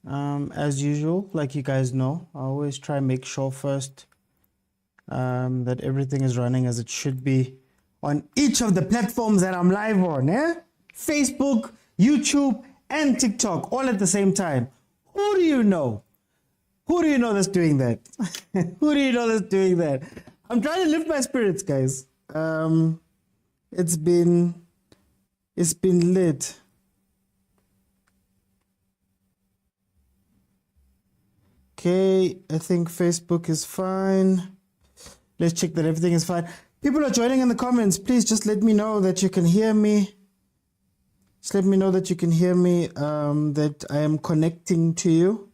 As usual, like you guys know, I always try and make sure first that everything is running as it should be on each of the platforms that I'm live on, Facebook, YouTube, and TikTok, all at the same time. Who do you know? Who do you know that's doing that? Who do you know that's doing that? I'm trying to lift my spirits, guys. It's been lit. Okay, I think Facebook is fine. Let's check that everything is fine. People are joining in the comments. Please just let me know that you can hear me. Just let me know that you can hear me, that I am connecting to you.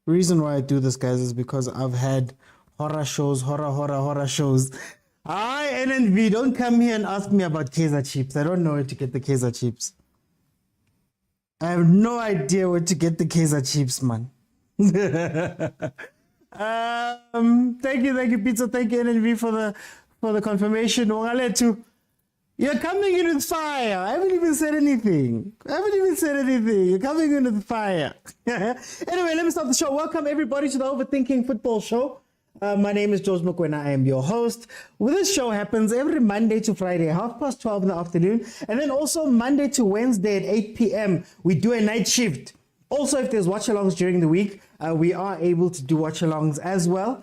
The reason why I do this, guys, is because I've had horror shows. Hi, NNV, don't come here and ask me about Kaizer chips. I don't know where to get the Kaizer chips. I have no idea where to get the Kaizer chips, man. Thank you, Pizza. Thank you, NNV, for the confirmation. You're coming in with fire. I haven't even said anything. You're coming in with fire. Anyway, let me start the show. Welcome, everybody, to the Overthinking Football Show. My name is George Mokwena. I am your host. Well, this show happens every Monday to Friday, 12:30 in the afternoon. And then also Monday to Wednesday at 8 p.m. We do a night shift. Also, if there's watch-alongs during the week, we are able to do watch-alongs as well.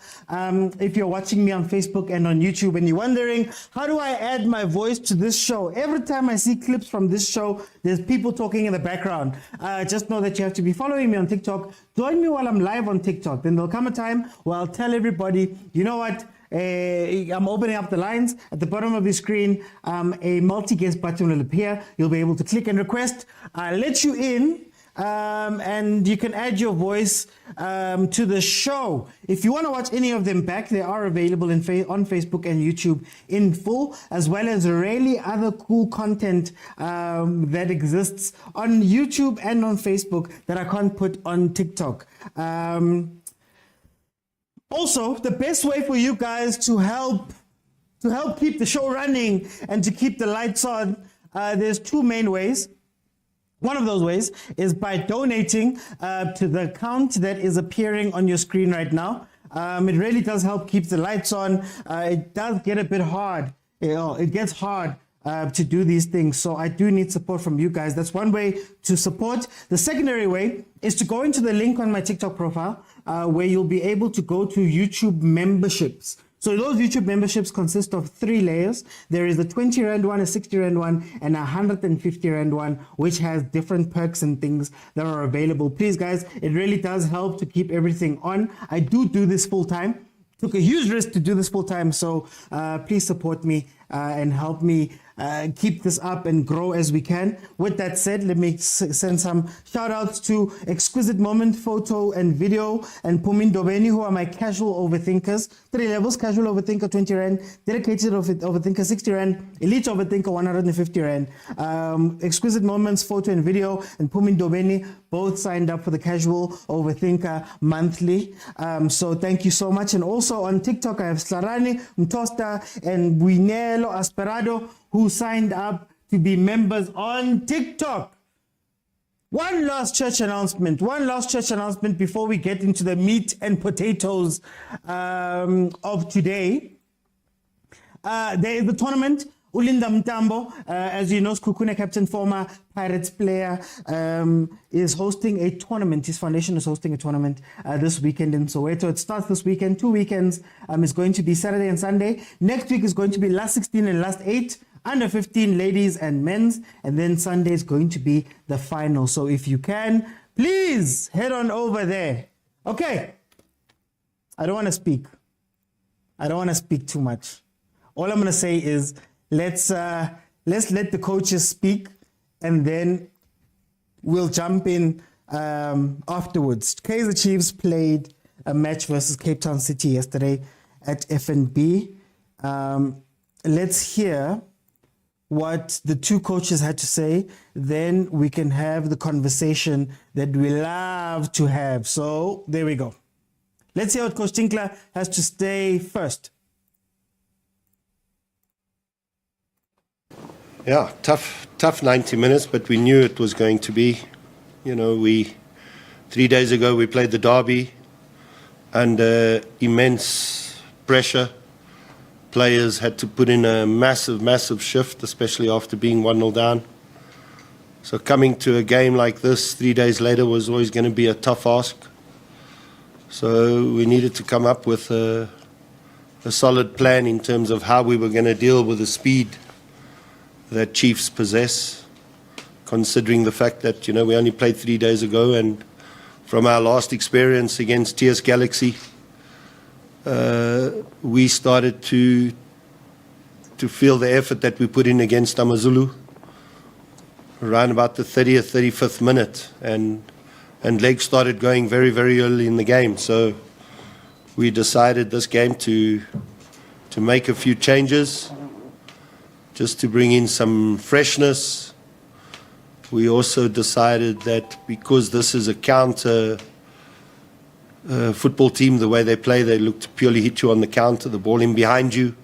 If you're watching me on Facebook and on YouTube and you're wondering, how do I add my voice to this show? Every time I see clips from this show, there's people talking in the background. Just know that you have to be following me on TikTok. Join me while I'm live on TikTok. Then there'll come a time where I'll tell everybody, you know what? I'm opening up the lines. At the bottom of the screen, a multi-guest button will appear. You'll be able to click and request. I'll let you in. And you can add your voice to the show. If you want to watch any of them back, they are available on Facebook and YouTube in full, as well as really other cool content that exists on YouTube and on Facebook that I can't put on TikTok. Also, the best way for you guys to help keep the show running and to keep the lights on, there's two main ways. One of those ways is by donating to the account that is appearing on your screen right now. It really does help keep the lights on. It does get a bit hard. It gets hard to do these things. So I do need support from you guys. That's one way to support. The secondary way is to go into the link on my TikTok profile where you'll be able to go to YouTube memberships. So those YouTube memberships consist of 3 layers. There is a 20 Rand one, a 60 Rand one, and a 150 Rand one, which has different perks and things that are available. Please, guys, it really does help to keep everything on. I do this full time. Took a huge risk to do this full time. So please support me and help me keep this up and grow as we can. With that said, let me send some shout outs to Exquisite Moment Photo and Video and Pumin Dobeni, who are my casual overthinkers. 3 levels: casual overthinker 20 Rand, dedicated overthinker 60 Rand, elite overthinker 150 Rand. Exquisite Moments Photo and Video and Pumin Dobeni both signed up for the casual overthinker monthly. So thank you so much. And also on TikTok, I have Slarani, Mtosta, and Buinelo Asperado, who signed up to be members on TikTok. One last church announcement before we get into the meat and potatoes of today. There is the tournament. Ulinda Mtambo, as you know, Skukune captain, former Pirates player, is hosting a tournament. His foundation is hosting a tournament this weekend in Soweto. It starts this weekend, 2 weekends. It's going to be Saturday and Sunday. Next week is going to be last 16 and last 8, under 15 ladies and men's. And then Sunday is going to be the final. So if you can, please head on over there. Okay. I don't want to speak. Too much. All I'm going to say is, let's let the coaches speak, and then we'll jump in afterwards. Kaizer Chiefs played a match versus Cape Town City yesterday at FNB. Let's hear what the two coaches had to say. Then we can have the conversation that we love to have. So there we go. Let's hear what Coach Tinkler has to say first. Yeah, tough 90 minutes, but we knew it was going to be. 3 days ago we played the derby under immense pressure. Players had to put in a massive shift, especially after being 1-0 down. So coming to a game like this 3 days later was always going to be a tough ask. So we needed to come up with a solid plan in terms of how we were going to deal with the speed that Chiefs possess, considering the fact that, we only played 3 days ago, and from our last experience against TS Galaxy, we started to feel the effort that we put in against Amazulu around about the 30th, 35th minute, and legs started going very, very early in the game. So we decided this game to make a few changes, just to bring in some freshness. We also decided that because this is a counter football team, the way they play, they look to purely hit you on the counter, the ball in behind you.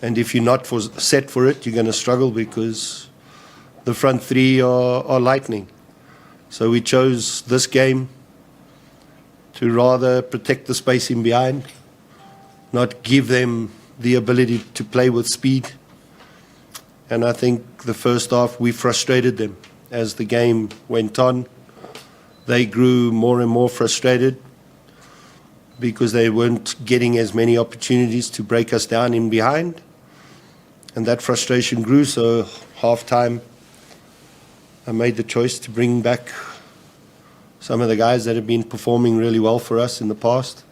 And if you're not set for it, you're going to struggle because the front three are lightning. So we chose this game to rather protect the space in behind, not give them the ability to play with speed. And I think the first half we frustrated them. As the game went on, they grew more and more frustrated because they weren't getting as many opportunities to break us down in behind. And that frustration grew, so half-time I made the choice to bring back some of the guys that have been performing really well for us in the past,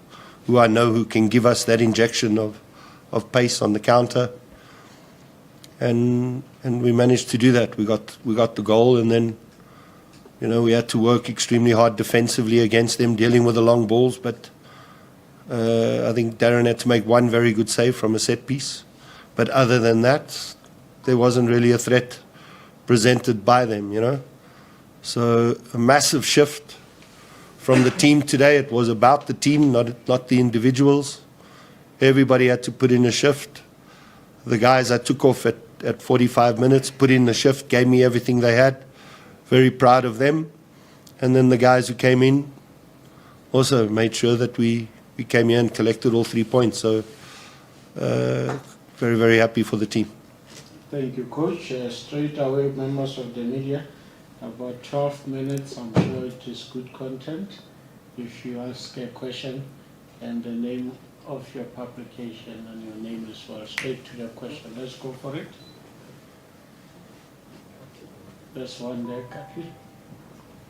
who I know who can give us that injection of pace on the counter. And we managed to do that. We got the goal, and then we had to work extremely hard defensively against them, dealing with the long balls. But I think Darren had to make one very good save from a set piece. But other than that, there wasn't really a threat presented by them. So a massive shift from the team today. It was about the team, not the individuals. Everybody had to put in a shift. The guys I took off at 45 minutes, put in the shift, gave me everything they had. Very proud of them. And then the guys who came in also made sure that we came here and collected all 3 points. So very, very happy for the team. Thank you, Coach. Straight away, members of the media, about 12 minutes. I'm sure it is good content. If you ask a question and the name of your publication and your name as well, straight to the question. Let's go for it. There's one there, Kathy.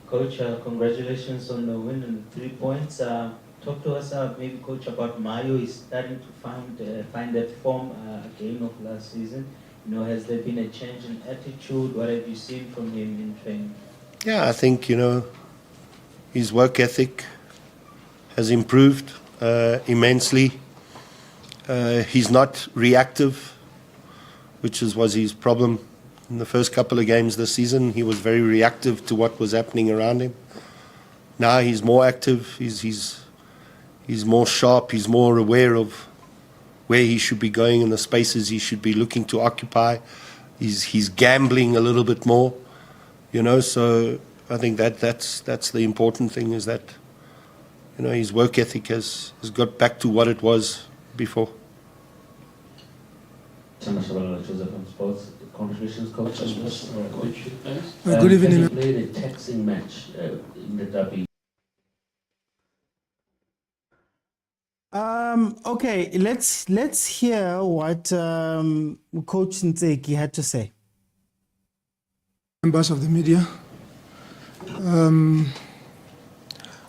Coach, congratulations on the win and 3 points. Talk to us, maybe, Coach, about Mayo. He's starting to find that form again of last season. Has there been a change in attitude? What have you seen from him in training? Yeah, I think, his work ethic has improved immensely. He's not reactive, which was his problem. In the first couple of games this season, he was very reactive to what was happening around him. Now he's more active, he's more sharp, he's more aware of where he should be going and the spaces he should be looking to occupy. He's gambling a little bit more, so I think that's the important thing, is that his work ethic has got back to what it was before. Joseph from Sports. Congratulations, Coach. Good evening. You played a taxing match in the derby. Okay, let's hear what Coach Ntseki had to say. Members of the media,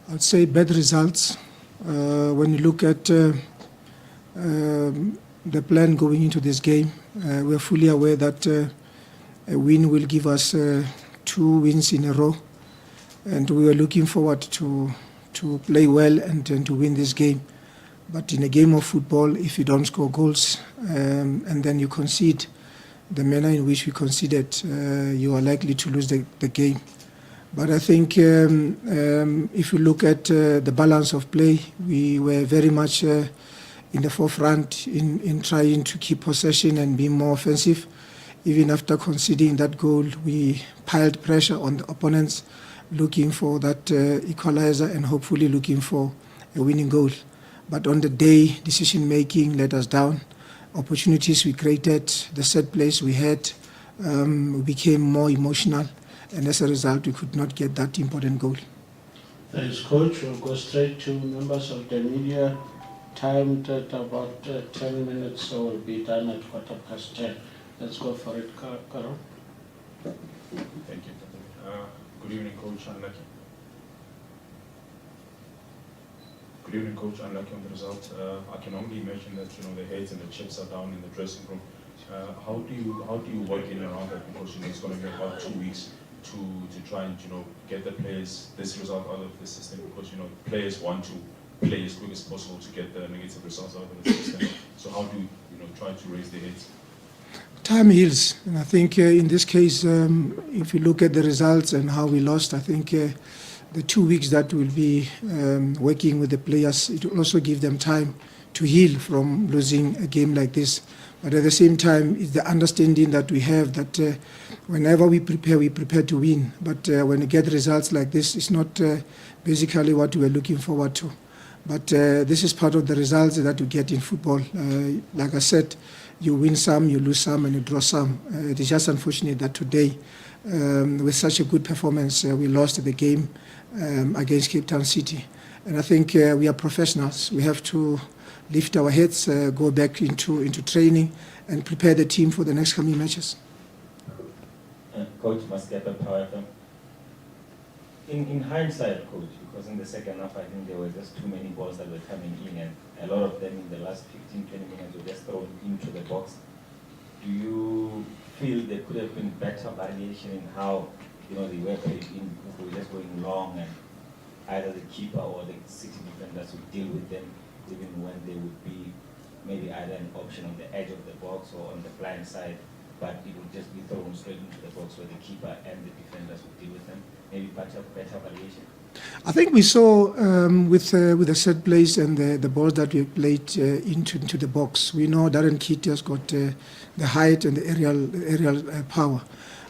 I'd say bad results. When you look at the plan going into this game, we're fully aware that a win will give us 2 wins in a row, and we were looking forward to play well and to win this game. But in a game of football, if you don't score goals and then you concede the manner in which we conceded, you are likely to lose the game. But I think if you look at the balance of play, we were very much in the forefront in trying to keep possession and be more offensive. even after conceding that goal, we piled pressure on the opponents, looking for that equalizer and hopefully looking for a winning goal. But on the day, decision-making let us down. Opportunities we created, the set plays we had, we became more emotional, and as a result, we could not get that important goal. Thanks, Coach. We'll go straight to members of the media. Timed at about 10 minutes, so we'll be done at 10:15. Let's go for it, Carol. Thank you. Good evening, Coach. Unlucky. Good evening, Coach. Unlucky on the result. I can only imagine that the heads and the chips are down in the dressing room. How do you work in and around that? Because it's going to be about 2 weeks to try and get the players this result out of the system. Because players want to play as quick as possible to get the negative results out of the system. So how do you try to raise their heads? Time heals, and I think in this case, if you look at the results and how we lost, I think the 2 weeks that we'll be working with the players, it will also give them time to heal from losing a game like this. But at the same time, it's the understanding that we have that whenever we prepare to win. But when we get results like this, it's not basically what we were looking forward to. But this is part of the results that we get in football. Like I said, you win some, you lose some, and you draw some. It is just unfortunate that today, with such a good performance, we lost the game against Cape Town City. And I think we are professionals. We have to lift our heads, go back into training, and prepare the team for the next coming matches. Coach Maskepe, Power FM. In hindsight, Coach, because in the second half, I think there were just too many balls that were coming in, and a lot of them in the last 15-20 minutes were just thrown into the box. Do you feel there could have been better variation in how they were played in, if we were just going long and either the keeper or the City defenders would deal with them, even when they would be maybe either an option on the edge of the box or on the blind side, but it would just be thrown straight into the box where the keeper and the defenders would deal with them? Maybe better variation? I think we saw with the set plays and the balls that we played into the box. We know Darren Kitty has got the height and the aerial power.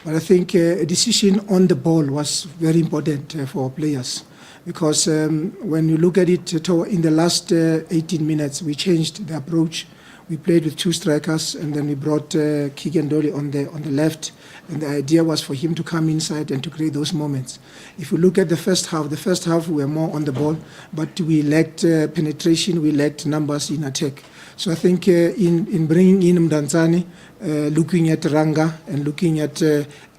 But I think a decision on the ball was very important for our players. Because when you look at it in the last 18 minutes, we changed the approach. We played with two strikers, and then we brought Keegan Dolly on the left. And the idea was for him to come inside and to create those moments. If you look at the first half we were more on the ball, but we lacked penetration, we lacked numbers in attack. So I think in bringing in Mdantsane, looking at Ranga and looking at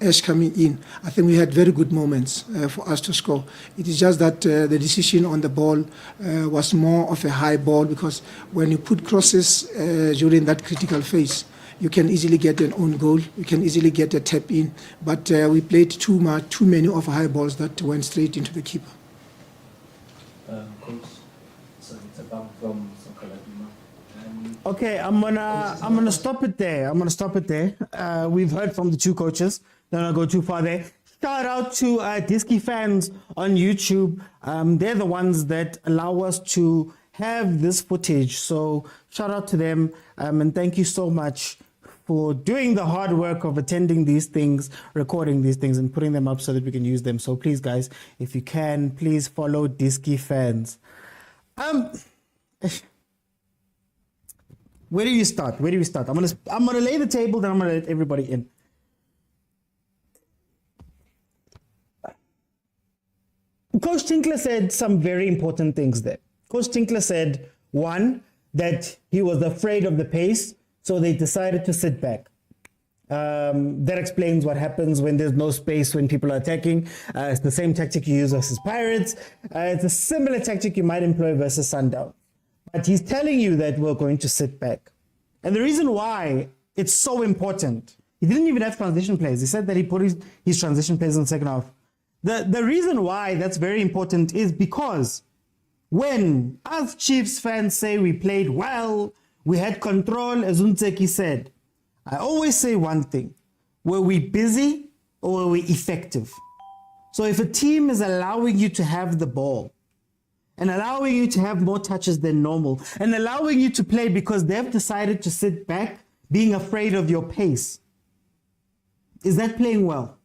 Ash coming in, I think we had very good moments for us to score. It is just that the decision on the ball was more of a high ball, because when you put crosses during that critical phase, you can easily get an own goal, you can easily get a tap in, but we played too many of high balls that went straight into the keeper. Coach, so it's about from Sokoladima. Okay, I'm gonna stop it there. We've heard from the two coaches. Don't wanna go too far there. Shout out to Dstv fans on YouTube. They're the ones that allow us to have this footage. So shout out to them, and thank you so much for doing the hard work of attending these things, recording these things, and putting them up so that we can use them. So please, guys, if you can, please follow Dstv fans. Where do you start? I'm gonna lay the table, then I'm gonna let everybody in. Coach Tinkler said some very important things there. Coach Tinkler said, one, that he was afraid of the pace, so they decided to sit back. That explains what happens when there's no space when people are attacking. It's the same tactic you use versus Pirates. It's a similar tactic you might employ versus Sundown. But he's telling you that we're going to sit back. And the reason why it's so important, he didn't even have transition plays. He said that he put his transition plays in the second half. The reason why that's very important is because when us Chiefs fans say we played well, we had control, as Untseki said, I always say one thing: were we busy or were we effective? So if a team is allowing you to have the ball and allowing you to have more touches than normal and allowing you to play because they've decided to sit back, being afraid of your pace, Is that playing well?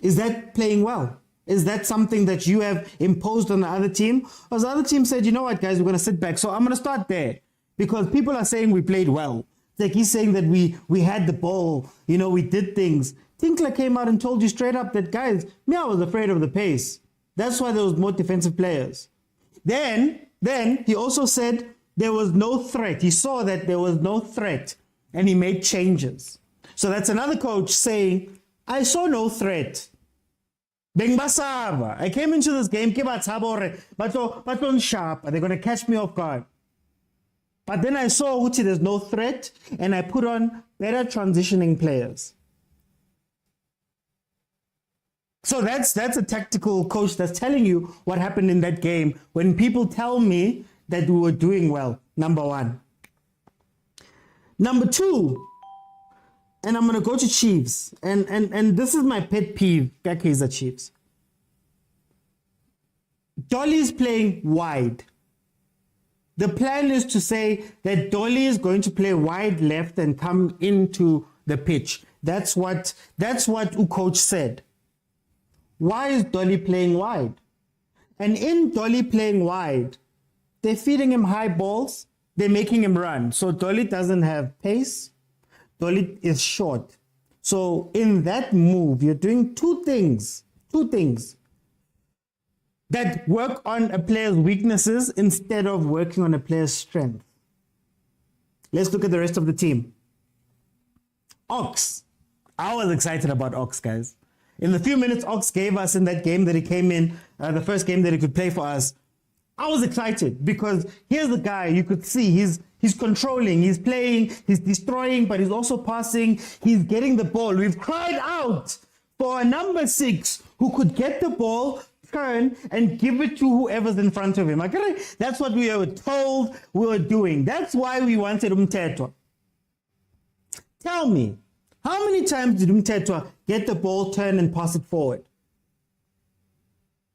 Is that playing well? Is that something that you have imposed on the other team? Or the other team said, you know what, guys, we're going to sit back. So I'm going to start there because people are saying we played well. It's like he's saying that we had the ball, you know, we did things. Tinkler came out and told you straight up that, guys, me, I was afraid of the pace. That's why there was more defensive players. Then he also said there was no threat. He saw that there was no threat and he made changes. So that's another coach saying, I saw no threat. I came into this game, but sharp. They're going to catch me off guard. But then I saw there's no threat and I put on better transitioning players. So that's a tactical coach that's telling you what happened in that game when people tell me that we were doing well, number one. Number two, and I'm going to go to Chiefs, and this is my pet peeve, Kaizer Chiefs. Dolly is playing wide. The plan is to say that Dolly is going to play wide left and come into the pitch. That's what coach said. Why is Dolly playing wide? And in Dolly playing wide, they're feeding him high balls. They're making him run. So Dolly doesn't have pace. Dolly is short. So in that move, you're doing two things that work on a player's weaknesses instead of working on a player's strength. Let's look at the rest of the team. Ox. I was excited about Ox, guys. In the few minutes Ox gave us in that game that he came in, the first game that he could play for us, I was excited because here's the guy you could see. He's controlling, he's playing, he's destroying, but he's also passing. He's getting the ball. We've cried out for a number 6 who could get the ball, turn, and give it to whoever's in front of him. Okay? That's what we were told we were doing. That's why we wanted Umthetwa. Tell me, how many times did Umthetwa get the ball, turn, and pass it forward?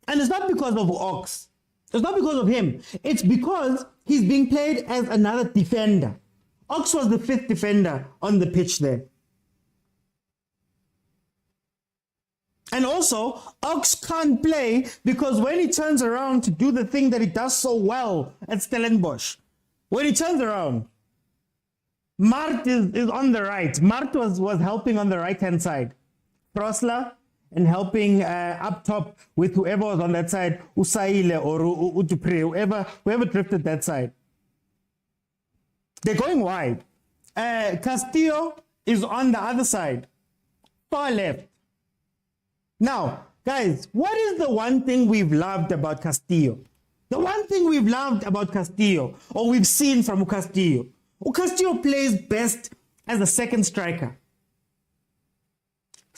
And it's not because of Ox. It's not because of him. It's because he's being played as another defender. Ox was the 5th defender on the pitch there. And also, Ox can't play because when he turns around to do the thing that he does so well at Stellenbosch, when he turns around, Mart is on the right. Mart was helping on the right-hand side. Prosla and helping up top with whoever was on that side, Usaile or Utupre, whoever drifted that side. They're going wide. Castillo is on the other side, far left. Now, guys, what is the one thing we've loved about Castillo? The one thing we've loved about Castillo, or we've seen from Castillo, Castillo plays best as a second striker.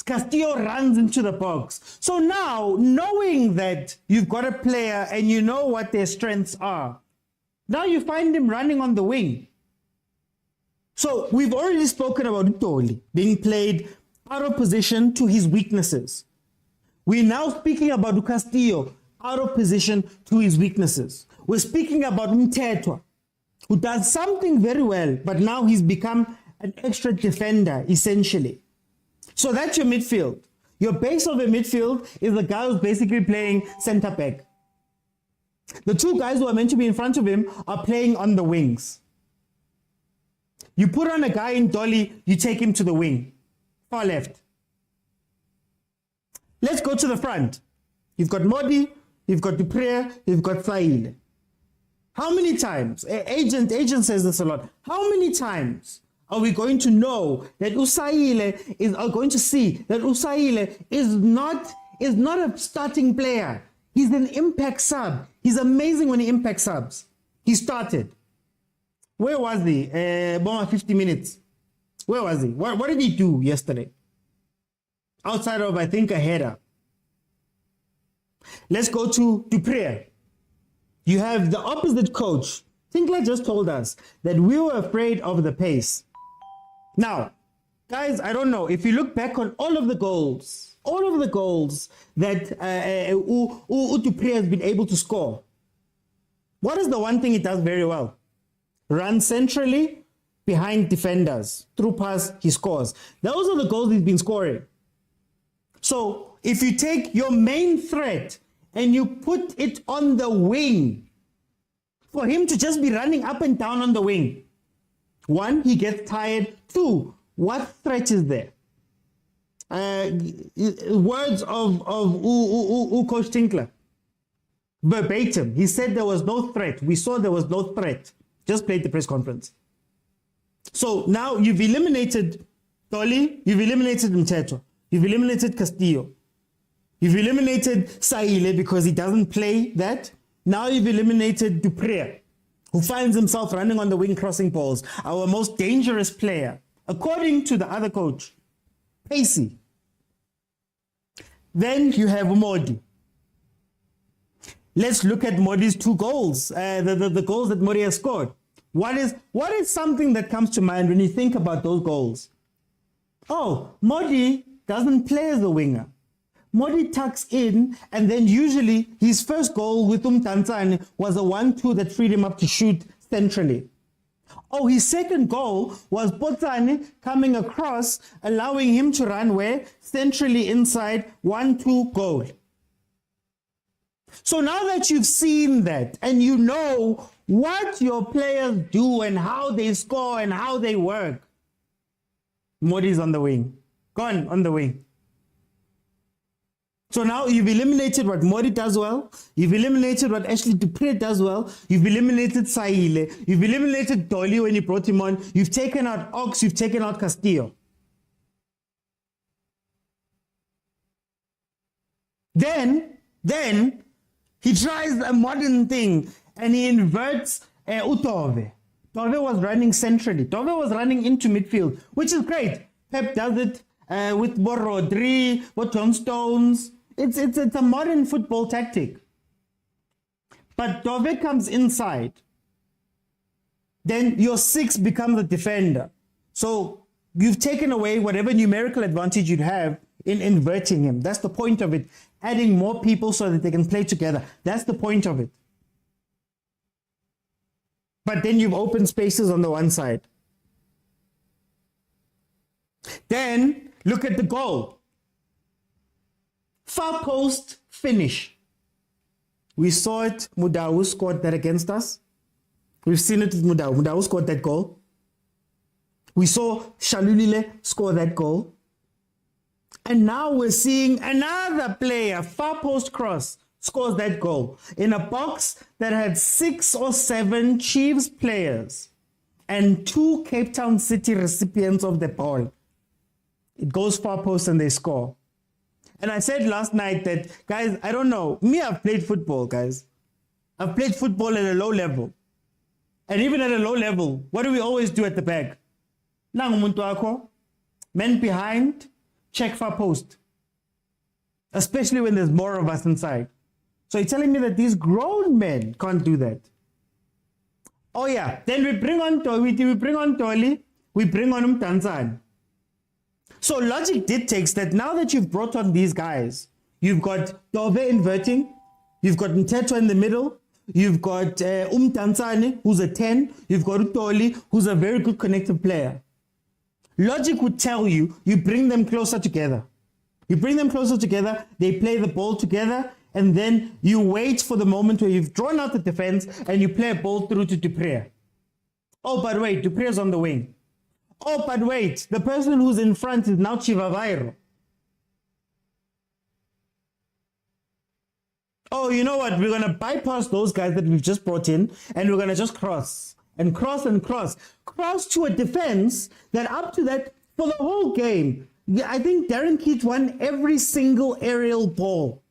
Castillo runs into the box. So now, knowing that you've got a player and you know what their strengths are, now you find him running on the wing. So we've already spoken about Ntoli being played out of position to his weaknesses. We're now speaking about Castillo out of position to his weaknesses. We're speaking about Mthethwa, who does something very well, but now he's become an extra defender, essentially. So that's your midfield. Your base of a midfield is the guy who's basically playing centre back. The two guys who are meant to be in front of him are playing on the wings. You put on a guy in Dolly, you take him to the wing, far left. Let's go to the front. You've got Modi, you've got Dupré, you've got Saile. How many times, agent says this a lot, how many times are we going to know that Usaile is going to see that Usaile is not a starting player? He's an impact sub. He's amazing when he impact subs. He started. Where was he? 50 minutes. Where was he? What did he do yesterday? Outside of, I think, a header. Let's go to Dupré. You have the opposite coach. Tinkler just told us that we were afraid of the pace. Now, guys, I don't know. If you look back on all of the goals that Dupré has been able to score, what is the one thing he does very well? Run centrally, behind defenders. Through pass, he scores. Those are the goals he's been scoring. So if you take your main threat and you put it on the wing, for him to just be running up and down on the wing, one, he gets tired. Two, what threat is there? Words of Coach Tinkler. Verbatim, he said there was no threat. We saw there was no threat. Just played the press conference. So now you've eliminated Toli, you've eliminated Mteto, you've eliminated Castillo, you've eliminated Saile because he doesn't play that. Now you've eliminated Dupré, who finds himself running on the wing crossing balls, our most dangerous player, according to the other coach, Pacey. Then you have Modi. Let's look at Modi's 2 goals, the goals that Modi has scored. What is something that comes to mind when you think about those goals? Oh, Modi doesn't play as a winger. Modi tucks in, and then usually his first goal with Tanzania was a 1-2 that freed him up to shoot centrally. Oh, his second goal was Botsani coming across, allowing him to run where? Centrally inside, 1-2 goal. So now that you've seen that and you know what your players do and how they score and how they work, Modi's on the wing. Gone on the wing. So now you've eliminated what Modi does well. You've eliminated what Ashley Dupré does well. You've eliminated Saile. You've eliminated Dolly when you brought him on. You've taken out Ox. You've taken out Castillo. Then he tries a modern thing and he inverts Utove. Tove was running centrally. Tove was running into midfield, which is great. Pep does it with Borodri, with John Stones. It's a modern football tactic. But Tove comes inside. Then your 6 becomes a defender. So you've taken away whatever numerical advantage you'd have in inverting him. That's the point of it. Adding more people so that they can play together. That's the point of it. But then you've opened spaces on the one side. Then look at the goal. Far post finish. We saw it. Mudau scored that against us. We've seen it with Mudau. Mudau scored that goal. We saw Shalulile score that goal. And now we're seeing another player, far post cross, scores that goal in a box that had 6 or 7 Chiefs players and 2 Cape Town City recipients of the ball. It goes far post and they score. And I said last night that, guys, I don't know. Me, I've played football, guys. I've played football at a low level. And even at a low level, what do we always do at the back? Men behind, check far post. Especially when there's more of us inside. So you're telling me that these grown men can't do that? Oh yeah, then we bring on Toli, we bring on Tanzan. So logic dictates that now that you've brought on these guys, you've got Dove inverting, you've got Mteto in the middle, you've got Tanzane, who's a 10, you've got Utoli, who's a very good connected player. Logic would tell you, you bring them closer together. You bring them closer together, they play the ball together, and then you wait for the moment where you've drawn out the defense and you play a ball through to Dupré. Oh, but wait, Dupre's on the wing. Oh, but wait, the person who's in front is now Chivavairo. Oh, you know what? We're going to bypass those guys that we've just brought in, and we're going to just cross and cross and cross. Cross to a defense that up to that, for the whole game, I think Darren Keats won every single aerial ball.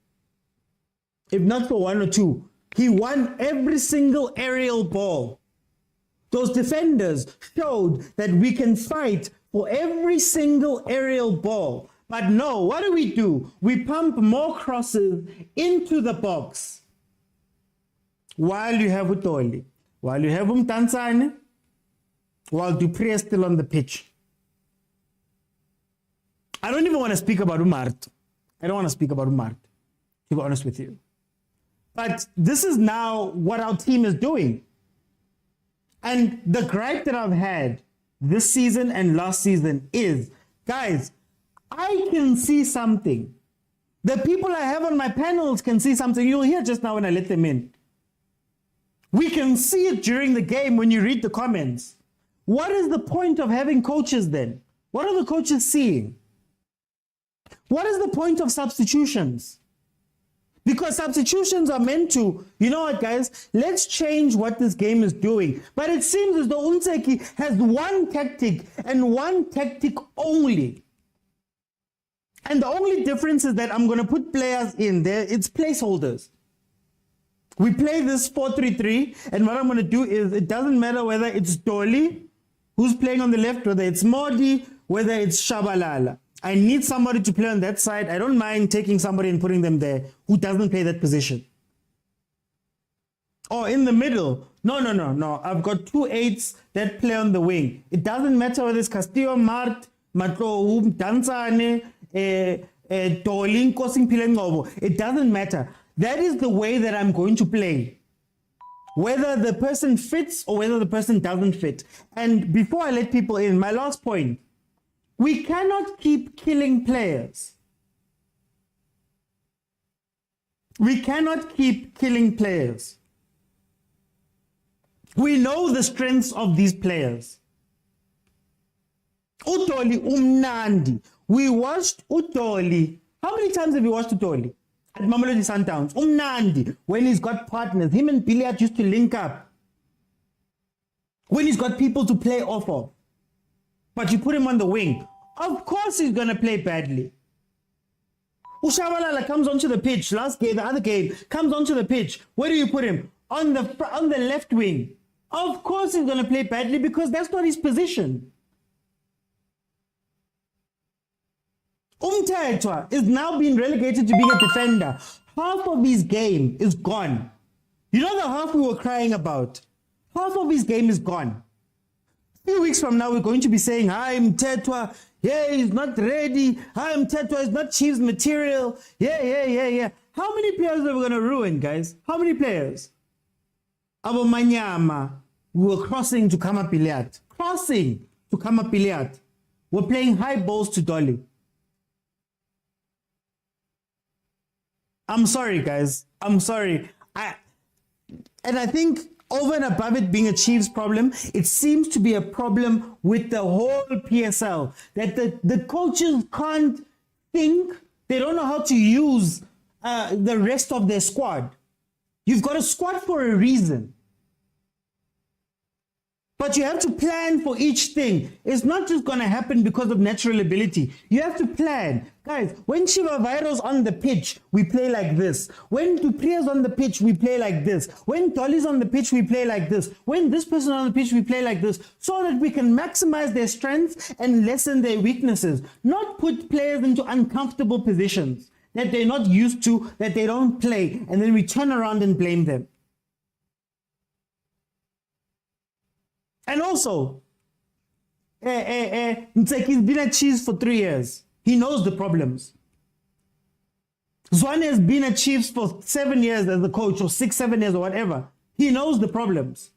If not for 1 or 2, he won every single aerial ball. Those defenders showed that we can fight for every single aerial ball. But no, what do? We pump more crosses into the box. While you have Utoli, while you have Tanzania, while Dupré is still on the pitch. I don't even want to speak about Umart. I don't want to speak about Umart, to be honest with you. But this is now what our team is doing. And the gripe that I've had this season and last season is, guys, I can see something. The people I have on my panels can see something. You'll hear just now when I let them in. We can see it during the game when you read the comments. What is the point of having coaches then? What are the coaches seeing? What is the point of substitutions? Because substitutions are meant to, you know what, guys, let's change what this game is doing. But it seems as though Unseki has one tactic and one tactic only. And the only difference is that I'm going to put players in there. It's placeholders. We play this 4-3-3, and what I'm going to do is, it doesn't matter whether it's Dolly, who's playing on the left, whether it's Modi, whether it's Shabalala. I need somebody to play on that side. I don't mind taking somebody and putting them there who doesn't play that position. Or in the middle. No. I've got 2 8s that play on the wing. It doesn't matter whether it's Castillo, Mart, Matlo, Dansane, Dolin, Kosing Pilengobo. It doesn't matter. That is the way that I'm going to play. Whether the person fits or whether the person doesn't fit. And before I let people in, my last point. We cannot keep killing players. We cannot keep killing players. We know the strengths of these players. Utoli umnandi. We watched Utoli. How many times have you watched Utoli? At Mamelodi Sundowns. Umnandi. When he's got partners. Him and Billiard used to link up. When he's got people to play off of. But you put him on the wing. Of course he's going to play badly. Ushabalala comes onto the pitch. Last game, the other game, comes onto the pitch. Where do you put him? On the left wing. Of course he's going to play badly because that's not his position. Umthetwa is now being relegated to being a defender. Half of his game is gone. You know the half we were crying about? Half of his game is gone. A few weeks from now, we're going to be saying, hi, Mtetwa. Yeah, he's not ready. Hi, Mtetwa is not Chiefs material. Yeah. How many players are we going to ruin, guys? How many players? Abo Manyama, we were crossing to Kamapiliat. Crossing to Kamapiliat. We're playing high balls to Dolly. I'm sorry, guys. I'm sorry. And I think over and above it being a Chiefs problem, it seems to be a problem with the whole PSL. That the coaches can't think. They don't know how to use the rest of their squad. You've got a squad for a reason. But you have to plan for each thing. It's not just going to happen because of natural ability. You have to plan. Guys, when Shiva Vairo's on the pitch, we play like this. When Dupria's on the pitch, we play like this. When Dolly's on the pitch, we play like this. When this person on the pitch, we play like this. So that we can maximize their strengths and lessen their weaknesses. Not put players into uncomfortable positions that they're not used to, that they don't play, and then we turn around and blame them. And also, it's like he's been at Chiefs for 3 years. He knows the problems. Zwane has been at Chiefs for 7 years as a coach, or 6, 7 years, or whatever. He knows the problems.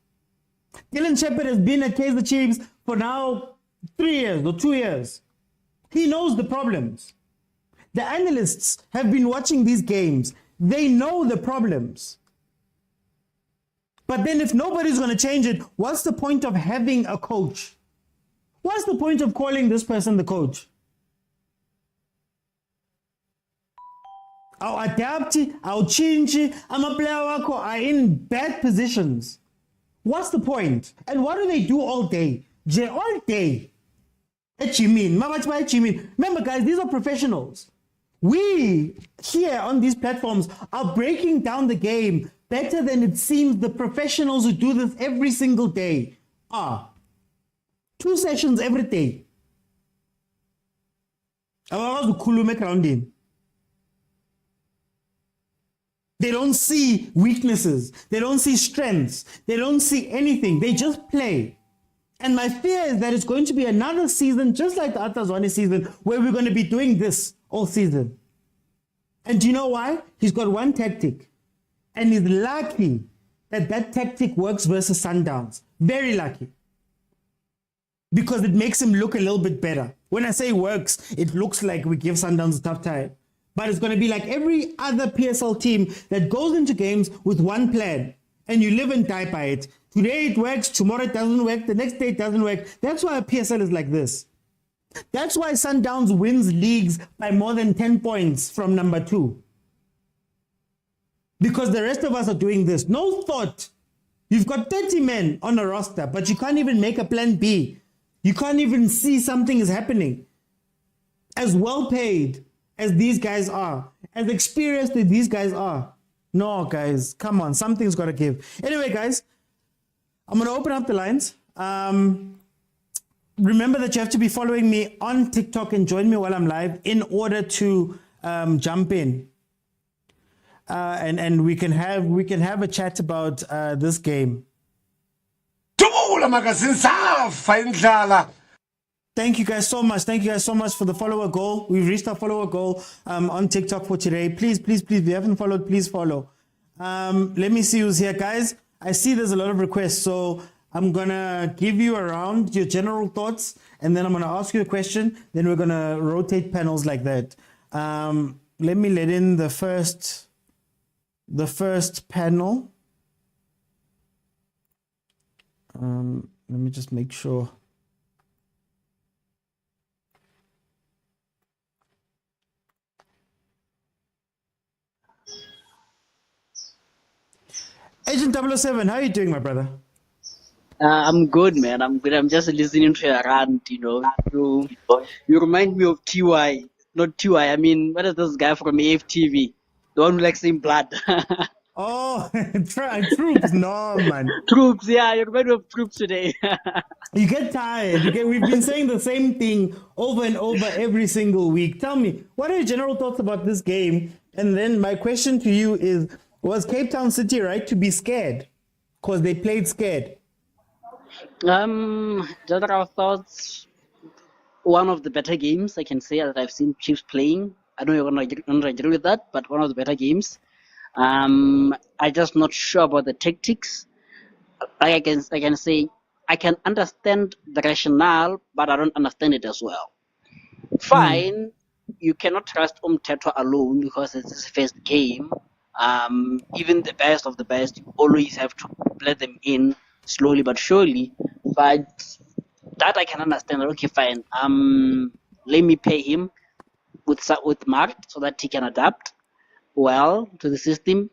Dylan Shepard has been at Kaizer Chiefs for now 3 years or 2 years. He knows the problems. The analysts have been watching these games. They know the problems. But then if nobody's going to change it, what's the point of having a coach? What's the point of calling this person the coach? I'll adapt, I'll change, I'm a player are in bad positions. What's the point? And what do they do all day? All day. Remember, guys, these are professionals. We here on these platforms are breaking down the game better than it seems the professionals who do this every single day are. 2 sessions every day. They don't see weaknesses. They don't see strengths. They don't see anything. They just play. And my fear is that it's going to be another season, just like the Atazwane season, where we're going to be doing this all season. And do you know why? He's got one tactic. And he's lucky that that tactic works versus Sundowns. Very lucky. because it makes him look a little bit better. When I say works, it looks like we give Sundowns a tough time. But it's going to be like every other PSL team that goes into games with one plan and you live and die by it. Today it works, tomorrow it doesn't work, the next day it doesn't work. That's why a PSL is like this. That's why Sundowns wins leagues by more than 10 points from number 2. Because the rest of us are doing this. No thought. You've got 30 men on a roster, but you can't even make a plan B. You can't even see something is happening. As well paid as these guys are, as experienced as these guys are. No, guys, come on, something's got to give. Anyway, guys, I'm going to open up the lines. Remember that you have to be following me on TikTok and join me while I'm live in order to jump in. And we can have a chat about this game. Thank you guys so much. Thank you guys so much for the follower goal. We've reached our follower goal on TikTok for today. Please, if you haven't followed, please follow. Let me see who's here, guys. I see there's a lot of requests, so I'm gonna give you around your general thoughts, and then I'm gonna ask you a question. Then we're gonna rotate panels like that. Let me let in the first panel. Let me just make sure. Agent 007, how are you doing, my brother? I'm good, man. I'm good. I'm just listening to your rant, You remind me of TY. Not TY, I mean, what is this guy from AFTV? The one who likes saying blood. Oh, Troops. No, man. Troops, yeah, you remind me of Troops today. You get tired. We've been saying the same thing over and over every single week. Tell me, what are your general thoughts about this game? And then my question to you is, was Cape Town City right to be scared? Because they played scared. General thoughts, one of the better games I can say that I've seen Chiefs playing. I know you're gonna agree with that, but one of the better games. I'm just not sure about the tactics. I can say I can understand the rationale, but I don't understand it as well. Fine, you cannot trust Umthetwa alone because it's his first game. Even the best of the best, you always have to let them in slowly but surely. But that I can understand. Okay, fine. Let me pay him with Mark so that he can adapt well to the system.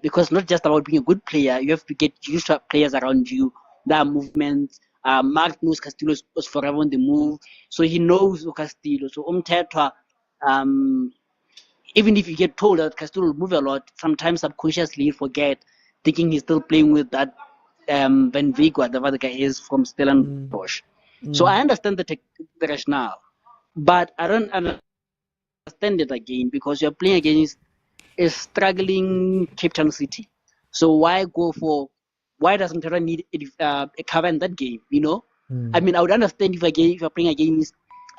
Because not just about being a good player, you have to get used to players around you, their movements. Mark knows Castillo was forever on the move, so he knows Castillo. So Umthetwa, even if you get told that Castillo will move a lot, sometimes subconsciously you forget, thinking he's still playing with that Van Beek, whatever the guy is from Stellenbosch. So I understand the rationale, but I don't understand it again because you're playing against a struggling Cape Town City. So why doesn't Terra need a cover in that game? I mean, I would understand if you're playing against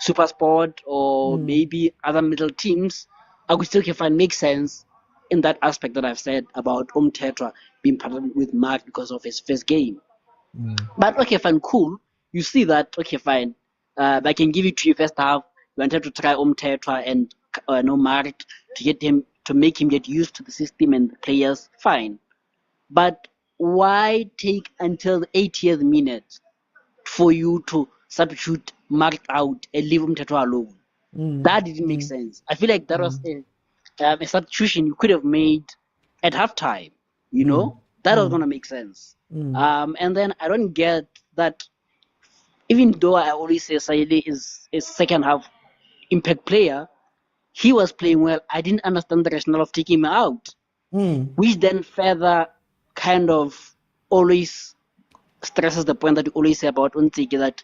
SuperSport or maybe other middle teams, I could still make sense in that aspect that I've said about Umthetwa being partnered with Mark because of his first game. But okay, fine, cool. You see that, okay, fine. I can give it to you first half. You wanted to try Umthetwa and Mark to make him get used to the system and the players, fine. But why take until the 80th minute for you to substitute Mark out and leave Umthetwa alone? That didn't make sense. I feel like that was a substitution you could have made at halftime. That was gonna make sense. And then I don't get that. Even though I always say Saidi is a second half impact player, he was playing well. I didn't understand the rationale of taking him out, which then further kind of always stresses the point that you always say about Untiki, that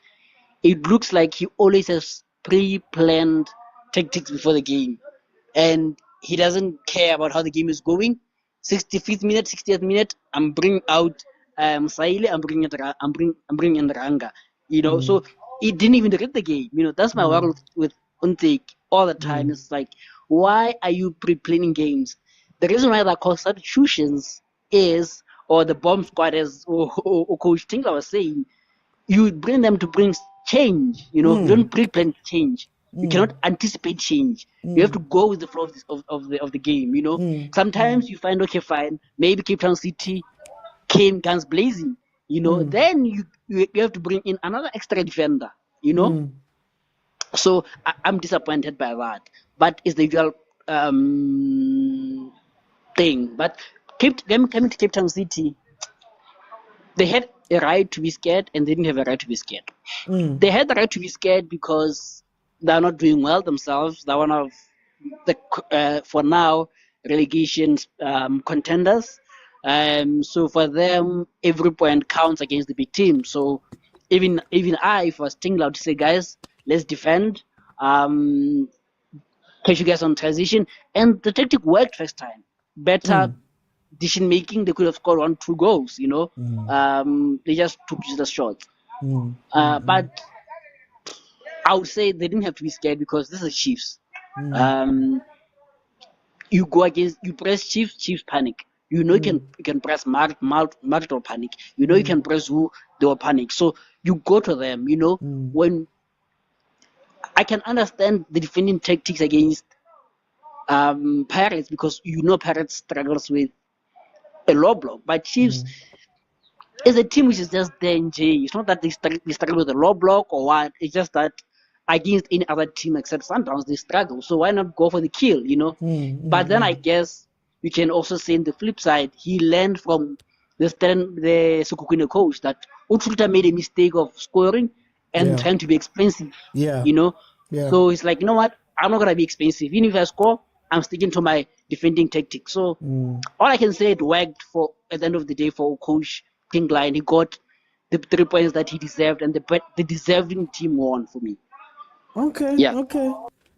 it looks like he always has pre-planned tactics before the game, and he doesn't care about how the game is going. 65th minute, 60th minute, I'm bringing out Saile, I'm bringing in Ranga. So he didn't even read the game. That's my worry with Untik all the time. It's like, why are you pre-planning games? The reason why they're called substitutions is, or the bomb squad, as or Coach Tingler was saying, you bring them to bring change. You know, you don't pre-plan change. You cannot anticipate change. You have to go with the flow of the game. You know, sometimes you find, okay, fine, maybe Cape Town City came guns blazing. You know, then you have to bring in another extra defender. You know, so I'm disappointed by that. But it's the usual thing. But coming to Cape Town City, they had a right to be scared and they didn't have a right to be scared. They had the right to be scared because they're not doing well themselves. They're one of the, for now, relegation contenders. So for them, every point counts against the big team. So even I, if I was thinking loud to say, guys, let's defend, catch you guys on transition. And the tactic worked first time. Better decision making, they could have scored 1-2 goals, you know. They just took useless shots. But I would say they didn't have to be scared because this is Chiefs. You go against, you press Chiefs panic. You know you can press multiple panic. You know you can press who they will panic. So you go to them, you know. When I can understand the defending tactics against Pirates because you know Pirates struggles with a low block, but Chiefs is a team which is just there in J. It's not that they struggle with a low block or what. It's just that against any other team except Sundowns, they struggle. So why not go for the kill, you know? But then I guess we can also say in the flip side, he learned from the Sekhukhune coach that Utruta made a mistake of scoring and trying to be expensive, you know? So he's like, you know what? I'm not going to be expensive. Even if I score, I'm sticking to my defending tactics. So all I can say, it worked for at the end of the day for Coach Kingline. He got the 3 points that he deserved, and the deserving team won for me. Okay. Yeah. Okay.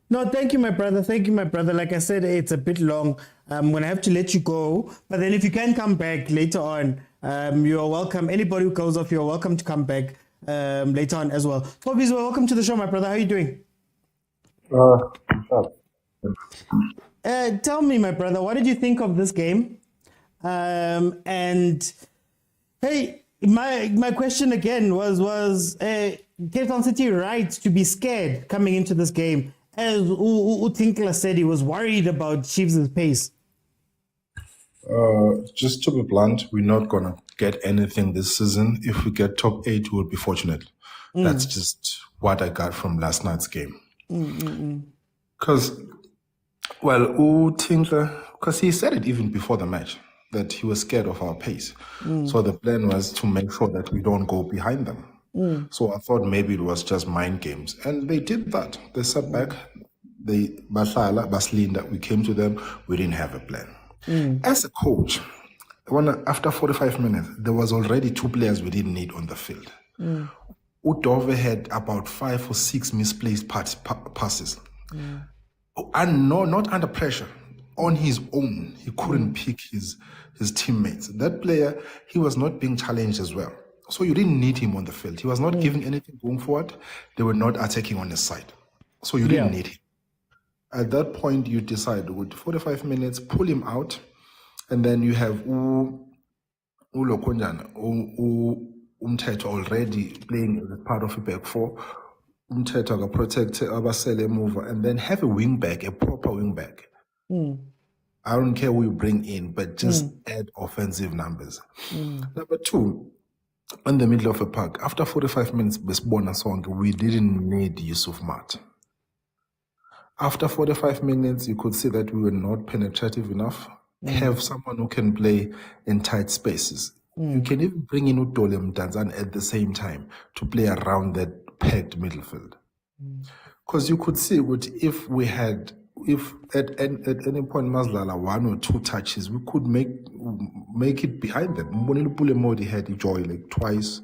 No, thank you, my brother. Thank you, my brother. Like I said, it's a bit long. I'm going to have to let you go. But then if you can come back later on, you're welcome. Anybody who goes off, you're welcome to come back later on as well. Tobies, welcome to the show, my brother. How are you doing? Tell me, my brother, what did you think of this game? And hey, my question again was Cape Town City right to be scared coming into this game? As Tinkler said, he was worried about Chiefs' pace. Just to be blunt, we're not going to get anything this season. If we get top 8, we'll be fortunate. That's just what I got from last night's game. Because, well, Tinkler, because he said it even before the match, that he was scared of our pace. So the plan was to make sure that we don't go behind them. So I thought maybe it was just mind games. And they did that. They sat back. Baslinda, we came to them. We didn't have a plan. As a coach, after 45 minutes, there was already 2 players we didn't need on the field. Udove had about 5 or 6 misplaced passes. And not under pressure. On his own, he couldn't pick his teammates. That player, he was not being challenged as well. So you didn't need him on the field. He was not giving anything going forward. They were not attacking on his side. So you didn't need him. At that point, you decide with 45 minutes, pull him out, and then you have Ulokonjana, Umthetho already playing as part of a back 4. Umthetho can protect Abasele mover, and then have a wing back, a proper wing back. I don't care who you bring in, but just add offensive numbers. Number 2, in the middle of a park, after 45 minutes, we didn't need Yusuf Mat. After 45 minutes, you could see that we were not penetrative enough. Have someone who can play in tight spaces. You can even bring in Utole Mdanzan at the same time to play around that packed midfield. Because you could see if at any point Mazlala 1 or 2 touches, we could make it behind them. Mbonile Pulemodi had joy like twice.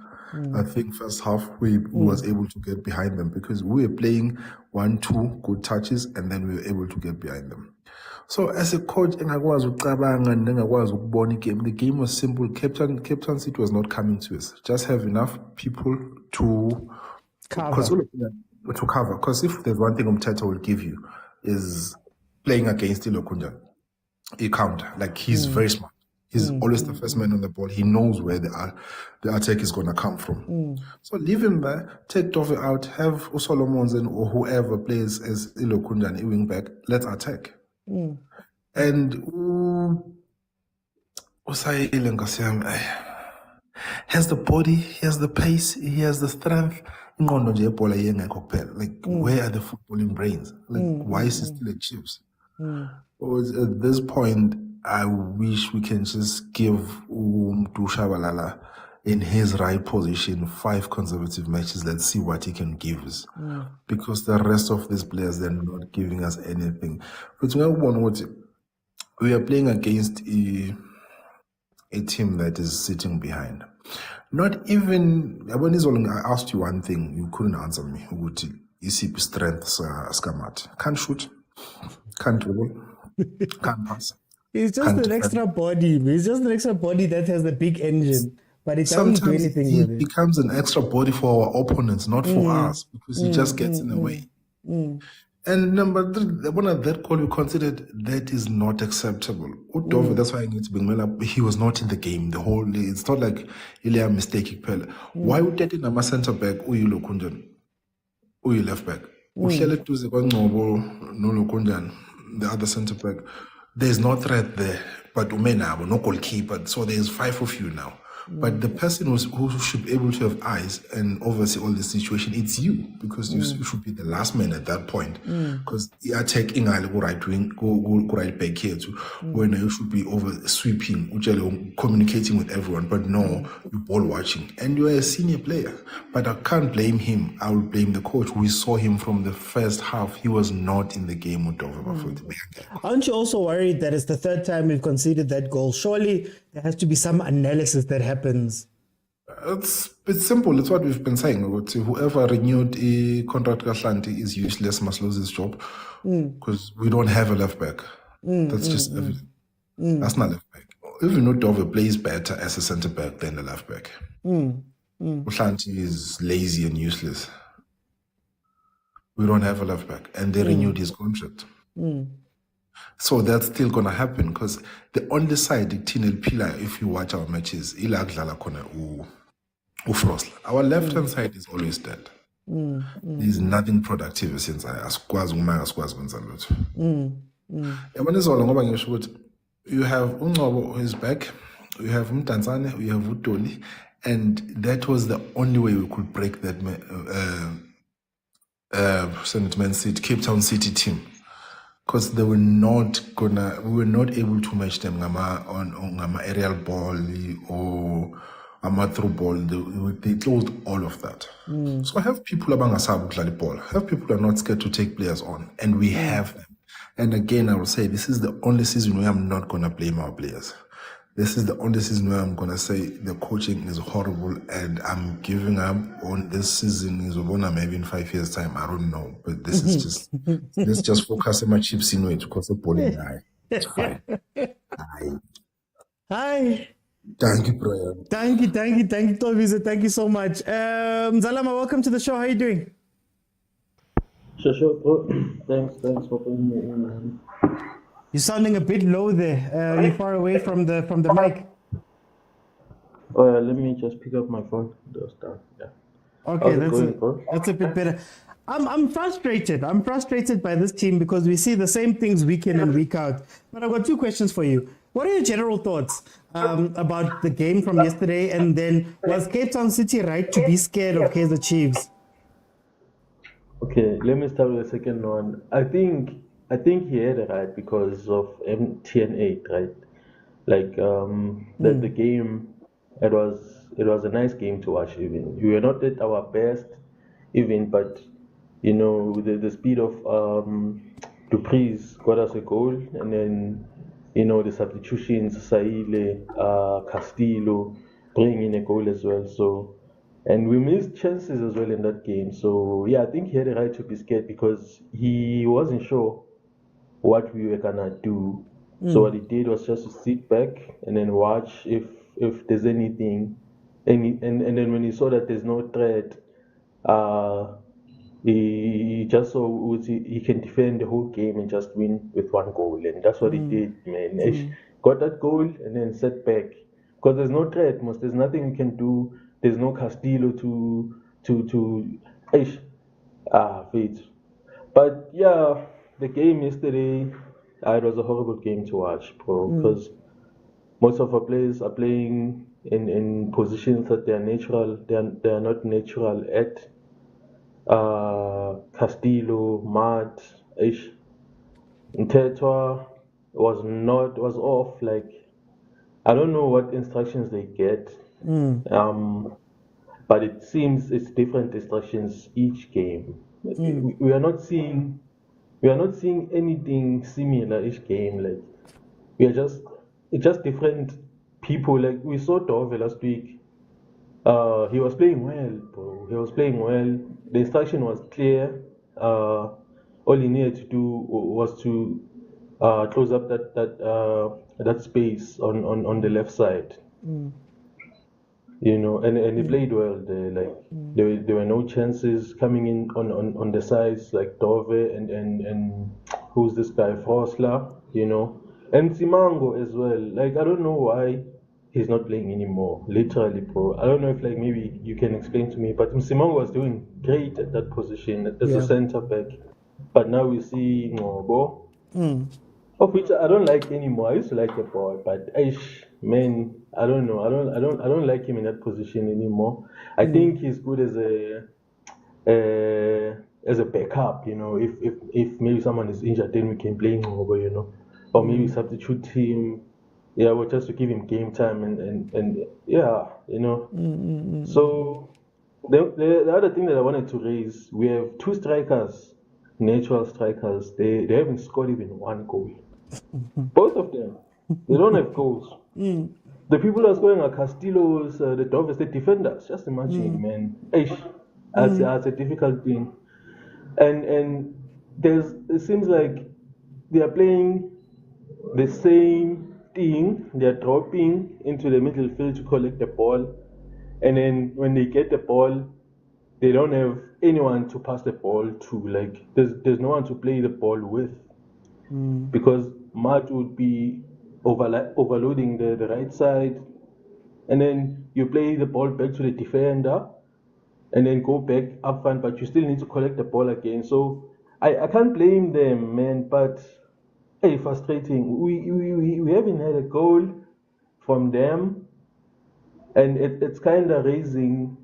I think first half we was able to get behind them because we were playing 1-2 good touches and then we were able to get behind them. So as a coach, the game was simple. Cape Town City was not coming to us. Just have enough people to cover. Because if there's one thing Umthetho will give you is playing against Ilokunja. He counter. Like he's very smart. He's always the first man on the ball. He knows where the attack is going to come from. So leave him there, take Dove out, have Usolomonsen or whoever plays as Ilokunjan, wing back. Let's attack. And Usai Ilenkasiam has the body, he has the pace, he has the strength. Like, where are the footballing brains? Like, why is he still at Chiefs? At this point, I wish we can just give Dushabalala in his right position 5 consecutive matches. Let's see what he can give us. Because the rest of these players, they're not giving us anything. But we are playing against a team that is sitting behind. Not even, I asked you one thing, you couldn't answer me. ECP strength, Skamat. Can't shoot, can't dribble, can't pass. He's just an extra body. He's just an extra body that has a big engine, but it doesn't do anything he with it. becomes an extra body for our opponents, not for us, because he just gets in the way. And number 3, one of that call we considered that is not acceptable. Udove, that's why I need to bring Mela. He was not in the game the whole day. It's not like Ilya mistake. Why would that in a center back? Uyu Lokunjan, Uyu left back. Uhlele tuze kwa Ngobo no Lokunjan, the other center back. There's no threat there, but Umenabo, no goalkeeper. So there's 5 of you now. But the person who should be able to have eyes and oversee all the situation, it's you, because you should be the last man at that point. Because you are taking a right wing, go right back here to when you should be over sweeping, communicating with everyone. But no, you're ball watching, and you're a senior player. But I can't blame him. I will blame the coach. We saw him from the first half. He was not in the game with Dover. Aren't you also worried that it's the 3rd time we've conceded that goal? Surely there has to be some analysis that happens. It's simple. It's what we've been saying. Whoever renewed a contract with Atlanti is useless, must lose his job, because we don't have a left back. That's just evident. That's not left back. Even though Dove plays better as a centre back than a left back. Atlanti is lazy and useless. We don't have a left back, and they renewed his contract. So that's still going to happen, because the only side, Tinel Pila, if you watch our matches, our left-hand side is always dead. There's nothing productive since I ask. You have Ungobo who is back, you have Mtanzane, you have Utoli, and that was the only way we could break that Man City, Cape Town City team. Because we were not able to match them on aerial ball or through ball. They closed all of that. So have people ball. Have people who are not scared to take players on, and we have them. And again, I will say this is the only season where I'm not gonna blame our players. This is the only season where I'm gonna say the coaching is horrible and I'm giving up on this season. Is maybe in 5 years' time, I don't know. But this is just let's just focus on my chips in it because the bowling guy. It's fine. Hi. Thank you, Brian. Thank you, Tovize. Thank you so much. Zalama, welcome to the show. How are you doing? Sure, bro. Thanks for putting me in, man. You're sounding a bit low there. You're far away from the mic. Oh, yeah, let me just pick up my phone. Yeah. Okay, that's a bit better. I'm frustrated. I'm frustrated by this team because we see the same things week in and week out. But I've got 2 questions for you. What are your general thoughts about the game from yesterday? And then, was Cape Town City right to be scared of Kaizer Chiefs? Okay, let me start with the second one. I think he had it right because of MTN8, right? Like that the game, it was a nice game to watch. Even we were not at our best, even, but you know, with the speed of Dupree's got us a goal, and then you know the substitutions, Saile, Castillo bringing in a goal as well. So, and we missed chances as well in that game. So yeah, I think he had a right to be scared because he wasn't sure what we were gonna do. So what he did was just to sit back and then watch if there's anything, and then when he saw that there's no threat, He just so he can defend the whole game and just win with one goal, and that's what he did, man. He got that goal and then set back because there's no threat, most there's nothing you can do. There's no Castillo to ish, wait. But yeah, the game yesterday, it was a horrible game to watch, bro, because most of our players are playing in positions that they are natural. They are not natural at. Castillo, Matt, Ish, Ntetwa was off. Like I don't know what instructions they get. But it seems it's different instructions each game. We are not seeing anything similar each game. Like we are just it's just different people. Like we saw Dove last week. He was playing well, bro. He was playing well. The instruction was clear. All he needed to do was to close up that space on the left side. And he played well. There were no chances coming in on the sides like Dove and who's this guy Frosler, and Simango as well. Like I don't know why he's not playing anymore. Literally, bro. I don't know if like maybe you can explain to me, but Simango was doing great at that position as a center back. But now we see Ngobo, of which I don't like anymore. I used to like the boy, but man, I don't know. I don't like him in that position anymore. I think he's good as a backup. If maybe someone is injured, then we can play Ngobo, or maybe substitute him. Yeah, well, just to give him game time and yeah. So the other thing that I wanted to raise, we have two strikers, natural strikers. They haven't scored even one goal. Both of them. They don't have goals. The people that are scoring are Castillo's, the Doves, the defenders. Just imagine, man. That's a difficult thing. And it seems like they are playing the same thing. They are dropping into the middle field to collect the ball. And then when they get the ball, they don't have anyone to pass the ball to. Like there's no one to play the ball with. Because Matt would be overloading the right side, and then you play the ball back to the defender, and then go back up front, but you still need to collect the ball again. So I can't blame them, man, but hey, frustrating. We haven't had a goal from them, and it's kind of raising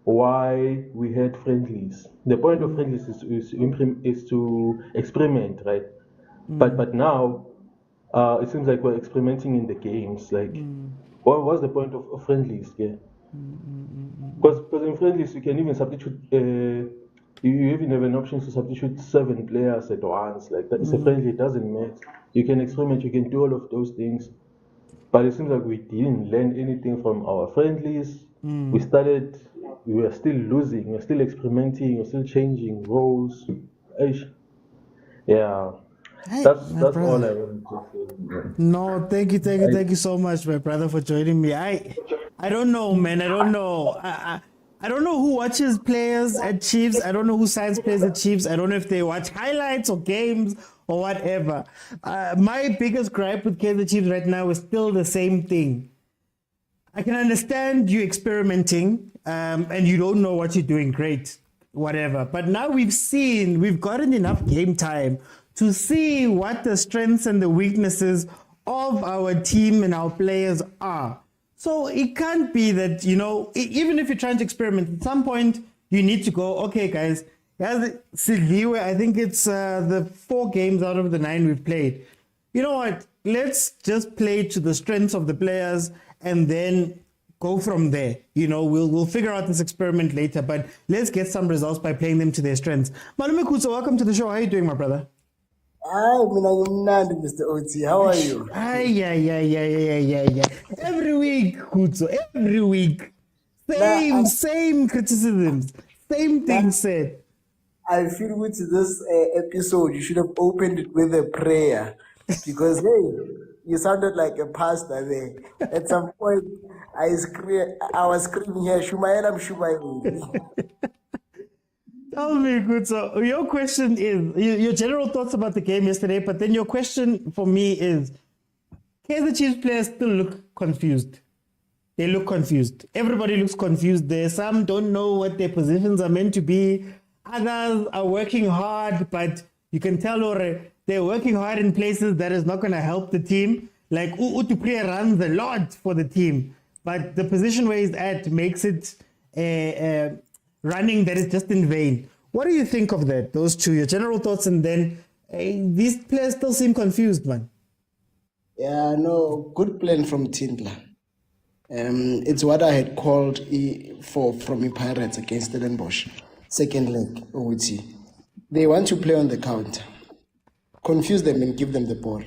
why we had friendlies. The point of friendlies is to experiment, right? But now it seems like we're experimenting in the games. Like, what was the point of friendlies? Yeah, because in friendlies you can even substitute. You even have an option to substitute 7 players at once. Like that is a friendly. It doesn't matter. You can experiment. You can do all of those things. But it seems like we didn't learn anything from our friendlies. We were still losing. We're still experimenting. We're still changing roles. Yeah. Hey, That's my all brother. I wanted to say. No, thank you so much, my brother, for joining me. I don't know, man. I don't know. I don't know who watches players at Chiefs. I don't know who signs players at Chiefs. I don't know if they watch highlights or games or whatever. My biggest gripe with Kaizer Chiefs right now is still the same thing. I can understand you experimenting and you don't know what you're doing. Great, whatever. But now we've gotten enough game time to see what the strengths and the weaknesses of our team and our players are. So it can't be that, even if you're trying to experiment, at some point you need to go, okay, guys, Sidliwe, I think it's the 4 games out of the 9 we've played. You know what? Let's just play to the strengths of the players and then go from there. We'll figure out this experiment later, but let's get some results by playing them to their strengths. Malume Kutso, welcome to the show. How are you doing, my brother? Hi, Mr. OT. How are you? Yeah. Every week, Kutso, every week. Same criticisms, same things said. I feel with this episode, you should have opened it with a prayer because, hey, you sounded like a pastor there. At some point, I was screaming here, Shumaelam Shumaelam. Tell me, good. So your question is your general thoughts about the game yesterday, but then your question for me is: Kaizer Chiefs players still look confused. They look confused. Everybody looks confused there. Some don't know what their positions are meant to be. Others are working hard, but you can tell already they're working hard in places that is not going to help the team. Like Utupria runs a lot for the team, but the position where he's at makes it running that is just in vain. What do you think of that? Those two, your general thoughts, and then these players still seem confused, man. Yeah, no, good plan from Tindler. It's what I had called from the Pirates against Stellenbosch. Second leg, Uti. They want to play on the counter. Confuse them and give them the ball.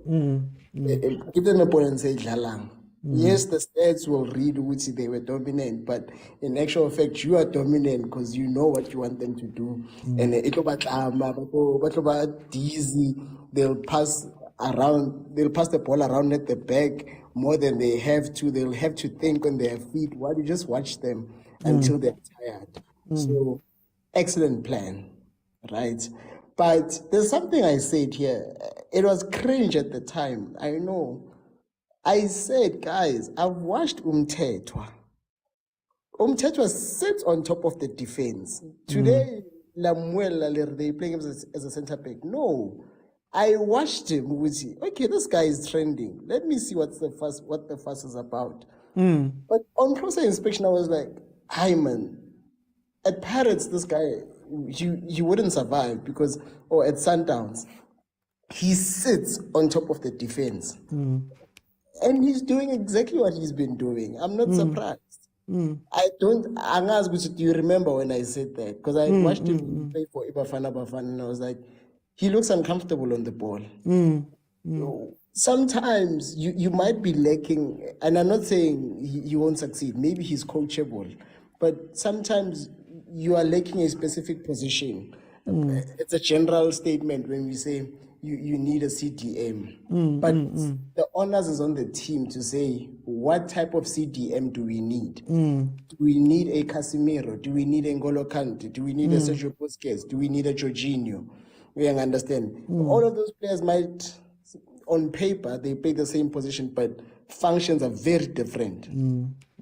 Give them the ball and say, Dlalang. Yes, the stats will read Uti, they were dominant, but in actual fact, you are dominant because you know what you want them to do. And it'll dizzy, they'll pass the ball around at the back more than they have to. They'll have to think on their feet. Why do you just watch them until they're tired? So, excellent plan, right? But there's something I said here. It was cringe at the time. I know. I said, guys, I've watched Umthetwa. Umthetwa sits on top of the defense. Today, Lamuela, they playing him as a center back. No. I watched him with, okay, this guy is trending. Let me see what the fuss is about. But on closer inspection, I was like, hi man, at Pirates, this guy, you wouldn't survive because, or at Sundowns, he sits on top of the defense. And he's doing exactly what he's been doing. I'm not surprised. I asked, do you remember when I said that? Because I watched him play for Ibafana Bafana and I was like, he looks uncomfortable on the ball. Sometimes you might be lacking, and I'm not saying he won't succeed. Maybe he's coachable, but sometimes you are lacking a specific position. It's a general statement when we say you need a CDM, but the onus is on the team to say what type of CDM do we need? Do we need a Casemiro? Do we need a N'Golo Kante? Do we need a Sergio Busquets? Do we need a Jorginho? We understand. All of those players might, on paper, they play the same position, but functions are very different.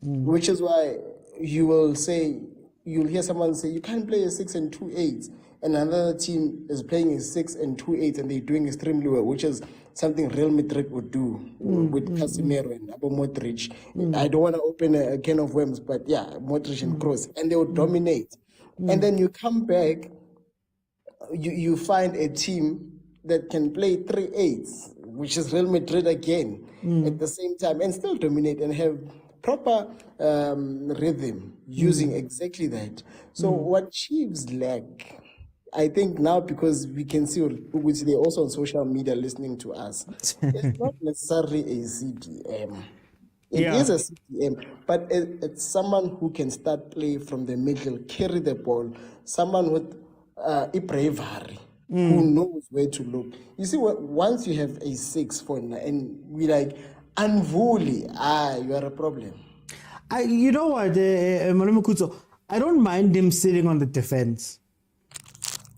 Which is why you'll hear someone say, you can't play a 6 and 2/8, and another team is playing a 6 and 2/8, and they're doing extremely well, which is something Real Madrid would do with Casemiro and Abu Modric. I don't want to open a can of worms, but yeah, Modric and Kroos, and they would dominate. And then you come back, you find a team that can play 3/8, which is Real Madrid again, at the same time, and still dominate and have proper rhythm using exactly that. So what Chiefs lack, I think now, because we can see which they're also on social media listening to us, it's not necessarily a CDM. It is a CDM, but it's someone who can start play from the middle, carry the ball, someone with a bravery, who knows where to look. You see, once you have a 6 for and we like, unvuli, you are a problem. You know what, Maluma Kutso, I don't mind him sitting on the defense.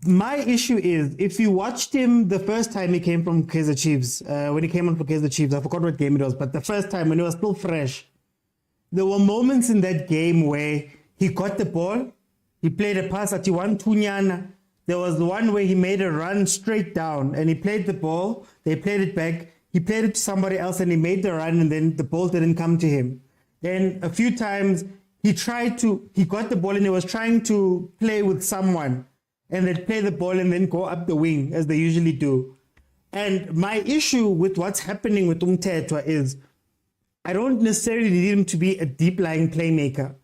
My issue is, if you watched him the first time he came from Kaizer Chiefs, when he came on for Kaizer Chiefs, I forgot what game it was, but the first time when he was still fresh, there were moments in that game where he got the ball, he played a pass at Iwan Tunyana. There was one where he made a run straight down and he played the ball, they played it back, he played it to somebody else and he made the run and then the ball didn't come to him. Then a few times he got the ball and he was trying to play with someone and they'd play the ball and then go up the wing as they usually do. And my issue with what's happening with Umthetwa is I don't necessarily need him to be a deep-lying playmaker.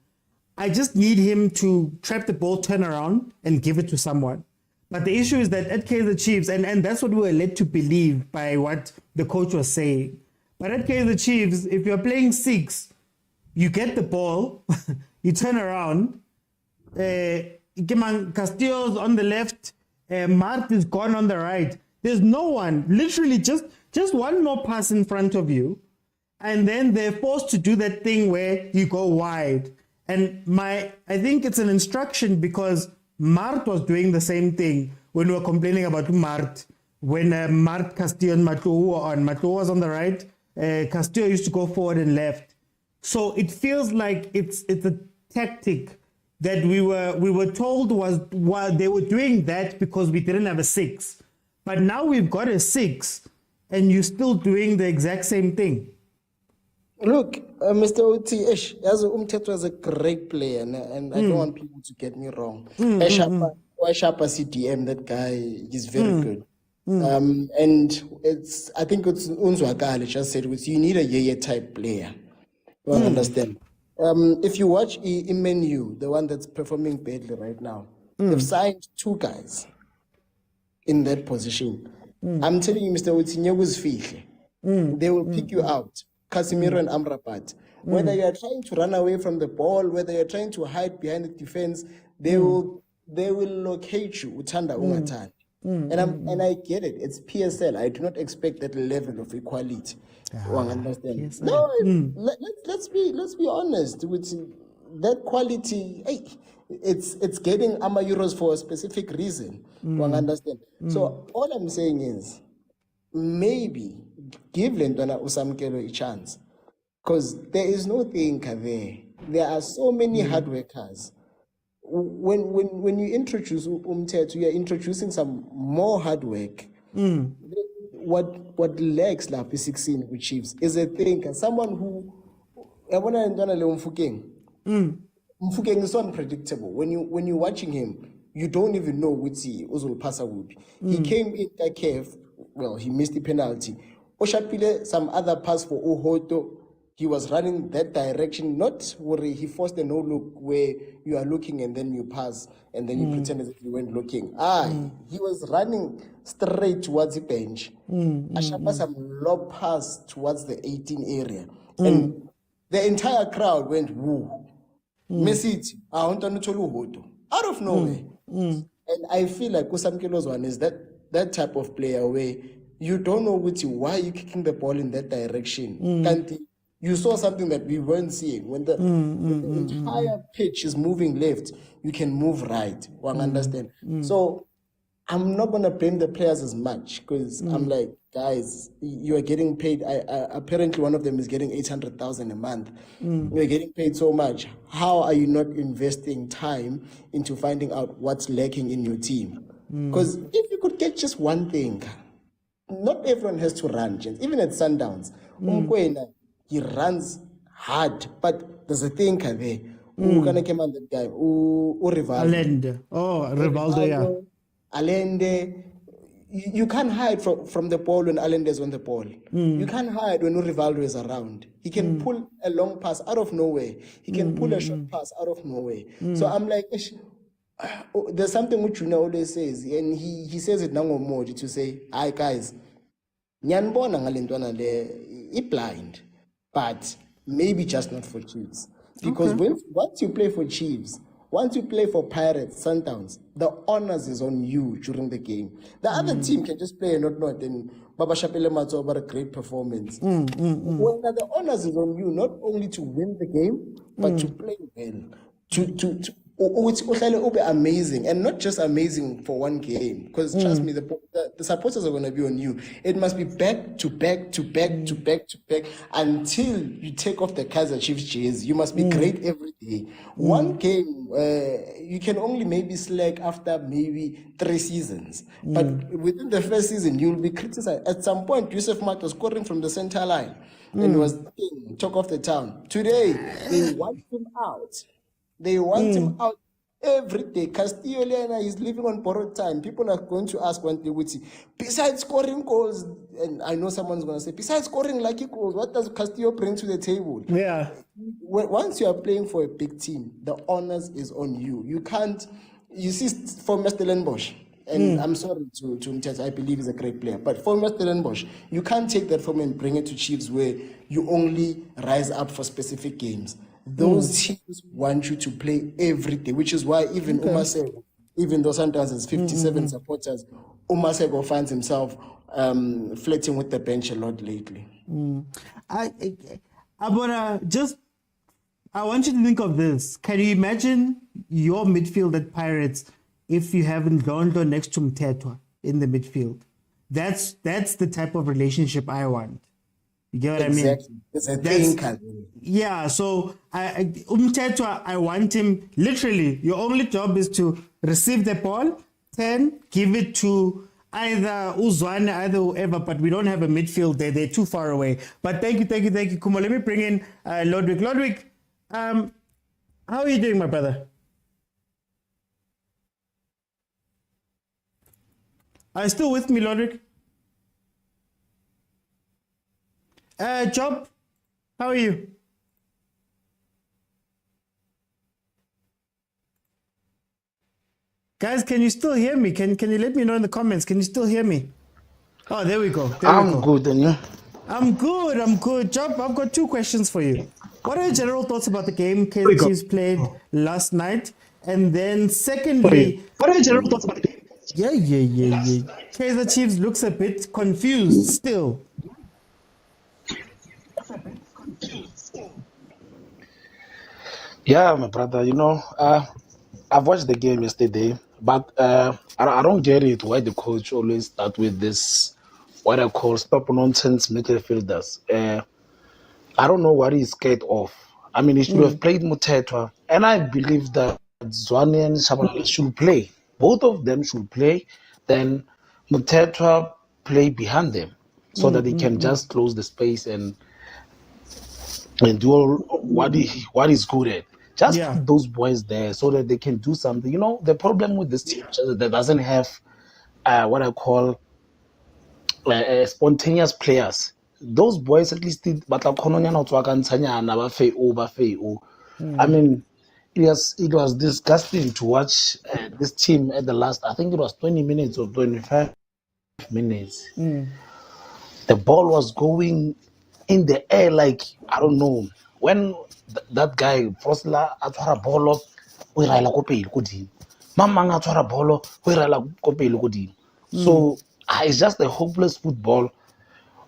I just need him to trap the ball, turn around, and give it to someone. But the issue is that at Kaizer Chiefs, and that's what we were led to believe by what the coach was saying. But at Kaizer Chiefs, if you're playing 6, you get the ball, you turn around, Castillo's on the left, Mart is gone on the right. There's no one, literally just one more pass in front of you. And then they're forced to do that thing where you go wide. And I think it's an instruction because Mart was doing the same thing when we were complaining about Mart. When Mart, Castillo, and Matou were on. Matou was on the right. Castillo used to go forward and left. So it feels like it's a tactic that we were told was while they were doing that because we didn't have a 6. But now we've got a 6, and you're still doing the exact same thing. Look, Mr. Oti, Umthetho was a great player, and I don't want people to get me wrong. Sharpa CDM, that guy is very good. And I think it's Unzwakale just said, you need a Yeye type player. You understand? If you watch Menu, the one that's performing badly right now, they've signed 2 guys in that position. I'm telling you, Mr. Oti, Nyegu's fihle. They will pick you out. Casemiro and Amrabat. Whether you are trying to run away from the ball, whether you're trying to hide behind the defense, they will locate you. Utanda ungatanda. And I get it. It's PSL. I do not expect that level of equality. Understand? PSL. No, let's be honest. With that quality, it's getting AMA Euros for a specific reason. Understand? So all I'm saying is, maybe give Lentwana Usamkelo a chance, because there is no thinker there. There are so many hard workers. When you introduce Umthetho, you are introducing some more hard work. What lacks la P16 with Chiefs is a thinker, someone who Mfukeng is so unpredictable. When you're watching him, you don't even know which Uzul Pasa would. He came in Kiev. Well, he missed the penalty. Oshapile, some other pass for Uhoto, he was running that direction, not where he forced a no-look where you are looking and then you pass and then you pretend as if you weren't looking. He was running straight towards the bench. Ashapa some low pass towards the 18 area. And the entire crowd went, woo. Messi, out of nowhere. And I feel like Kusamkelo's one is that type of player where you don't know why you're kicking the ball in that direction. You saw something that we weren't seeing. When the entire pitch is moving left, you can move right. Understand? So I'm not going to blame the players as much, because I'm like, guys, you are getting paid. Apparently, one of them is getting 800,000 a month. You're getting paid so much. How are you not investing time into finding out what's lacking in your team? Because if you could get just one thing, not everyone has to run, gents. Even at Sundowns, he runs hard, but there's a thinker there. Who can I come on that guy? Rivaldo. Rivaldo, yeah. Allende. You can't hide from the ball when Allende is on the ball. You can't hide when Rivaldo is around. He can pull a long pass out of nowhere. He can pull a short pass out of nowhere. So I'm like, there's something which Juna always says, and he says it now more to say, hi guys, Nyanbona ngalentwana le blind, but maybe just not for Chiefs. Because once you play for Chiefs, once you play for Pirates, Sundowns, the honors is on you during the game. The other team can just play and not, and Baba Shapele Matso about a great performance. When the honors is on you, not only to win the game, but to play well, to amazing, and not just amazing for one game. Because trust me, the supporters are going to be on you. It must be back to back to back to back to back until you take off the Kaizer Chiefs jersey. You must be great every day. One game, you can only maybe slack after maybe 3 seasons. But within the first season, you'll be criticized. At some point, Yusuf Mat was scoring from the center line and was talk of the town. Today, they want him out. They want him out every day. Castillo is living on borrowed time. People are going to ask one thing, besides scoring goals, and I know someone's going to say, besides scoring lucky goals, what does Castillo bring to the table? Yeah. Once you are playing for a big team, the honors is on you. You can't, you see, for Stellenbosch, and I'm sorry to Mthetho, I believe he's a great player, but for Stellenbosch, you can't take that from him and bring it to Chiefs where you only rise up for specific games. Those teams want you to play every day, which is why even Umasego, even though sometimes it's 57 supporters, Umasego finds himself flirting with the bench a lot lately. I want you to think of this. Can you imagine your midfield at Pirates if you have Ndlondo next to Mthethwa in the midfield. That's the type of relationship I want. You get what I mean? Exactly. It's a thinker. Yeah, so Mthethwa, I want him, literally, your only job is to receive the ball, then give it to either Uzwane, either whoever, but we don't have a midfield there. They're too far away. But thank you, Kumo. Let me bring in Lodwick. Lodwick, how are you doing, my brother? Are you still with me, Lodwick? Job, how are you? Guys, can you still hear me? Can you let me know in the comments? Can you still hear me? Oh, there we go. I'm good, and you? I'm good. Job, I've got 2 questions for you. What are your general thoughts about the game Kaizer Chiefs played last night? And then secondly, what are your general thoughts about the game? Yeah. Kaizer Chiefs looks a bit confused still. Yeah, my brother, I've watched the game yesterday, but I don't get it why the coach always start with this, what I call stop-nonsense midfielders. I don't know what he's scared of. I mean, he should have played Mthethwa, and I believe that Zwane and Shabalala should play. Both of them should play, then Mthethwa play behind them so that they can just close the space and do all what he's good at. Just put those boys there so that they can do something. The problem with this team is that doesn't have what I call spontaneous players. Those boys at least did, but I mean, it was disgusting to watch this team at the last. I think it was 20 minutes or 25 minutes. The ball was going in the air like, I don't know, when that guy Frosla atwara bolo o iraela ko pele ko dimo, mamang atwara bolo o iraela ko pele ko dimo. So it's just a hopeless football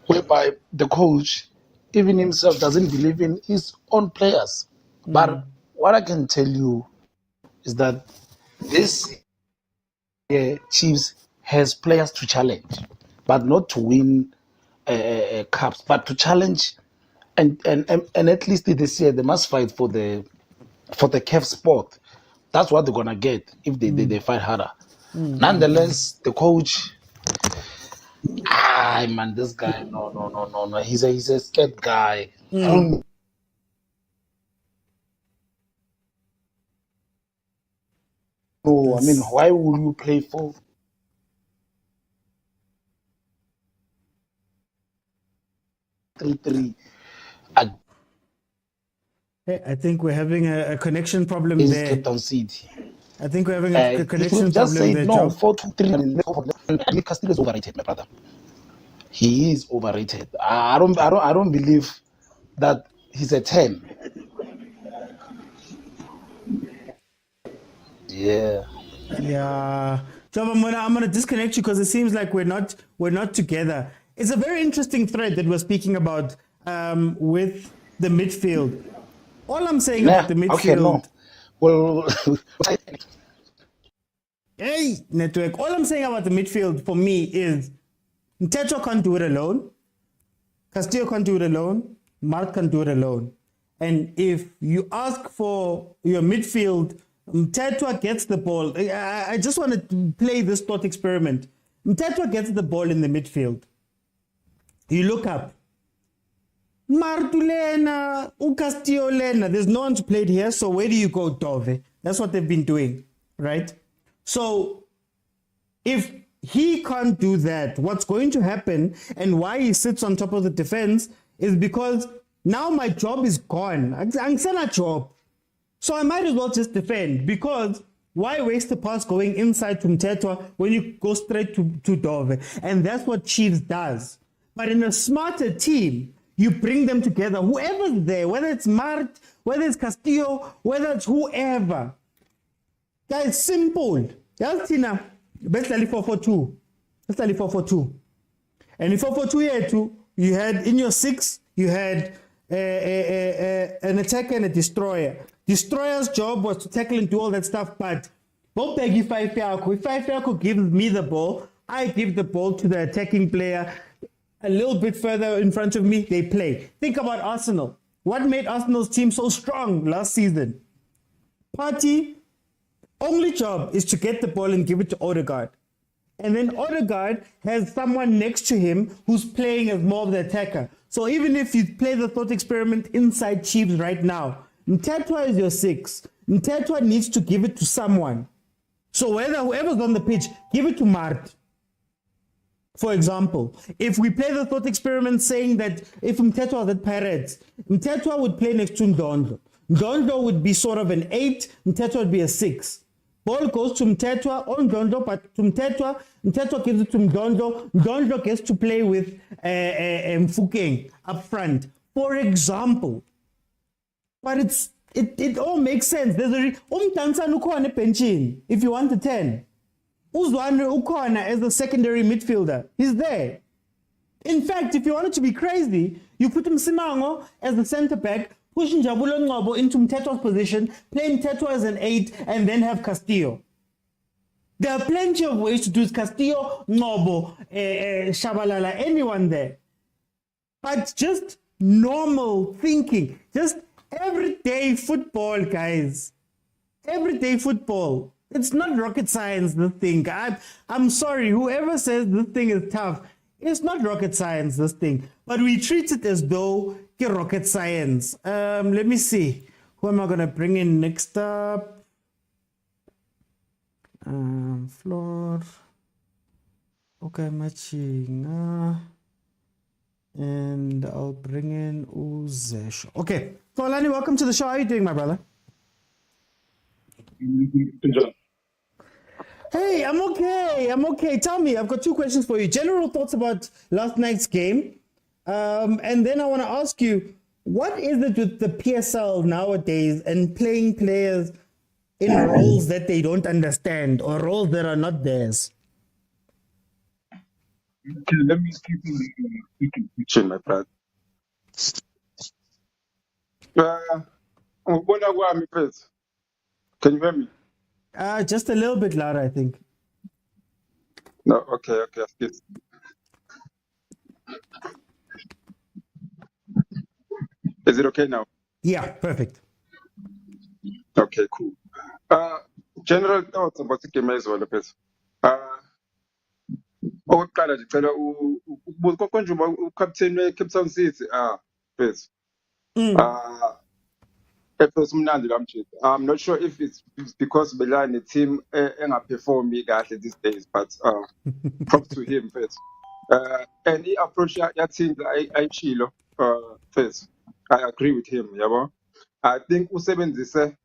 whereby the coach even himself doesn't believe in his own players. But what I can tell you is that this Chiefs has players to challenge, but not to win cups, but to challenge and at least this year they must fight for the CAF spot. That's what they're gonna get if they fight harder. Nonetheless, the coach, man, this guy, no. He's a scared guy. I don't know. I mean, why would you play for? Three. Hey, I think we're having a connection problem Is there. Cape Town City. I think we're having a connection just problem say there, no. Job. 4-2-3. Castillo is overrated, my brother. He is overrated. I don't believe that he's a 10. Yeah. Job, I'm gonna disconnect you because it seems like we're not together. It's a very interesting thread that we're speaking about with the midfield. All I'm saying about the midfield. Okay, no. Well, hey, network. All I'm saying about the midfield for me is Mthethwa can't do it alone. Castillo can't do it alone. Mart can't do it alone. And if you ask for your midfield, Mthethwa gets the ball. I just want to play this thought experiment. Mthethwa gets the ball in the midfield. You look up. Martulena, Castillo Lena. There's no one to play it here, so where do you go, Dove? That's what they've been doing, right? So if he can't do that, what's going to happen and why he sits on top of the defense is because now my job is gone. I'm still a job. So I might as well just defend, because why waste the pass going inside to Mthethwa when you go straight to Dove? And that's what Chiefs does. But in a smarter team, you bring them together, whoever's there, whether it's Mart, whether it's Castillo, whether it's whoever. Guys, simple. That's enough. Best 4-4-2. Let's 4-4-2. And in 4-4-2, you had in your 6, you had an attacker and a destroyer. Destroyer's job was to tackle and do all that stuff, but Bobegi five yakho. If five yakho gives me the ball, I give the ball to the attacking player a little bit further in front of me, they play. Think about Arsenal. What made Arsenal's team so strong last season? Partey, only job is to get the ball and give it to Odegaard. And then Odegaard has someone next to him who's playing as more of the attacker. So even if you play the thought experiment inside Chiefs right now, Mtetwa is your 6. Mtetwa needs to give it to someone. So whoever's on the pitch, give it to Mart. For example, if we play the thought experiment saying that if Mtetwa was at Pirates, Mtetwa would play next to Ndondo. Ndondo would be sort of an 8, Mtetwa would be a 6. Ball goes to Mtetwa or Ndondo, but to Mtetwa, Mtetwa gives it to Ndondo. Ndondo gets to play with Mfukeng up front, for example. But it all makes sense. There's Umtansan ukhona benchini if you want a 10. Uzwane ukhona as a secondary midfielder. He's there. In fact, if you wanted to be crazy, you put Msimango as the centre back, push Njabulo Ngobo into Mtetwa's position, play Mtetwa as an 8, and then have Castillo. There are plenty of ways to do it. Castillo, Ngobo, Shabalala, anyone there. But just normal thinking, just everyday football, guys. Everyday football. It's not rocket science, this thing. I'm sorry, whoever says this thing is tough, it's not rocket science, this thing. But we treat it as though it's rocket science. Let me see. Who am I going to bring in next up? Floor. Okay, matching. And I'll bring in Uzesh. Okay. Tolani, welcome to the show. How are you doing, my brother? Hey, I'm okay. Tell me, I've got 2 questions for you. General thoughts about last night's game. And then I want to ask you, what is it with the PSL nowadays and playing players in roles that they don't understand or roles that are not theirs? Okay, let me give you a picture, my brother. Ubona kwami mfethu. Can you hear me? Just a little bit louder, I think. No, okay, yes. Is it okay now? Yeah, perfect. Okay, cool. General thoughts about the game as well, mfethu. Okokuqala nje cela ukubuza konke nje ucaptain we-Cape Town City mfethu. Efes umnandi lamjita. I'm not sure if it's because belani team engaperformi kahle these days, but props to him first. And he approach your team ayishilo first. I agree with him, yabo. I think usebenzise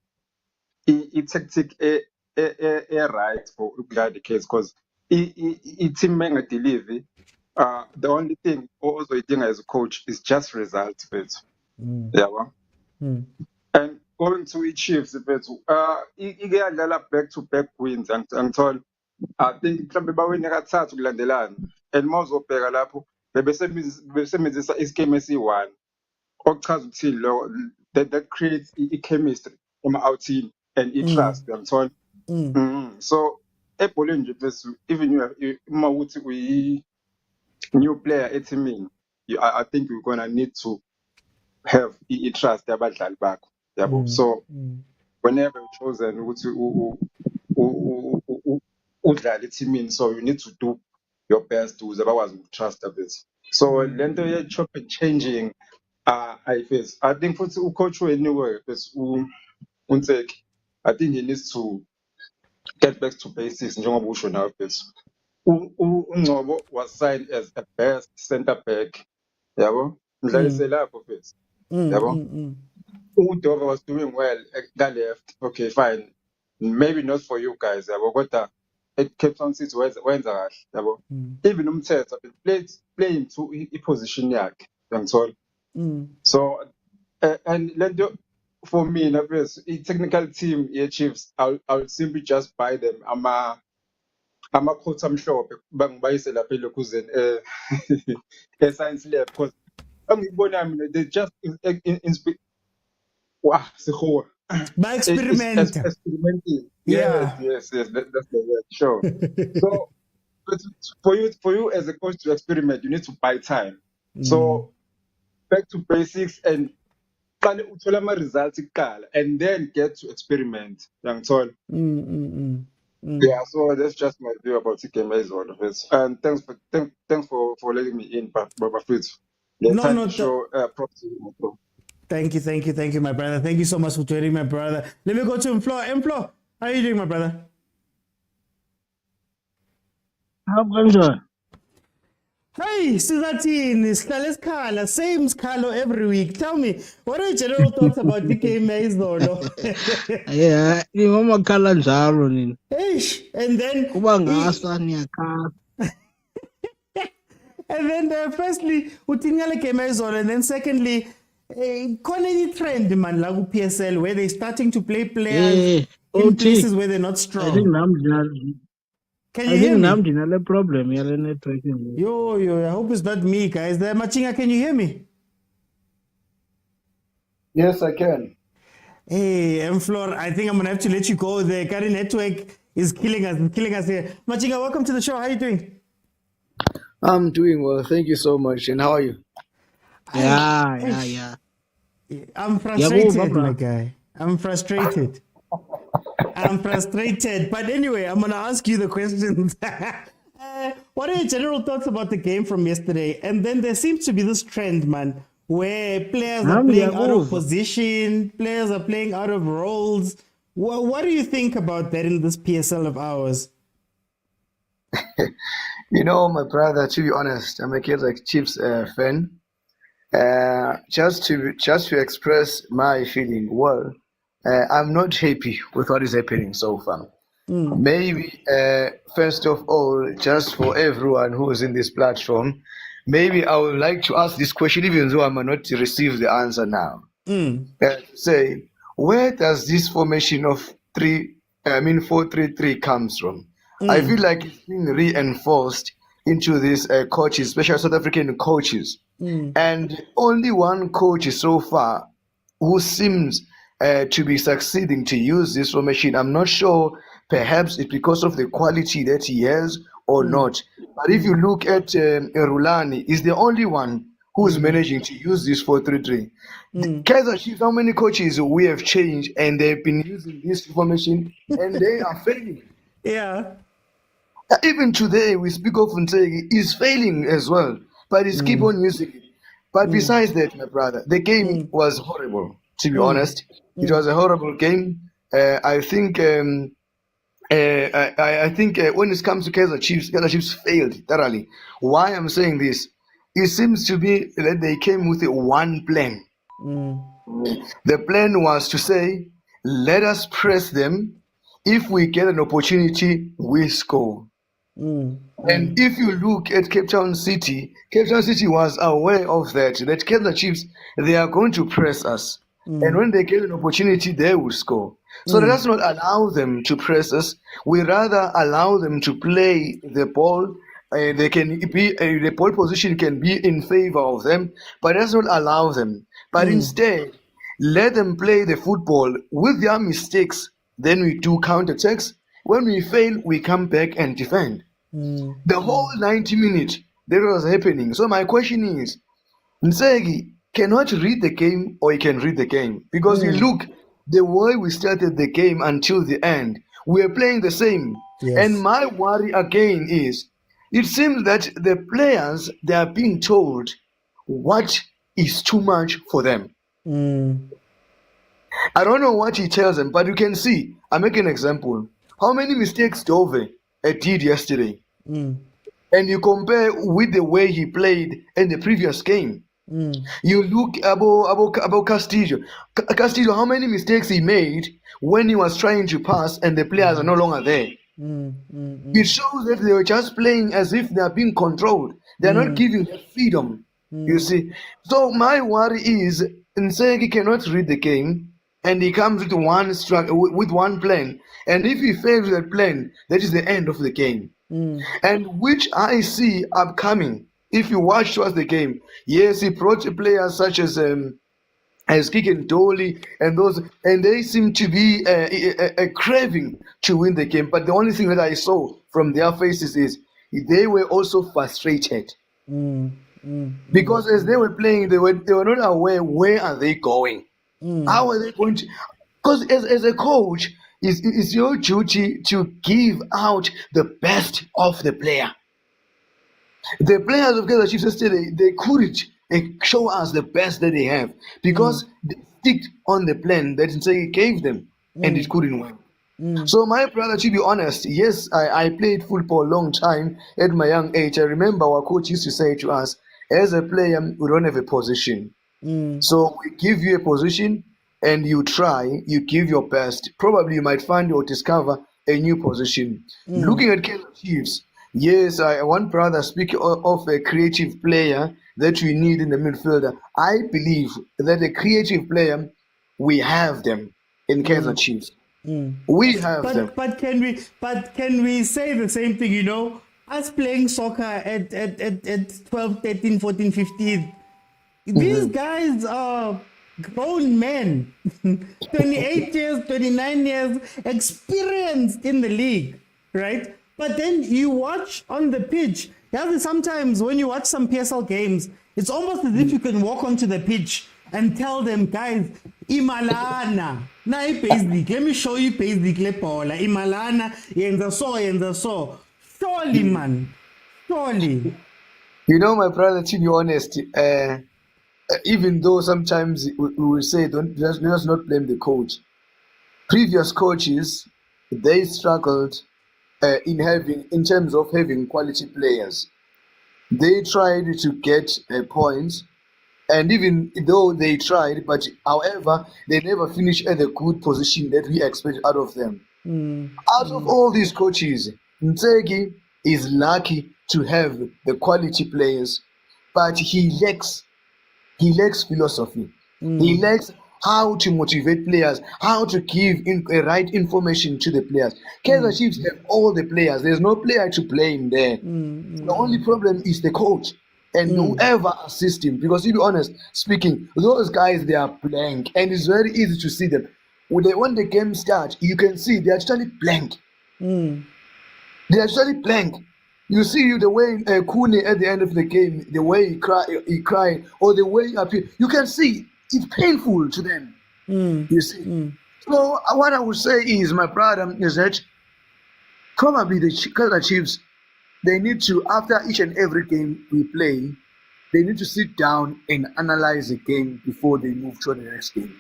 i-tactic right for ukudlala the case because i-team mengadeliver. The only thing also idinga as a coach is just results first. Yabo. And going to Chiefs, ikuyadlala back-to-back wins angitholi. I think mhlawumbe bawine kathathu kulandelana and uma uzobheka lapho bebesebenzisa ischeme esi-1 okuchaza ukuthini lo that creates i-chemistry ema-outing and i-trust angitholi. So ebholeni nje bese even uma uthi uyi-new player ethimini, I think you're gonna need to have i-trust yabadlali bakho yabo. So whenever you're chosen ukuthi udlale ethimini, so you need to do your best ukuze bakwazi ukutrust a bit. So lento ye-chop and changing ayifezi. I think futhi ucoach anyway bese uNtseki, I think he needs to get back to basics njengoba usho nawe bese. uNgcobo was signed as a best center back yabo. Mdlalise lapho bese. Yabo. Udova was doing well at left. Okay, fine. Maybe not for you guys, yabo. Kodwa at Cape Town City wenza kahle, yabo. Even umthetho playing to i-position yakhe, uyangithola. So and lento for me na i-technical team ye-Chiefs, I'll simply just buy them ama-coat amhlophe bangibayise lapha eLokuzeni e-science lab because angikubona mina they just wow, sihowa By experiment. experimenting. Yeah. Yes, that's the word. Sure. So, but for you as a coach to experiment, you need to buy time. So back to basics and plan uthola results kuqala and then get to experiment. Yangithola? Yeah, so that's just my view about TKM as all of it. And thanks for letting me in, Baba Fritz. The No, time no. to show props to you. Bro. Thank you, my brother. Thank you so much for joining, my brother. Let me go to Mflo. Mflo, how are you doing, my brother? Hey, Suzatin, Skala, same Skalo every week. Tell me, what are your general thoughts about DK Mays, though? Yeah, ngingomakhala njalo nini. Eish, and then Kuba ngasa niyakhala. and then firstly, utingale Kemezon, and then secondly, khona any trend man la ku PSL where they're starting to play players in places where they're not I think strong. namdlala. Can you I hear think me? namdlala problem yale network. Yo, I hope it's not me, guys. There, Machinga, can you hear me? Yes, I can. Hey, Mflor, I think I'm gonna have to let you go. The current network is killing us here. Machinga, welcome to the show. How are you doing? I'm doing well. Thank you so much. And how are you? Yeah. I'm frustrated, my guy. I'm frustrated. But anyway, I'm gonna ask you the questions. What are your general thoughts about the game from yesterday? And then there seems to be this trend, man, where players are playing out of position, players are playing out of roles. What do you think about that in this PSL of ours? You know, my brother, to be honest, I'm a Kaizer Chiefs fan. Just to express my feeling, well, I'm not happy with what is happening so far. Maybe, first of all, just for everyone who is in this platform, maybe I would like to ask this question, even though I might not receive the answer now. Say, where does this formation of 4-3-3 comes from? I feel like it's been reinforced into these coaches, especially South African coaches. And only one coach so far who seems to be succeeding to use this formation. I'm not sure, perhaps it's because of the quality that he has or not. But if you look at Rulani, he's the only one who's managing to use this 4-3-3. Kaizer Chiefs, how many coaches we have changed and they've been using this formation and they are failing. Yeah. Even today, we speak of Ntegi, he's failing as well, but he's keep on using it. But besides that, my brother, the game was horrible, to be honest. It was a horrible game. I think when it comes to Kaizer Chiefs failed thoroughly. Why I'm saying this? It seems to be that they came with one plan. The plan was to say, let us press them. If we get an opportunity, we score. And if you look at Cape Town City was aware of that Kaizer Chiefs, they are going to press us. And when they get an opportunity, they will score. So let us not allow them to press us. We rather allow them to play the ball. They can be the ball position can be in favor of them, but let's not allow them. But instead, let them play the football with their mistakes. Then we do counterattacks. When we fail, we come back and defend. The whole 90 minutes that was happening. So my question is, Nsegi cannot read the game or he can read the game. Because you look, the way we started the game until the end, we are playing the same. Yes. And my worry again is, it seems that the players, they are being told what is too much for them. I don't know what he tells them, but you can see, I make an example. How many mistakes Dove did yesterday? And you compare with the way he played in the previous game. You look about Castillo. Castillo, how many mistakes he made when he was trying to pass and the players are no longer there. It shows that they were just playing as if they are being controlled. They are not giving the freedom. You see. So my worry is Nsegi cannot read the game and he comes with one plan. And if he fails with that plan, that is the end of the game. And which I see upcoming. If you watch towards the game, yes, he brought players such as as Kick and Dolly and those, and they seem to be a craving to win the game. But the only thing that I saw from their faces is they were also frustrated because as they were playing, they were not aware where are they going, how are they going to. Because as a coach, it's your duty to give out the best of the player. The players of Kaizer Chiefs yesterday, they couldn't show us the best that they have because they stick on the plan that Nsegi gave them and it couldn't work. So my brother, to be honest, yes, I played football a long time at my young age. I remember our coach used to say to us, as a player, we don't have a position. So we give you a position and you try, you give your best. Probably you might find or discover a new position. Looking at Kaizer Chiefs, yes, one brother speak of a creative player that we need in the midfielder. I believe that a creative player, we have them in Kaizer Chiefs. We have them. But can we say the same thing, you know? Us playing soccer at 12, 13, 14, 15, these guys are grown men, 28 years, 29 years, experienced in the league, right? But then you watch on the pitch. Yeah, sometimes when you watch some PSL games, it's almost as if you can walk onto the pitch and tell them, guys, Imalana, na basic. Let me show you basic lepola. Imalana, yenza so. Surely, man. Surely. You know, my brother, to be honest, even though sometimes we will say, let us not blame the coach. Previous coaches, they struggled in terms of having quality players. They tried to get points, and even though they tried, but however, they never finished at the good position that we expect out of them. Out of all these coaches, Nsegi is lucky to have the quality players, but he lacks philosophy. He lacks how to motivate players, how to give the right information to the players. Kaizer Chiefs have all the players. There's no player to blame there. The only problem is the coach and whoever assists him. Because to be honest, speaking, those guys, they are blank, and it's very easy to see them. When the game starts, you can see they're actually blank. They're actually blank. You see the way Kune at the end of the game, the way he cried, or the way he appeared, you can see it's painful to them. You see. So what I would say is, my brother, is that probably the Kaizer Chiefs, they need to, after each and every game we play, they need to sit down and analyze the game before they move to the next game.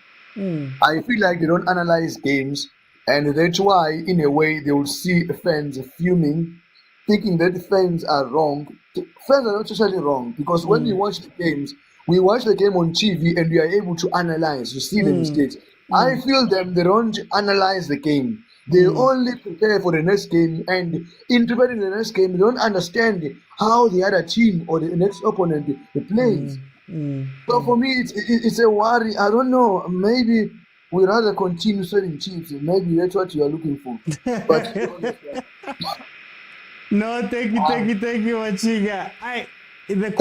I feel like they don't analyze games, and that's why, in a way, they will see fans fuming, thinking that the fans are wrong. The fans are not totally wrong, because when we watch the games, we watch the game on TV and we are able to analyze, to see the mistakes. I feel they don't analyze the game. They only prepare for the next game, and in preparing the next game, they don't understand how the other team or the next opponent plays. So for me, it's a worry. I don't know. Maybe we rather continue selling chips. Maybe that's what you are looking for. But no, thank you, Wachiga. The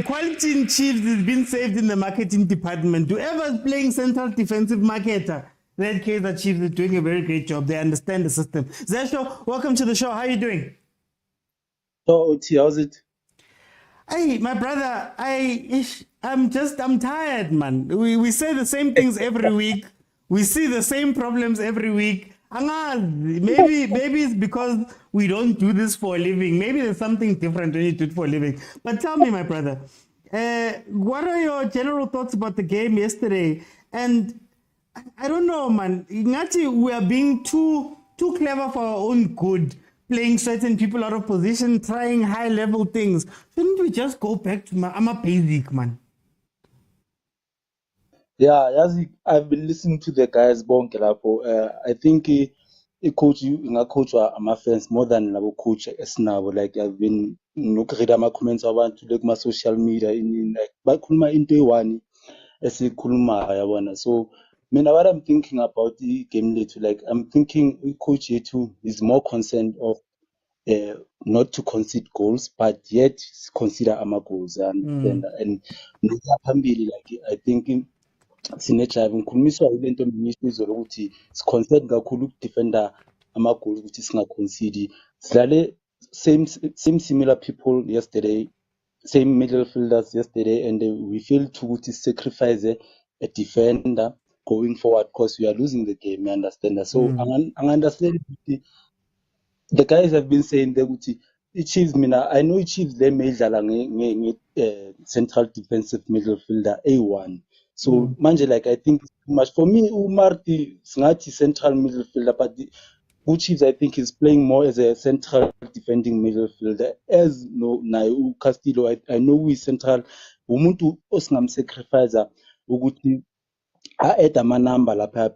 quality in Chiefs has been saved in the marketing department. Whoever's playing central defensive marketer, that Kaizer Chiefs is doing a very great job. They understand the system. Zasho, welcome to the show. How are you doing? So, Oti, how's it? Hey, my brother, I'm tired, man. We say the same things every week. We see the same problems every week. Maybe it's because we don't do this for a living. Maybe there's something different when you do it for a living. But tell me, my brother, what are your general thoughts about the game yesterday? And I don't know, man. Ngati, we are being too clever for our own good, playing certain people out of position, trying high-level things. Shouldn't we just go back to I'm a basic, man? Yeah, I've been listening to the guys bonke lapho. I think a coach coach my fans more than labo coach esinabo. Like I've been read my comments abantu like my social media in like bakhuluma into eyi-one esikhulumayo yabona. So mina what I'm thinking about the game lethu, like I'm thinking coach yethu is more concerned of not to concede goals, but yet consider our goals and phambili, like I think sine-drive ngikhulumiswa yile nto mengisho izolo ukuthi siconcern kakhulu ukudefenda ama-goals ukuthi singaconcede. Sidlale same similar people yesterday, same middle fielders yesterday, and we failed to ukuthi sacrifice a defender going forward because we are losing the game, you understand? So angi-understand ukuthi the guys have been saying that ukuthi i-Chiefs, mina I know i-Chiefs le mayidlala central defensive midfielder A1. So manje like I think it's too much for me. uMarty singathi central midfielder, but u-Chiefs I think is playing more as a central defending midfielder, as no naye uCastillo I know central umuntu osingamsacrifice ukuthi a-add amanamba lapha.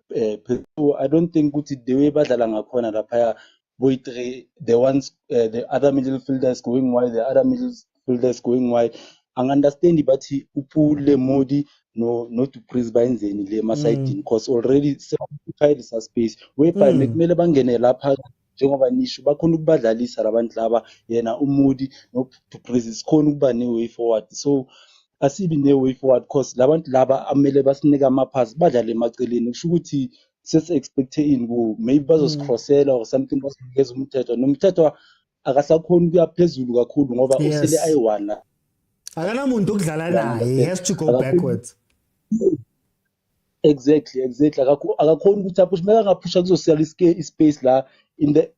So I don't think ukuthi the way badlala ngakhona lapha boy-3, the other midfielders going wide, the other midfielders going wide, angi-understand bathi upule Modi no Dupreez bayenzeni le emasayidini because already sebafied sa space whereby mekumele bangene lapha njengoba nisho bakhona ukubadlalisa labantu laba, yena uModi no Dupreez sikhona ukuba ne-way forward. So asibi ne-way forward because labantu laba amele basinika amaphasi badlale emaceleni, kusho ukuthi sesi-expecte ini kuwo, maybe bazosicrossela or something, basinikeza umthetho nomthetho akasakhoni ukuya phezulu kakhulu ngoba usele ayi-1. Akanamuntu okudlala naye, he has to go backwards. Exactly akakhoni ukuthi aphushe, meka ngaphusha kuzosiyala ispace la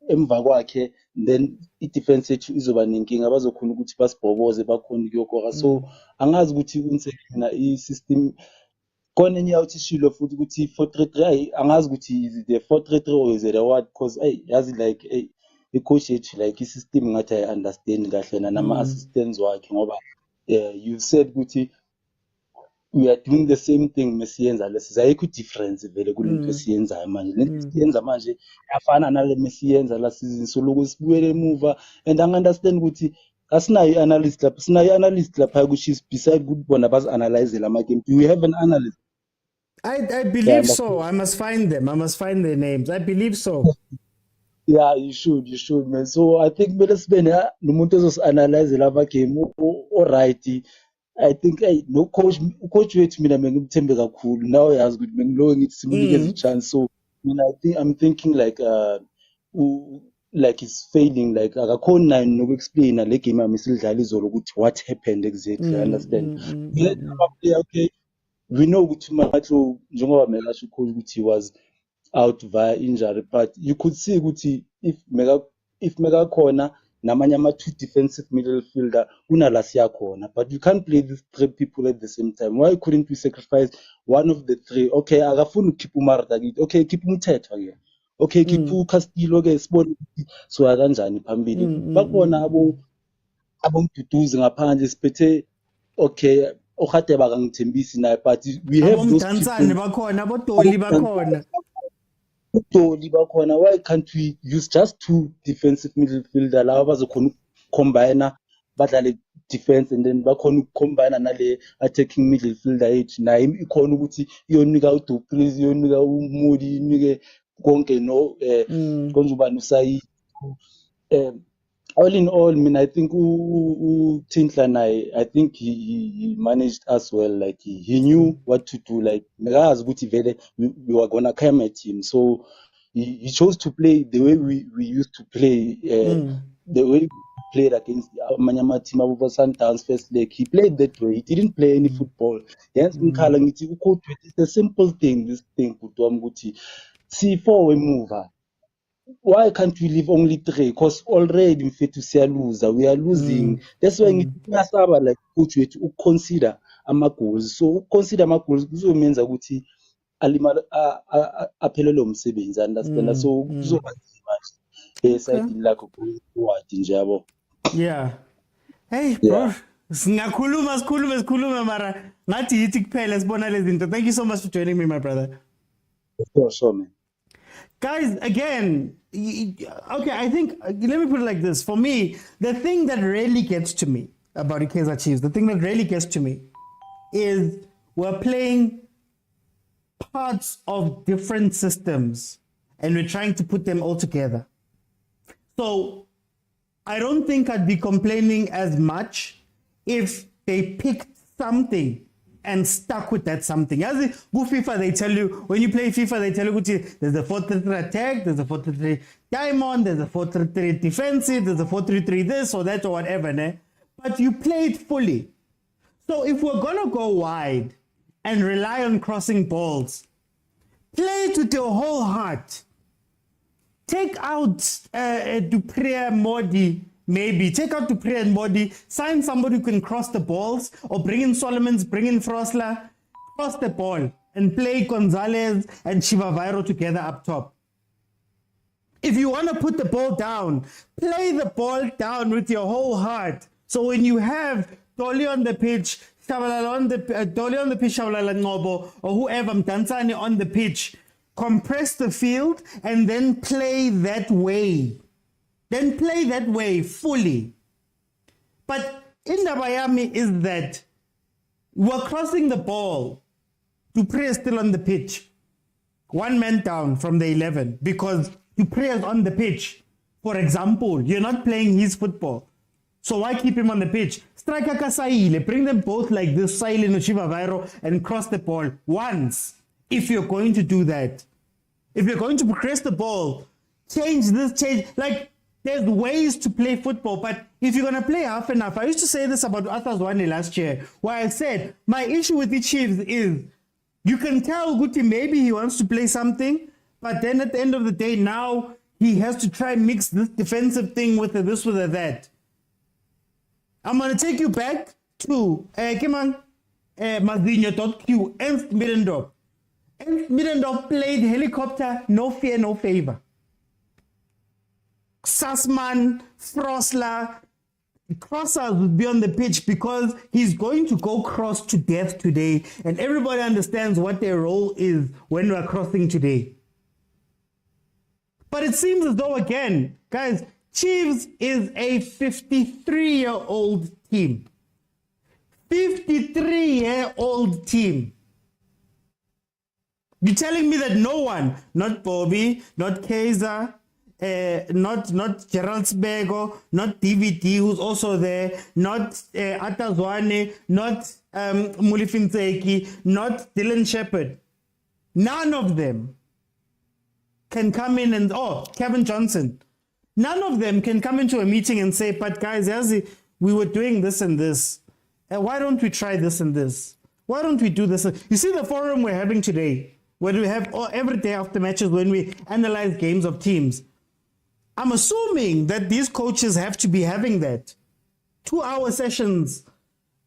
emva kwakhe, then i-defense yethu izoba nenkinga, bazokhona ukuthi basibhoboze bakhona ukuyokora. So angazi ukuthi unsena i-system khona enye yathi shilo futhi ukuthi 4-3-3, angazi ukuthi is it the 4-3-3 or is it a what, because yazi like i-coach yethu like i-system ngathi I-understand kahle nama-assistants wakhe ngoba you said ukuthi we are doing the same thing mesiyenza lesi, ayikho difference vele kulento esiyenzayo manje. Lento esiyenza manje yafana nale mesiyenza la season, so lokho sibuyele emuva. And angi-understand ukuthi asinayo i-analyst lapha, sinayo i-analyst lapha ukuthi beside ukuthi bona basi-analyze la game. Do we have an analyst? I believe so. I must find them. I must find their names. I believe so. Yeah, you should man. So I think kumele sibe nomuntu ozosi-analyze lama game alright. I think no coach wethu mina mengimthembe kakhulu, now yazi ukuthi mengilowe ngithi simnikeze chance. So mina I'm thinking like like he's failing, like akakhoni naye noku-explain le game yami silidlala izolo ukuthi what happened exactly. Understand? Okay, we know ukuthi Matlo njengoba mekasho coach ukuthi he was out via injury, but you could see ukuthi if mega khona namanye ama-2 defensive midfielder kunala siyakhona, but you can't play these 3 people at the same time. Why couldn't we sacrifice one of the 3? Okay, akafuni ukukhipha uMarta kithi, okay khipha umthetho ke, okay khipha uCastillo ke, sibone so kanjani phambili. Bakubona abomduduzi ngaphandle siphethe, okay oHateba kangithembisi naye, but we have those people bakhona, abodoli bakhona. Why can't we use just 2 defensive midfielder laba bazokhona ukucombine badlale defense and then bakhona ukucombine nale attacking midfielder yethu, naye ikhona ukuthi iyonika uDupreez, iyonika uModi, inike konke no konje ubani usayi. All in all, I mean, I think Tintla naye, I think he managed us well. Like he knew what to do. Like we were gonna come at him, so he chose to play the way we used to play. The way we played against Manyama team over Sundowns first leg, he played that way. He didn't play any football. Yes, it's a simple thing. This thing, C4 we move. Why can't we leave only 3? Because already in fact we are losing. That's why ngisaba like coach wethu consider ama-goals. So consider ama-goals kuzomenza ukuthi alimala aphelele umsebenzi, understand? So kuzoba nzima side lakho forward nje yabo. Yeah. Hey bro, sikhulume mara ngathi yithi kuphela sibona lezi zinto. Thank you so much for joining me, my brother. Sure man. Guys, again, okay, I think, let me put it like this. For me, the thing that really gets to me about the Kaizer Chiefs, the thing that really gets to me is we're playing parts of different systems and we're trying to put them all together. So I don't think I'd be complaining as much if they picked something and stuck with that something. As in, go FIFA, they tell you, when you play FIFA, they tell you, there's a 4-3-3 attack, there's a 4-3-3 diamond, there's a 4-3-3 defensive, there's a 4-3-3 this or that or whatever, ne? But you play it fully. So if we're going to go wide and rely on crossing balls, play it with your whole heart. Take out Dupree Modi, maybe. Take out Dupree and Modi. Sign somebody who can cross the balls, or bring in Solomons, bring in Frosler, cross the ball, and play Gonzalez and Chivavairo together up top. If you want to put the ball down, play the ball down with your whole heart. So when you have Dolly on the pitch, Shabalala on the pitch, Shabalala Ngobo, or whoever, Mtansani on the pitch, compress the field and then play that way. Then play that way fully. But in the Miami is that we're crossing the ball. Dupree is still on the pitch. One man down from the 11 because Dupree is on the pitch. For example, you're not playing his football. So why keep him on the pitch? Striker Kasaile, bring them both like this, Saile no Chivavairo, and cross the ball once. If you're going to do that, if you're going to progress the ball, change this, change. Like, there's ways to play football, but if you're going to play half and half, I used to say this about Athazwane last year, where I said, my issue with the Chiefs is, you can tell Guti maybe he wants to play something, but then at the end of the day, now he has to try and mix this defensive thing with the this, with the that. I'm going to take you back to, Mazinho.q, Ernst Middendorf. Ernst Middendorf played helicopter, no fear, no favor. Sassman, Frosler, crossers would be on the pitch because he's going to go cross to death today, and everybody understands what their role is when we're crossing today. But it seems as though, again, guys, Chiefs is a 53-year-old team. 53-year-old team. You're telling me that no one, not Bobby, not Kaizer, not Gerald Spego, not DVD, who's also there, not Atazwane, not Mulifinseki, not Dylan Shepherd. None of them can come in and, Kevin Johnson. None of them can come into a meeting and say, but guys, we were doing this and this. Why don't we try this and this? Why don't we do this? You see the forum we're having today, where we have every day after matches when we analyze games of teams. I'm assuming that these coaches have to be having that. 2-hour sessions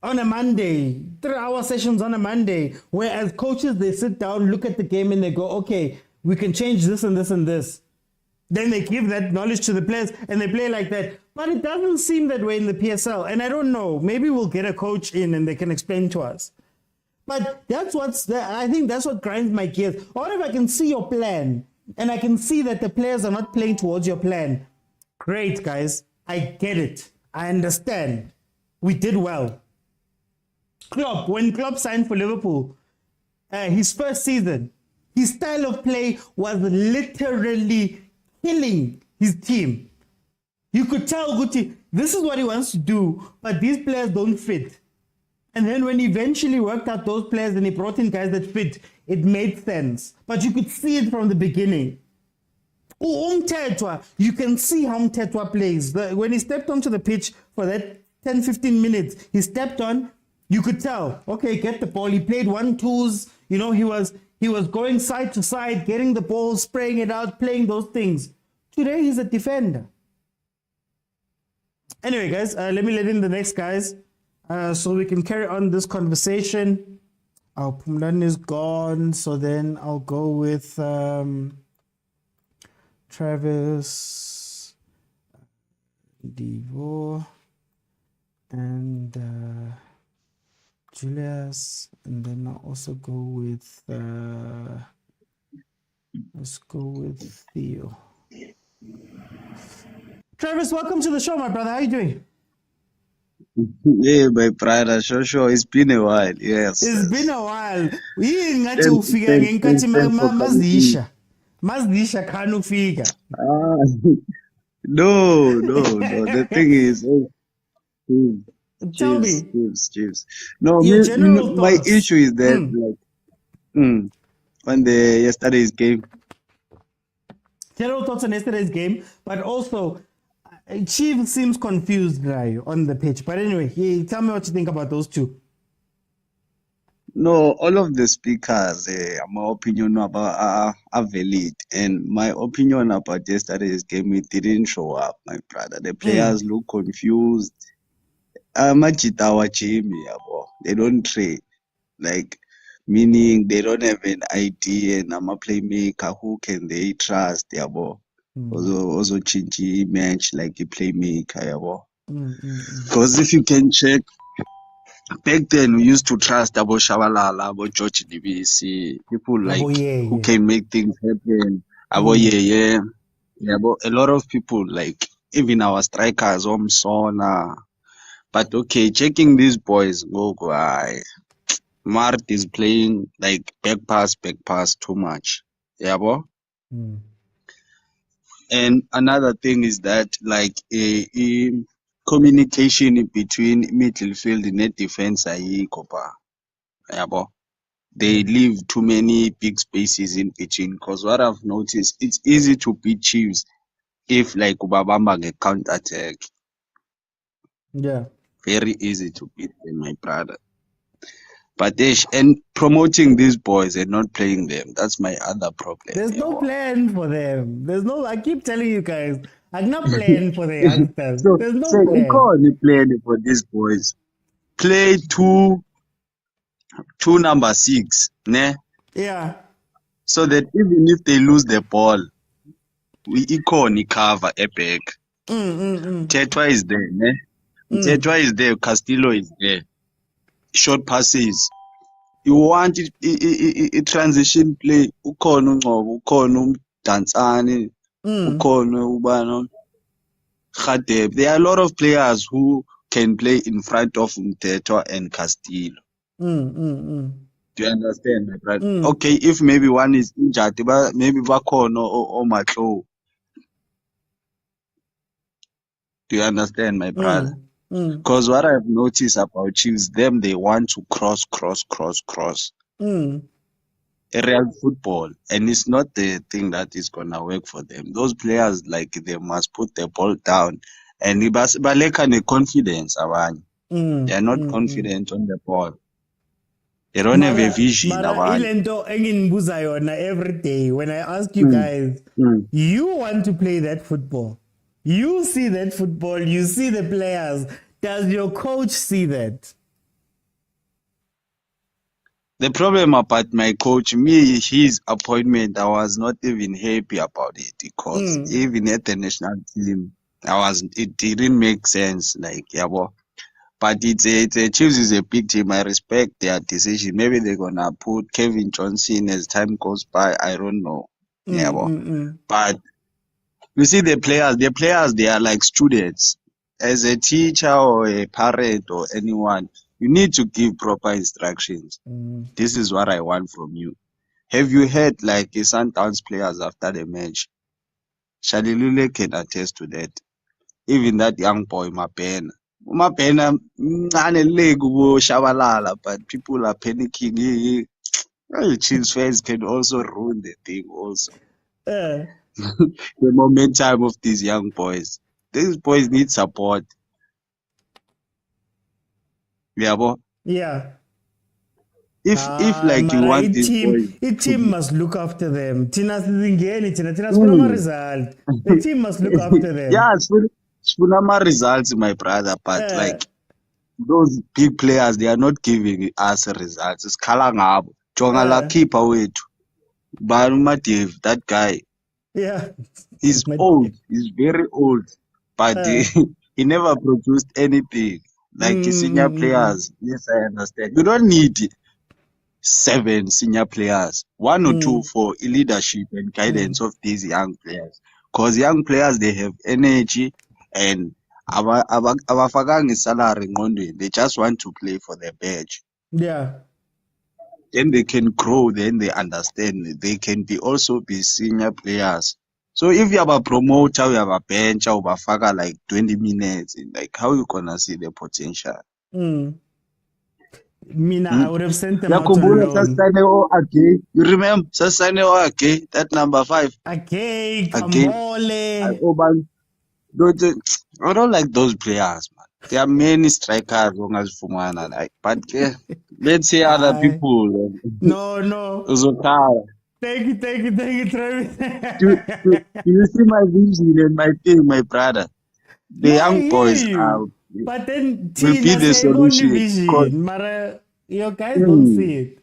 on a Monday, 3-hour sessions on a Monday, where as coaches, they sit down, look at the game and they go, okay, we can change this and this and this. Then they give that knowledge to the players and they play like that. But it doesn't seem that way in the PSL. And I don't know, maybe we'll get a coach in and they can explain to us. But I think that's what grinds my gears. Or if I can see your plan and I can see that the players are not playing towards your plan, great, guys. I get it. I understand. We did well. Klopp, when Klopp signed for Liverpool, his first season, his style of play was literally killing his team. You could tell Guti, this is what he wants to do, but these players don't fit. And then when he eventually worked out those players and he brought in guys that fit, it made sense. But you could see it from the beginning. You can see how Mtetwa plays. When he stepped onto the pitch for that 10-15 minutes, he stepped on, you could tell, okay, get the ball. He played 1-2s, he was going side to side, getting the ball, spraying it out, playing those things. Today, he's a defender. Anyway, guys, let me let in the next guys so we can carry on this conversation. Our Pumlan is gone, so then I'll go with Travis, Devo, and Julius, and then I'll also go with let's go with Theo. Travis, welcome to the show, my brother. How are you doing? Yeah, my brother, sure. It's been a while. Yes. It's been a while. Ngathi Thanks ufika ngenkathi for coming in. mazisha khani ufika. No. The thing is, Tell Chiefs, me Chiefs, Chiefs. No, your me, general my thoughts. issue is that like on the yesterday's game. General thoughts on yesterday's game, but also Chief seems confused right, on the pitch. But anyway, tell me what you think about those two. No, all of the speakers, my opinion about are valid, and my opinion about yesterday's game, it didn't show up, my brother. The players look confused. Majitawa Jimmy, they don't trade, like meaning they don't have an idea. And I'm a playmaker. Who can they trust, yabo? Also change image like a playmaker, yabo. Because if you can check. Back then, we used to trust about Shabalala, about George DBC, people like who can make things happen. About yeah. About a lot of people like even our strikers, Sona. But okay, checking these boys, go Mart is playing like back pass too much. Yeah, boy. And another thing is that like a communication between midfield and defense, they leave too many big spaces in between. Because what I've noticed, it's easy to beat Chiefs if like Ubabamba get counter attack. Yeah. Very easy to beat them, my brother. But and promoting these boys and not playing them, that's my other problem. There's no plan for them. I keep telling you guys, I'm not plan for the youngsters. There's no So you plan. can't play for these boys. Play two number 6, ne? Yeah. So that even if they lose the ball, we cover a back. Tetwa is there, ne? Tetwa is there, Castillo is there. Short passes. You want a transition play, ukhona uNgcobo, ukhona uDansane, ukhona ubani Khadeb. There are a lot of players who can play in front of Mtetwa and Castillo. Do you understand, my brother? Okay, if maybe one is injured, maybe bakhona or Matlo. Do you understand, my brother? Because what I've noticed about Chiefs, they want to cross. Real football, and it's not the thing that is gonna work for them. Those players, like, they must put the ball down, and baleka confidence. They are not confident on the ball. They don't have a vision. Ilento enginibuza yona every day when I ask you guys, you want to play that football. You see that football, you see the players. Does your coach see that? The problem about my coach, his appointment, I was not even happy about it because even at the national team, it didn't make sense. Like, but it's a Chiefs is a big team. I respect their decision. Maybe they're gonna put Kevin Johnson as time goes by. I don't know. But you see the players, they are like students. As a teacher or a parent or anyone, you need to give proper instructions. This is what I want from you. Have you heard like Sundowns players after the match? Shalilule can attest to that. Even that young boy, Mapena, leg shabalala, but people are panicking. Chiefs fans can also ruin the thing also. The momentum of these young boys. These boys need support. Yeah. If like you want these boys, the team must look after them. Tina result. The team must look after them. Yeah, Spunama results, my brother, but like those big players, they are not giving us results. It's Kalangabo, Jongala keeper wethu, Baruma Dave, that guy. Yeah. He's old. He's very old, but he never produced anything. Like senior players, yes, I understand. You don't need 7 senior players, 1 or 2 for leadership and guidance of these young players. Because young players, they have energy and abafakangi salary ngqondweni. They just want to play for their badge. Yeah. Then they can grow, then they understand. They can also be senior players. So if you have a promoter, you have a bench, or like 20 minutes, like how you gonna see the potential? Mina, I would have sent them out on Yakhumbula loan. Sasane Ake. You remember Sasane Ake, that number 5? Okay, Ake. Kambole. I don't like those players, man. There are many strikers ongazifumana like, but let's say other Aye. people. No, no. Uzokaya. Thank you, Travis. Do you see my vision and my thing, my brother? The No, I young hear boys you. But then will be Tina the say only solution. Cause vision. Mara, your guys don't see it.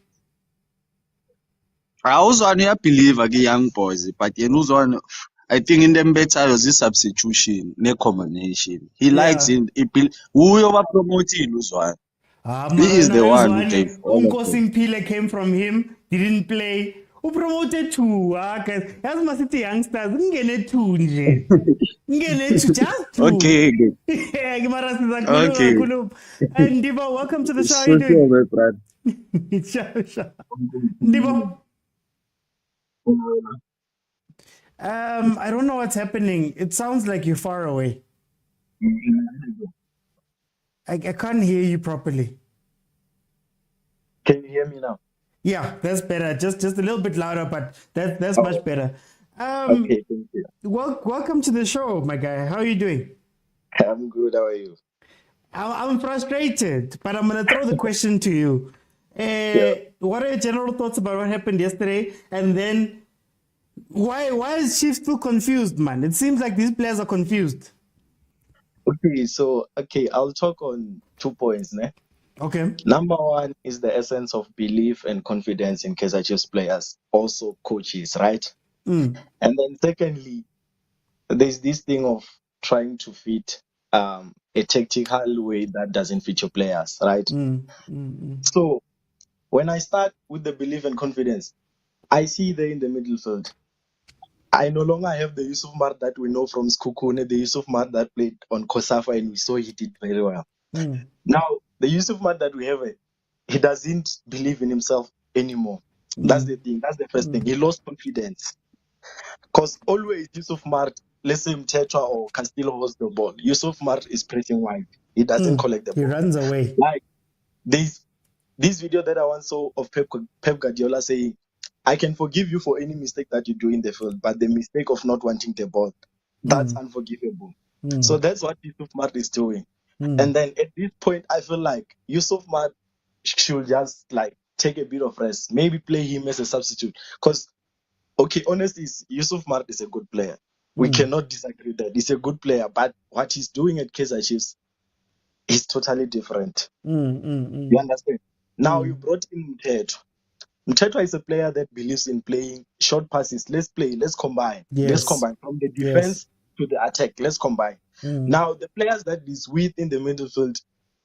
I also want to believe again young boys, but you know one. I think in them better was a substitution, ne combination. He likes Yeah. it. Whoever promoted Luzwan. He is the one who gave all of them. Unkosi came from him, didn't play. Who promoted two? Guys, as my city youngsters, ngene two nje. Ngene two, just two. Okay. Gimara Okay. Sizakulum. And Divo, welcome to the show. How are you So sure, doing? my brother. Sure. Divo. I don't know what's happening. It sounds like you're far away. I can't hear you properly. Can you hear me now? Yeah, that's better. Just a little bit louder, but that's much better. Okay, thank you. Welcome to the show, my guy. How are you doing? I'm good. How are you? I'm frustrated, but I'm gonna throw the question to you. What are your general thoughts about what happened yesterday? And then why is Chief still confused, man? It seems like these players are confused. Okay, I'll talk on 2 points. Ne? Okay. Number one is the essence of belief and confidence in Kaizer Chiefs players, also coaches, right? And then secondly, there's this thing of trying to fit a tactical way that doesn't fit your players, right? So when I start with the belief and confidence, I see there in the middle field. I no longer have the Yusuf Mart that we know from Skukune, the Yusuf Mart that played on Kosafa, and we saw he did very well. Now, the Yusuf Mart that we have, he doesn't believe in himself anymore. That's the thing. That's the first thing. He lost confidence. Because always Yusuf Mart, let's say Mtetra or Castillo holds the ball, Yusuf Mart is pressing wide. He doesn't collect the ball. He runs away. Like this video that I once saw of Pep Guardiola saying, I can forgive you for any mistake that you do in the field, but the mistake of not wanting the ball, that's unforgivable. So that's what Yusuf Mart is doing. And then at this point, I feel like Yusuf Mart should just like take a bit of rest, maybe play him as a substitute. Because, okay, honestly, Yusuf Mart is a good player. We cannot disagree that he's a good player, but what he's doing at Kaizer Chiefs is totally different. You understand? Now you brought in Mtetra. Mtetra is a player that believes in playing short passes. Let's play. Let's combine. Let's combine from the defense to the attack. Let's combine. Now, the players that he's with in the midfield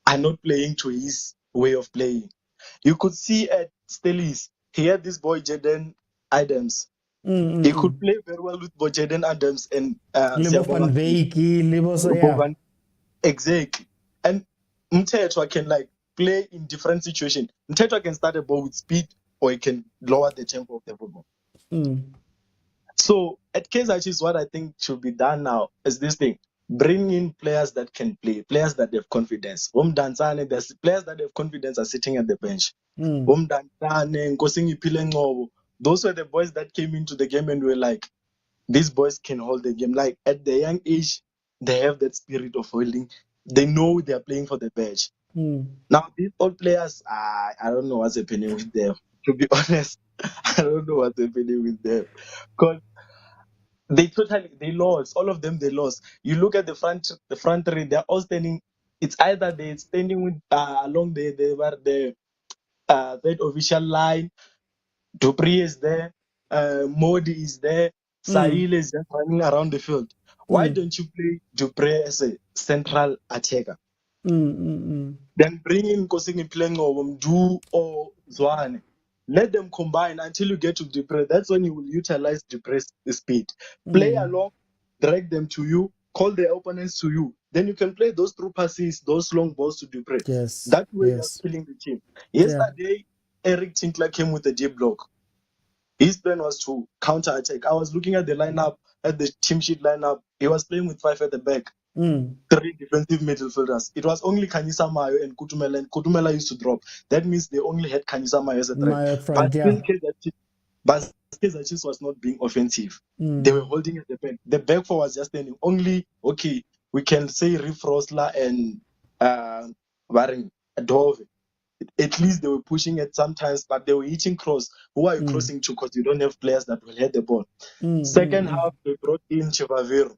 are not playing to his way of playing. You could see at Stellis, he had this boy, Jaden Adams. He could play very well with both Jaden Adams and Siabonga. Exactly. And Mtetra can like play in different situations. Mtetra can start a ball with speed, or he can lower the tempo of the football. So at Kaizer Chiefs, what I think should be done now is this thing: bring in players that can play, players that have confidence. There's players that have confidence are sitting at the bench. Those were the boys that came into the game and were like, these boys can hold the game. Like at the young age, they have that spirit of holding. They know they are playing for the badge. Now these old players, I don't know what's happening with them. To be honest, I don't know what's happening with them, because they lost. All of them they lost. You look at the front three, they're all standing. It's either they're standing with along the third official line. Dupree is there, Modi is there, Sahil is just running around the field. Why don't you play Dupree as a central attacker? Then bring in Kosing playing or Mdu or Zwane. Let them combine until you get to Dupree. That's when you will utilize Dupree's speed. Play along, drag them to you, call the opponents to you. Then you can play those through passes, those long balls to Dupree. That way you're killing the team. Yesterday, Eric Tinkler came with a deep block. His plan was to counter attack. I was looking at the lineup, at the team sheet lineup. He was playing with 5 at the back. 3 defensive midfielders. It was only Kanyisa Mayo and Kutumela used to drop. That means they only had Kanyisa Mayo as a threat. My front, yeah. But Kaizer Chiefs was not being offensive. They were holding at the back. The back four was just standing. Only, okay, we can say Riff Rosler and Dove. At least they were pushing it sometimes, but they were hitting cross. Who are you crossing to? Because you don't have players that will hit the ball. Second half, they brought in Chivaviro.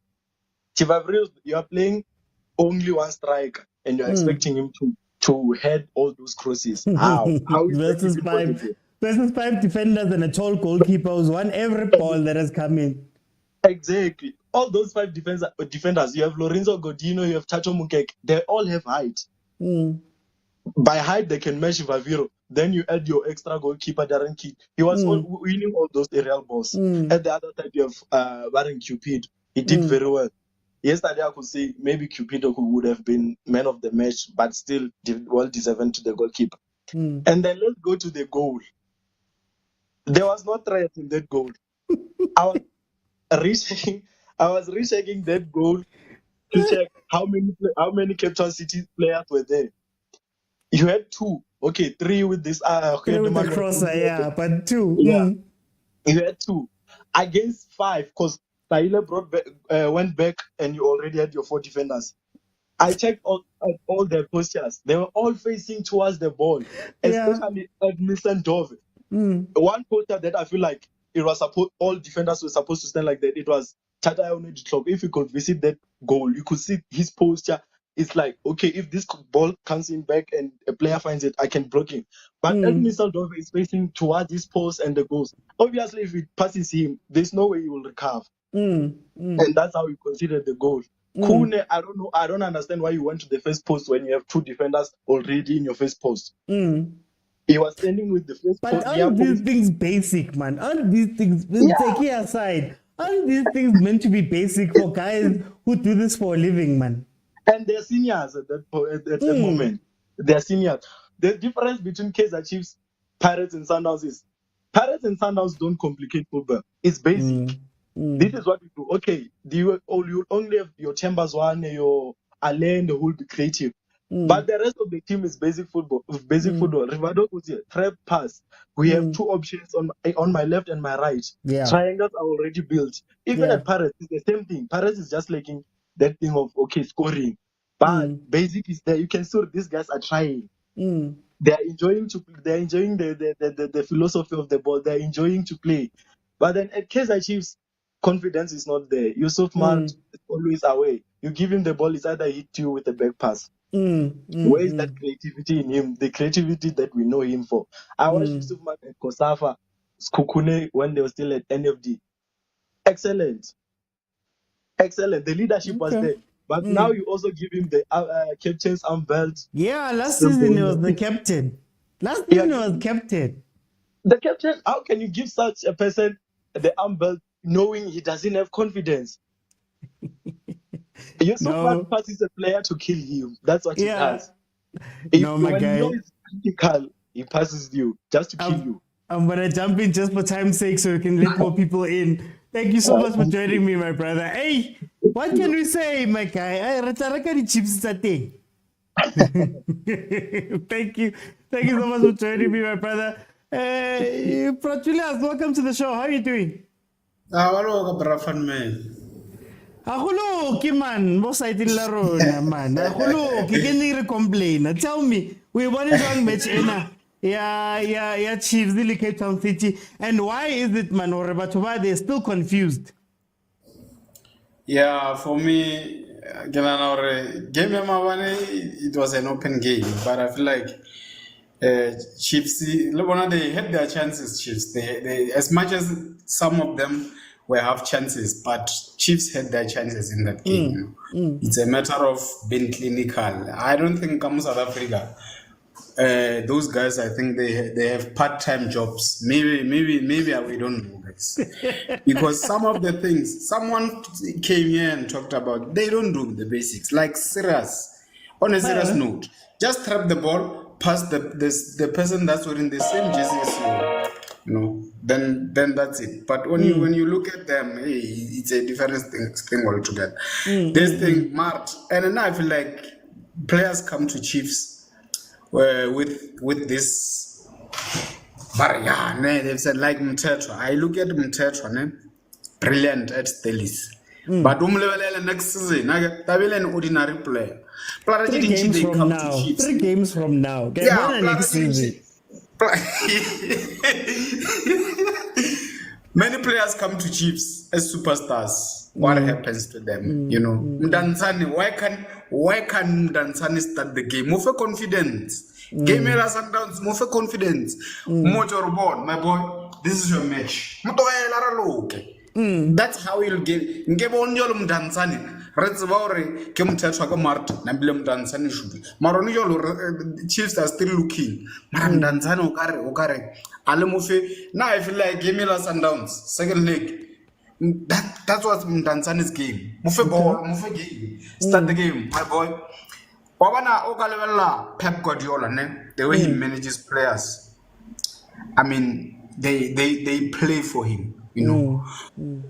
Chivaviro, you are playing only one striker, and you're expecting him to head all those crosses. How? How is that even possible? Versus 5 defenders and a tall goalkeeper who's won every ball that has come in. Exactly. All those 5 defenders, you have Lorenzo Godino, you have Chacho Mukeke, they all have height. By height, they can match Vaviro. Then you add your extra goalkeeper, Darren Kidd. He was winning all those aerial balls. At the other side, you have Warren Cupid. He did very well. Yesterday, I could say maybe Cupido would have been man of the match, but still well deserving to the goalkeeper. And then let's go to the goal. There was no threat in that goal. I was rechecking that goal to check how many Cape Town City players were there. You had 2, okay, 3 with this. 3 with the crosser, yeah, but 2. Yeah, you had 2 against 5 because Taylor went back and you already had your 4 defenders. I checked all their postures. They were all facing towards the ball, especially Edmilson Dove. One poster that I feel like it was all defenders were supposed to stand like that. It was Chata Club. If you could visit that goal, you could see his posture. It's like, okay, if this ball comes in back and a player finds it, I can block him. But Edmilson Dove is facing towards this post and the goals. Obviously, if it passes him, there's no way he will recover. And that's how you consider the goal. Kune, I don't know. I don't understand why you went to the first post when you have 2 defenders already in your first post. He was standing with the first post. But aren't these things basic, man? Aren't these things, take it aside, aren't these things meant to be basic for guys who do this for a living, man? And they're seniors at that moment. They're seniors. The difference between Kaizer Chiefs, Pirates, and Sundowns is Pirates and Sundowns don't complicate football. It's basic. This is what we do. Okay, you only have your Chambers one, your Alain, who will be creative. But the rest of the team is basic football. Rivado was here, trap pass. We have 2 options on my left and my right. Triangles are already built. Even at Pirates, it's the same thing. Pirates is just lacking that thing of scoring. But basic is there. You can see these guys are trying. They're enjoying the philosophy of the ball. They're enjoying to play. But then at Kaizer Chiefs, confidence is not there. Yusuf Mart is always away. You give him the ball, it's either hit you with a back pass. Where is that creativity in him? The creativity that we know him for. I watched Yusuf Mart at Kosafa, Skukune when they were still at NFD. Excellent. The leadership was there. But now you also give him the captain's arm belt. Yeah, last season he was the captain. Last season he was captain. The captain, how can you give such a person the arm belt knowing he doesn't have confidence? Yusuf passes a player to kill him. That's what he does. When you know it's critical, he passes you just to kill you. I'm going to jump in just for time's sake so we can let more people in. Thank you so much for joining me, my brother. Hey, what can we say, my guy? Thank you. Thank you so much for joining me, my brother. Pratulias, welcome to the show. How are you doing? Hello, Brafan man. Ahuluki man, mo sa itin laro na man. Ahuluki, can complain? Tell me, we won a strong match ena. Yeah, Chiefs, the Cape Town City. And why is it, man, or they're still confused? Yeah, for me, game it was an open game, but I feel like Chiefs, they had their chances, Chiefs. They as much as some of them were half chances, but Chiefs had their chances in that game. It's a matter of being clinical. I don't think South Africa, those guys, I think they have part-time jobs. Maybe we don't know, guys. Because some of the things someone came here and talked about, they don't do the basics. Like on a serious note, just trap the ball past the person that's wearing the same jersey as you. then that's it. But when you look at them, hey, it's a different thing altogether. This thing, Mart, and then I feel like players come to Chiefs with this. But yeah, they've said like Mtetra. I look at Mtetra, brilliant at Stelis. But next season, an ordinary player. 3 games from now. 3 games from now. Yeah, Next season. Many players come to Chiefs as superstars. What happens to them? Mdantsane, why can Mdantsane start the game? Move confidence. Game era Sundowns, move confidence. Motor born, my boy. This is your match. That's how you'll get. Ngebonyo Mdantsane. Retzvaure came to Chaka Mart, Nabilum Dansan should. Maronio Chiefs are still looking. Madam Danzano, Okare, Alamufe. Now I feel like give me last and downs. Second leg. That's what Danzani's game. Mufe ball, Mufe game. Start the game, my boy. Wabana Okalevela, Pep Guardiola, the way he manages players. I mean, they play for him.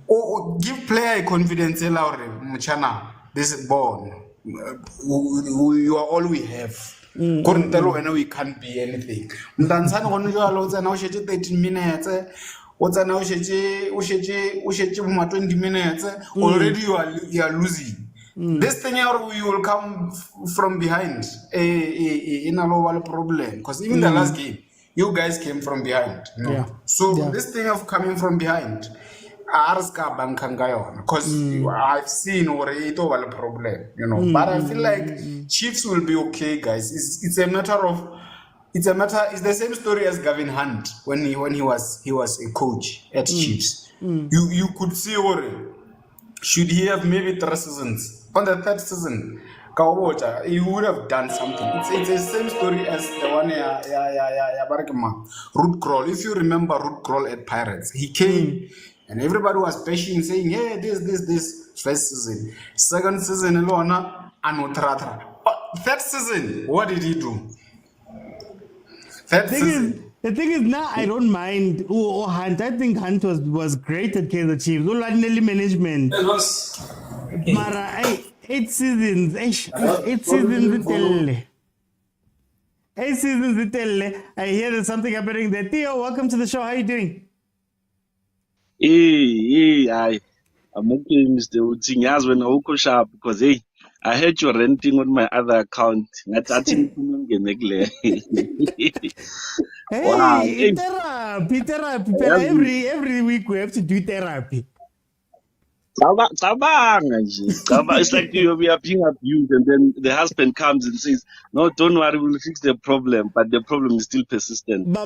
Or give player confidence. Mchana, this is born. You are all we have. We can't be anything. Mdanzani on you alone now 13 minutes. What's now 20 minutes? Already you are losing. This thing you will come from behind. In a lower problem. Because even the last game, you guys came from behind. This thing of coming from behind, because I've seen already it over the problem, But I feel like Chiefs will be okay, guys. It's the same story as Gavin Hunt when he was a coach at Chiefs. You could see already. Should he have maybe 3 seasons? On the 3rd season, he would have done something. It's the same story as the one Root Crawl. If you remember Root Crawl at Pirates, he came and everybody was patient saying, hey, this first season. 2nd season, Ilona, and Utratra. But 3rd season, what did he do? 3rd season. The thing is, now I don't mind Hunt. I think Hunt was great at Kaizer Chiefs. Management. It was. Mara, 8 seasons. 8 seasons. 8 seasons. I hear there's something happening there. Theo, welcome to the show. How are you doing? I'm okay, Mr. Utsing. Yes, when I sharp because I heard you renting on my other account. Wow. Therapy. Every week we have to do therapy. It's like we are being abused, and then the husband comes and says, "No, don't worry, we'll fix the problem," but the problem is still persistent. Now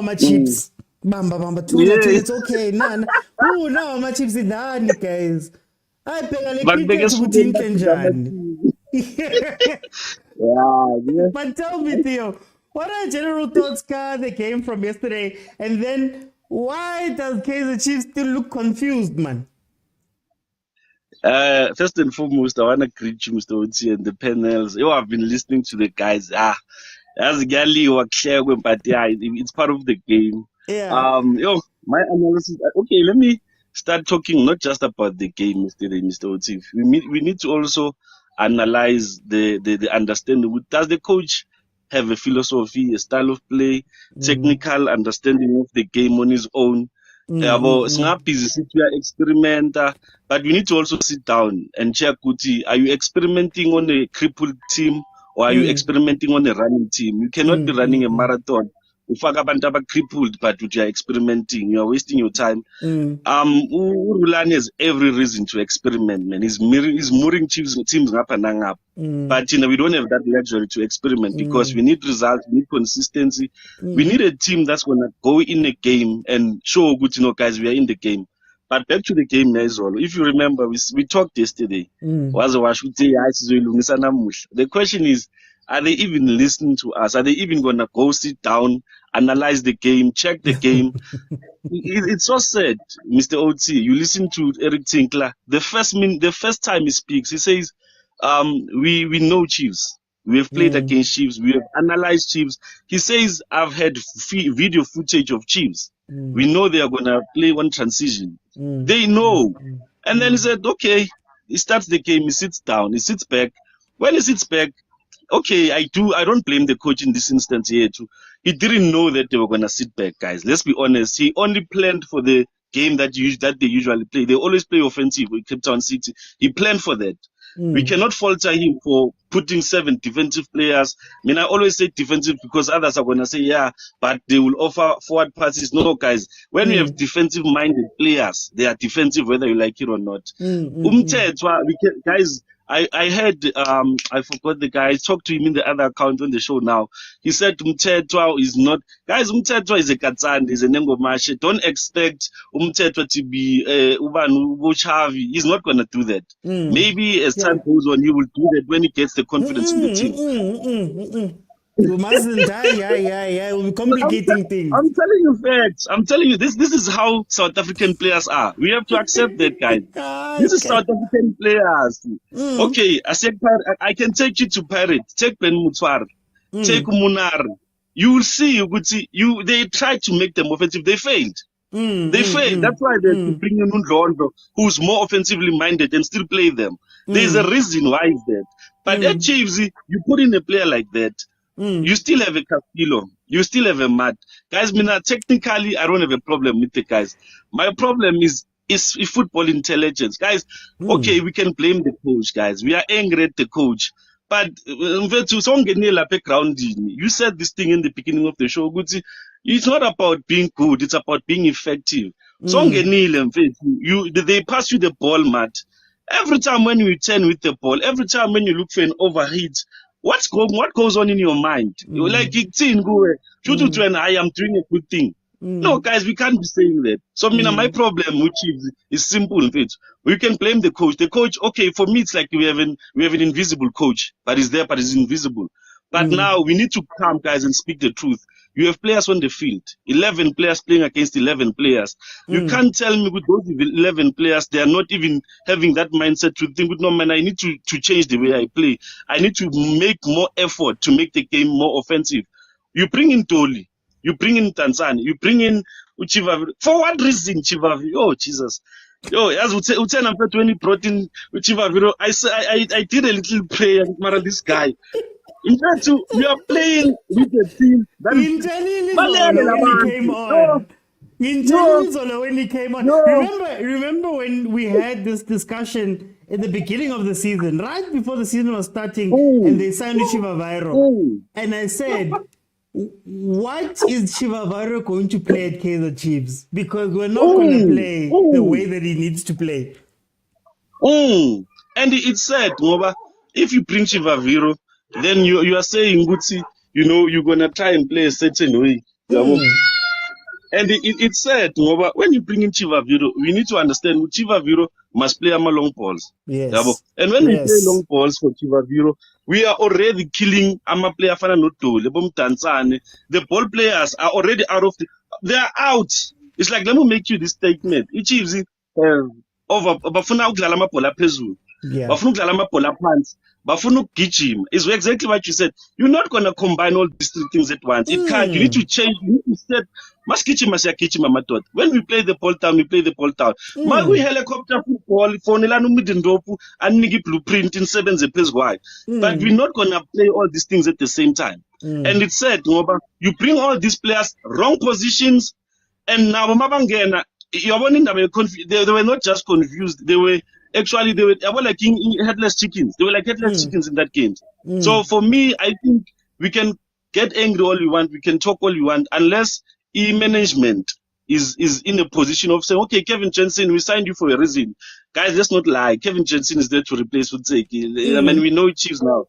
my chips. It's okay. Now my chips is done, guys. I But tell me, Theo, what are general thoughts, the game from yesterday? And then why does Kaizer Chiefs still look confused, man? First and foremost, I want to greet you, Mr. Otsi, and the panels. I've been listening to the guys. As Gali or Claire, but it's part of the game. Yeah. My analysis. Okay, let me start talking not just about the game, Mr. Otsi. We need to also analyze the understanding. Does the coach have a philosophy, a style of play, technical understanding of the game on his own? Experimenter, but we need to also sit down and check. Are you experimenting on a crippled team or are you experimenting on a running team? You cannot be running a marathon. Crippled, but you are experimenting. You are wasting your time. Urulani has every reason to experiment, man. He's mooring teams up and up. But we don't have that luxury to experiment because we need results, we need consistency. We need a team that's gonna go in a game and show good, guys, we are in the game. But back to the game, Naizolo. If you remember, we talked yesterday. The question is, are they even listening to us? Are they even gonna go sit down, analyze the game, check the game? It's so sad, Mr. OT. You listen to Eric Tinkler. The first time he speaks, he says, "We know Chiefs. We have played against Chiefs. We have analyzed Chiefs. He says, I've had video footage of Chiefs. We know they are going to play one transition. They know. And then he said, okay, he starts the game. He sits down. He sits back. When he sits back, okay, I don't blame the coach in this instance here too. He didn't know that they were gonna sit back, guys. Let's be honest. He only planned for the game that they usually play. They always play offensive with Cape Town City. He planned for that. We cannot falter him for putting 7 defensive players. I mean, I always say defensive because others are gonna say, yeah, but they will offer forward passes. No, guys. When we have defensive-minded players, they are defensive whether you like it or not. Guys. I heard, I forgot the guy. I talked to him in the other account on the show now. He said Umthetwa is not, guys, Umthetwa is a Katsand, is a Nengomashe. Don't expect Umthetwa to be Ubanu Bochavi. He's not going to do that. Maybe as time goes on, he will do that when he gets the confidence in the team. You mustn't die, we'll be complicating things. I'm telling you facts. I'm telling you, this is how South African players are. We have to accept that, guys. This is South African players. Okay, I can take you to Pirate. Take Ben Mutfar. Take Munar. You will see, they tried to make them offensive. They failed. They failed. That's why they're bringing in Rondo, who's more offensively minded and still play them. There's a reason why is that. But at Chiefs, you put in a player like that, you still have a Castillo. You still have a Matt. Guys, technically, I don't have a problem with the guys. My problem is football intelligence. Guys, okay, we can blame the coach, guys. We are angry at the coach. But you said this thing in the beginning of the show. It's not about being good. It's about being effective. They pass you the ball, Matt. Every time when you turn with the ball, every time when you look for an overheat, what goes on in your mind? You're like, I am doing a good thing. No, guys, we can't be saying that. So, my problem with Chiefs is simple. We can blame the coach. The coach, okay, for me, it's like we have an invisible coach, but he's there, but he's invisible. But now we need to come, guys, and speak the truth. You have players on the field, 11 players playing against 11 players. You can't tell me with those 11 players, they are not even having that mindset to think, no, man, I need to change the way I play. I need to make more effort to make the game more offensive. You bring in Toli, you bring in Tanzania, you bring in Uchivavi. For what reason, Chivavi? Oh, Jesus. Yo, as when he brought in Uchivavi, I did a little prayer, this guy. In fact, we are playing with a team that when he came on. Remember when we had this discussion at the beginning of the season, right before the season was starting, and they signed Chivaviro. And I said, what is Chivaviro going to play at Kaizer Chiefs? Because we're not going to play the way that he needs to play. And it's said, if you bring Chivaviro, then you are saying, you're going to try and play a certain way. And it's said, when you bring in Chivaviro, we need to understand Chivaviro must play long balls. Yes. And when we play long balls for Chivaviro, we are already killing player. The ball players are already out of they are out. It's like, let me make you this statement. Chiefs bafuna ukudlala amabhola phezulu. Bafuna ukudlala amabhola phansi. Bafuna ukugijima. Is exactly what you said. You're not going to combine all these three things at once. It can't. You need to change. You need to set. When we play the ball down, we play the ball down. We helicopter football, and nigi blueprint in 7 pes wide. But we're not going to play all these things at the same time. And it said, you bring all these players wrong positions, and now they were not just confused. They were like headless chickens. They were like headless chickens in that game. So for me, I think we can get angry all we want. We can talk all we want, unless management is in a position of saying, okay, Kevin Jensen, we signed you for a reason. Guys, let's not lie. Kevin Jensen is there to replace Futseki. I mean, we know Chiefs now.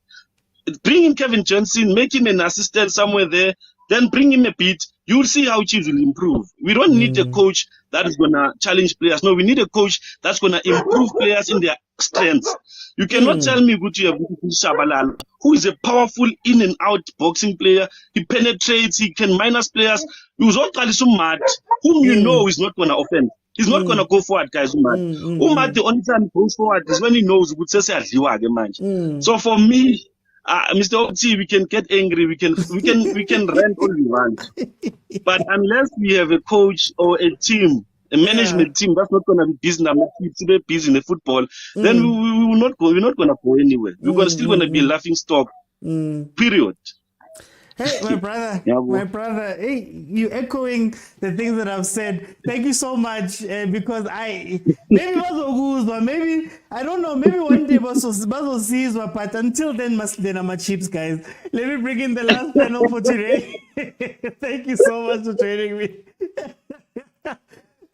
Bring in Kevin Jensen, make him an assistant somewhere there, then bring him a bit. You'll see how Chiefs will improve. We don't need a coach that is going to challenge players. No, we need a coach that's going to improve players in their strengths. You cannot tell me Shabalala, who is a powerful in and out boxing player. He penetrates, he can minus players. He was all mad, whom you know is not going to offend. He's not going to go forward, guys. Umad, the only time he goes forward is when he knows. So for me, Mr. OT, we can get angry, we can rant all we want. But unless we have a coach or a team, a management team that's not gonna be busy in the football, then we will not go. We're not gonna go anywhere. We're still gonna be a laughing stock. Period. Hey, my brother, hey, you echoing the things that I've said. Thank you so much, because maybe I don't know, maybe one day Bazo sees, but until then, I'm a chips, guys. Let me bring in the last panel for today. Thank you so much for joining me.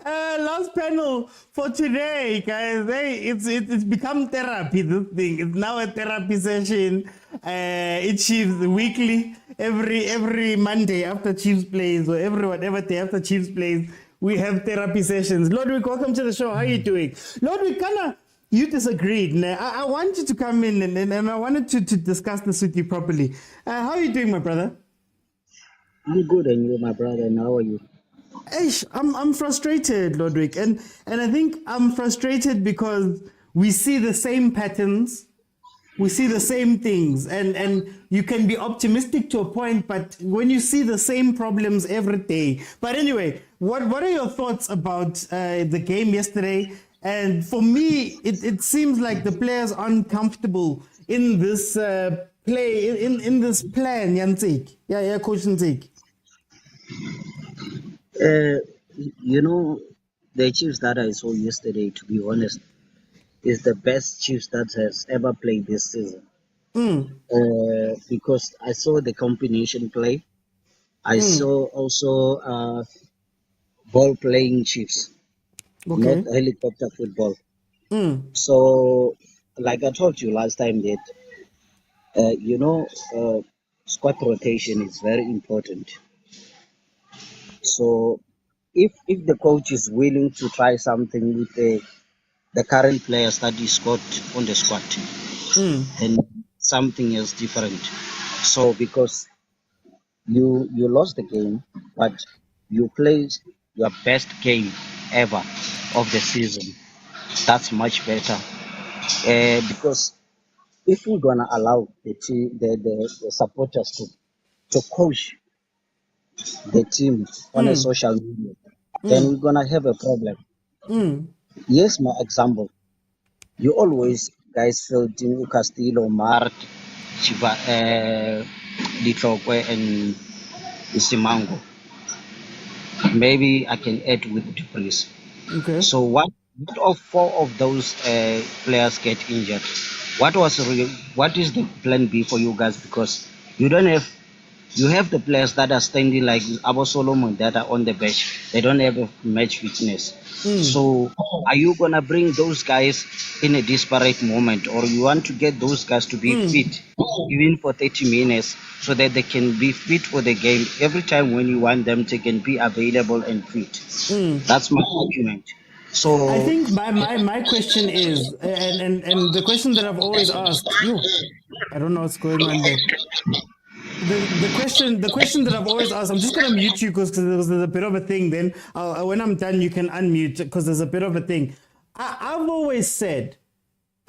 Last panel for today, guys. Hey, it's become therapy. This thing, it's now a therapy session. It Chiefs weekly, every Monday after Chiefs plays, or whatever day after Chiefs plays, we have therapy sessions. Lordwick, welcome to the show. How are you doing? Lordwick, you disagreed. I want you to come in and I wanted to discuss this with you properly. How are you doing, my brother? I'm good, and you, my brother, and how are you? I'm frustrated, Lordwick, and I think I'm frustrated because we see the same patterns, we see the same things, and you can be optimistic to a point, but when you see the same problems every day. But anyway, what are your thoughts about the game yesterday? And for me, it seems like the players aren't comfortable in this play, in this plan, Janzik. Yeah, Coach Janzik. You know, the Chiefs that I saw yesterday, to be honest, is the best Chiefs that has ever played this season. Because I saw the combination play. I saw also ball playing Chiefs, not helicopter football. So, like I told you last time, that squad rotation is very important. So if the coach is willing to try something with the current players that he's got on the squad, then something is different. So because you lost the game, but you played your best game ever of the season, that's much better. Because if we're gonna allow the supporters to coach the team on a social media, then we're gonna have a problem. Here's my example. You always guys felt in Castillo, Mart, Chiva, Litlokwe, and Isimango. Maybe I can add with Dupris. Okay. So what of 4 of those players get injured? What is the plan B for you guys? Because you have the players that are standing like Abo Solomon that are on the bench. They don't have a match fitness. So are you gonna bring those guys in a disparate moment, or you want to get those guys to be fit even for 30 minutes so that they can be fit for the game? Every time when you want them, they can be available and fit. That's my argument. So I think my question is, and the question that I've always asked you, I don't know what's going on there. The question that I've always asked, I'm just gonna mute you because there's a bit of a thing. Then when I'm done, you can unmute because there's a bit of a thing. I've always said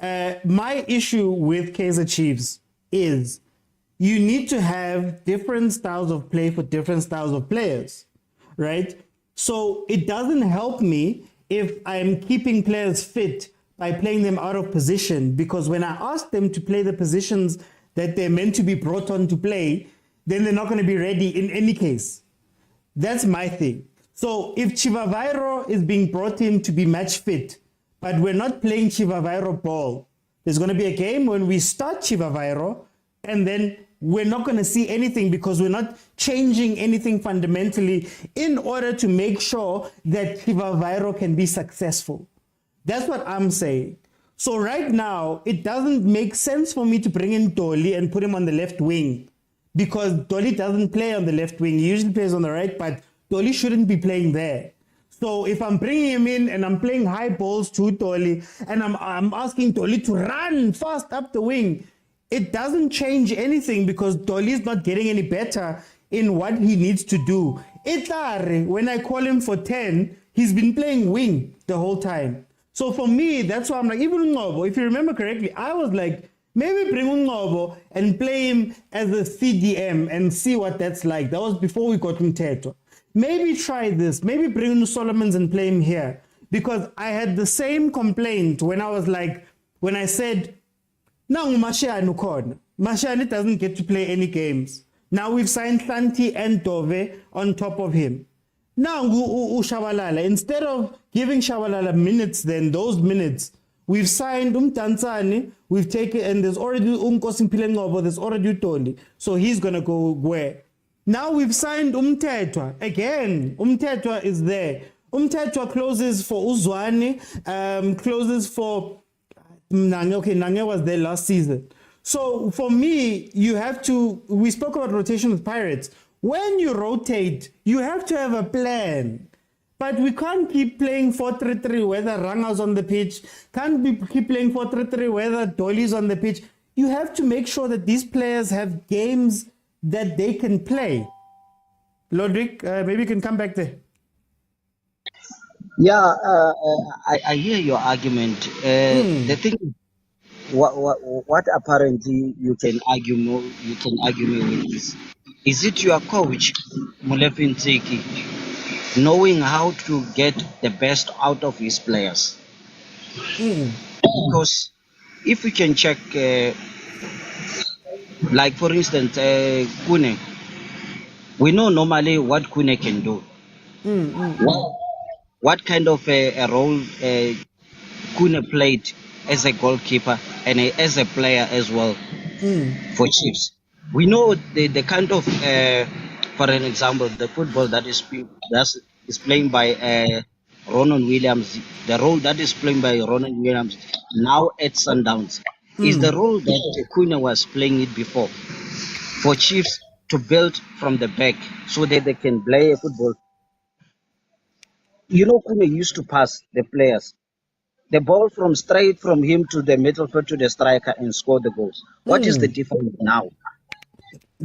my issue with Kaizer Chiefs is you need to have different styles of play for different styles of players, right? So it doesn't help me if I'm keeping players fit by playing them out of position, because when I ask them to play the positions that they're meant to be brought on to play, then they're not going to be ready in any case. That's my thing. So if Chivavairo is being brought in to be match fit, but we're not playing Chivavairo ball, there's going to be a game when we start Chivavairo and then we're not going to see anything because we're not changing anything fundamentally in order to make sure that Chivavairo can be successful. That's what I'm saying. So right now, it doesn't make sense for me to bring in Dolly and put him on the left wing, because Dolly doesn't play on the left wing. He usually plays on the right, but Dolly shouldn't be playing there. So if I'm bringing him in and I'm playing high balls to Dolly and I'm asking Dolly to run fast up the wing, it doesn't change anything because Dolly is not getting any better in what he needs to do. Itare, when I call him for 10, he's been playing wing the whole time. So for me, that's why I'm like, even Ngobo, if you remember correctly, I was like, Maybe bring Ungobo and play him as a CDM and see what that's like. That was before we got Mteto. Maybe try this. Maybe bring Solomons and play him here. Because I had the same complaint when I said, now Mashiane ukhona. Mashiane doesn't get to play any games. Now we've signed Santi and Dove on top of him. Now Shabalala, instead of giving Shabalala minutes, then those minutes, we've signed Tanzani, we've taken, and there's already Nkosi Ngobo, there's already Toli. So he's gonna go where? Now we've signed Umtetwa. Again, Umtetwa is there. Umtetwa closes for Uzwani, closes for Nange. Okay, Nange was there last season. So for me, we spoke about rotation with Pirates. When you rotate, you have to have a plan. But we can't keep playing 4-3-3 whether Ranga's on the pitch. Keep playing 4-3-3 whether Dolly's on the pitch. You have to make sure that these players have games that they can play. Lodrick, maybe you can come back there. Yeah, I hear your argument. The thing, what apparently you can argue me with is it your coach, Molefe Ntsiki, knowing how to get the best out of his players? Because if we can check, like for instance, Kune, we know normally what Kune can do. What kind of a role Kune played as a goalkeeper and as a player as well for Chiefs. We know the kind of, for an example, the football that is playing by Ronan Williams, the role that is playing by Ronan Williams now at Sundowns is the role that Kune was playing it before for Chiefs to build from the back so that they can play a football. You know, Kune used to pass the players the ball straight from him to the midfield to the striker and score the goals. What is the difference now?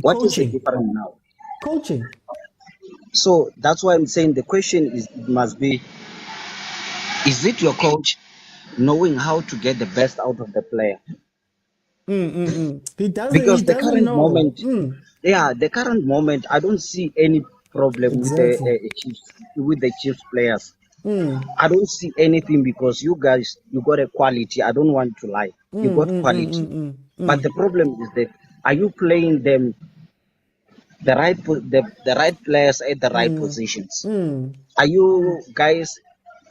What is the difference now? Coaching. So that's why I'm saying the question must be: is it your coach knowing how to get the best out of the player? He doesn't. Because He the doesn't current know. moment, the current moment, I don't see any problem with the Chiefs players. I don't see anything because you guys, you got a quality. I don't want to lie. You got quality. But the problem is that are you playing them the right players at the right positions? Are you guys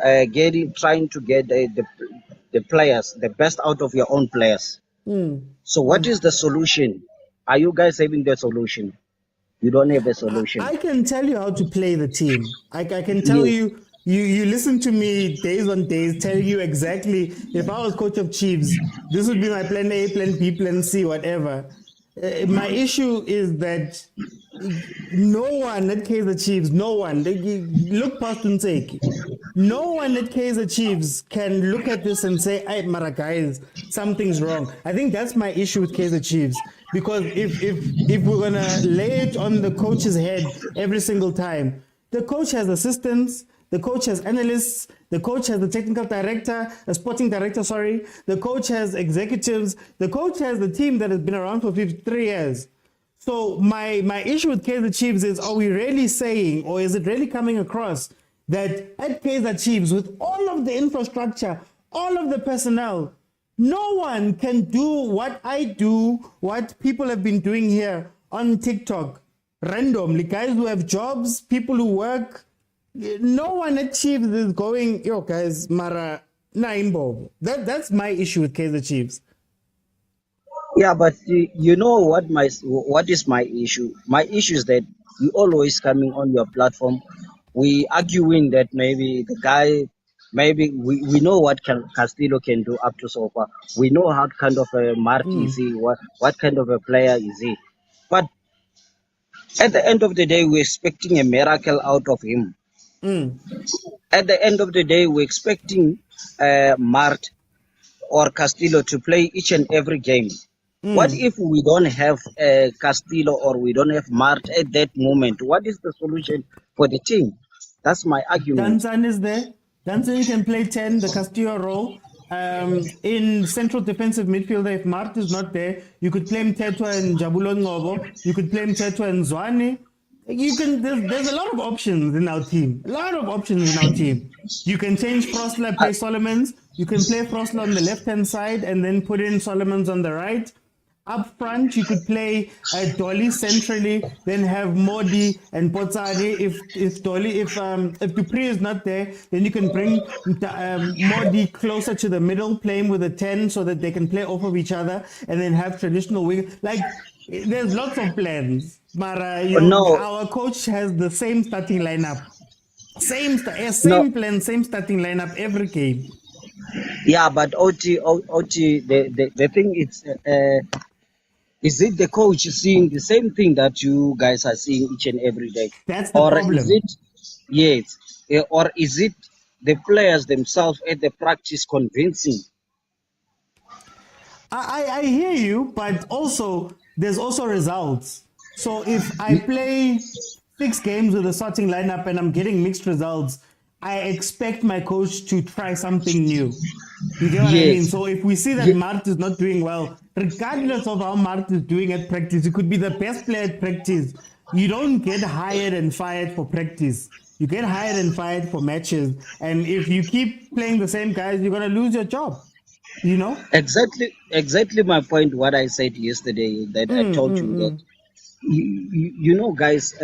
trying to get the players, the best out of your own players? So what is the solution? Are you guys having the solution? You don't have a solution. I can tell you how to play the team. I can tell you. You listen to me days on days, tell you exactly, if I was coach of Chiefs, this would be my plan A, plan B, plan C, whatever. My issue is that no one at Kaizer Chiefs, no one, look past Unseki. No one at Kaizer Chiefs can look at this and say, hey, Mara guys, something's wrong. I think that's my issue with Kaizer Chiefs. Because if we're going to lay it on the coach's head every single time, the coach has assistants, the coach has analysts, the coach has the technical director, a sporting director, sorry. The coach has executives. The coach has the team that has been around for 53 years. So my issue with Kaizer Chiefs is, are we really saying, or is it really coming across that at Kaizer Chiefs, with all of the infrastructure, all of the personnel, no one can do what I do, what people have been doing here on TikTok, randomly, guys who have jobs, people who work. No one at Chiefs is going, yo guys, Mara, Naimbo. That's my issue with Kaizer Chiefs. Yeah, but you know what is my issue? My issue is that you always coming on your platform. We arguing that maybe the guy, maybe we know what Castillo can do up to so far. We know how kind of a Marty is he, what kind of a player is he. But at the end of the day, we're expecting a miracle out of him. At the end of the day, we're expecting Mart or Castillo to play each and every game. What if we don't have Castillo or we don't have Mart at that moment? What is the solution for the team? That's my argument. Danzan is there. Danzan can play 10, the Castillo role. In central defensive midfielder, if Mart is not there, you could play Mtetwa and Jabulo Ngobo. You could play Mtetwa and Zwane. You can. There's a lot of options in our team. A lot of options in our team. You can change Frostler, play Solomons. You can play Frostler on the left hand side and then put in Solomons on the right. Up front, you could play Dolly centrally, then have Modi and Potsari. If Dupree is not there, then you can bring Modi closer to the middle, playing with a 10 so that they can play off of each other, and then have traditional wing. Like, there's lots of plans. But No, our coach has the same starting lineup, same no, plan, same starting lineup every game. yeah, but OT, the thing is it the coach seeing the same thing that you guys are seeing each and every day? That's the Or is problem. it, yes, or is it the players themselves at the practice convincing? I hear you, but also there's also results. So if I play 6 games with a starting lineup and I'm getting mixed results, I expect my coach to try something new. You get what I mean? Yes. So if we see that Mart is not doing well, regardless of how Mart is doing at practice, it could be the best player at practice. You don't get hired and fired for practice. You get hired and fired for matches. And if you keep playing the same guys, you're going to lose your job. You know? Exactly my point, what I said yesterday, that I told you that, you know, guys,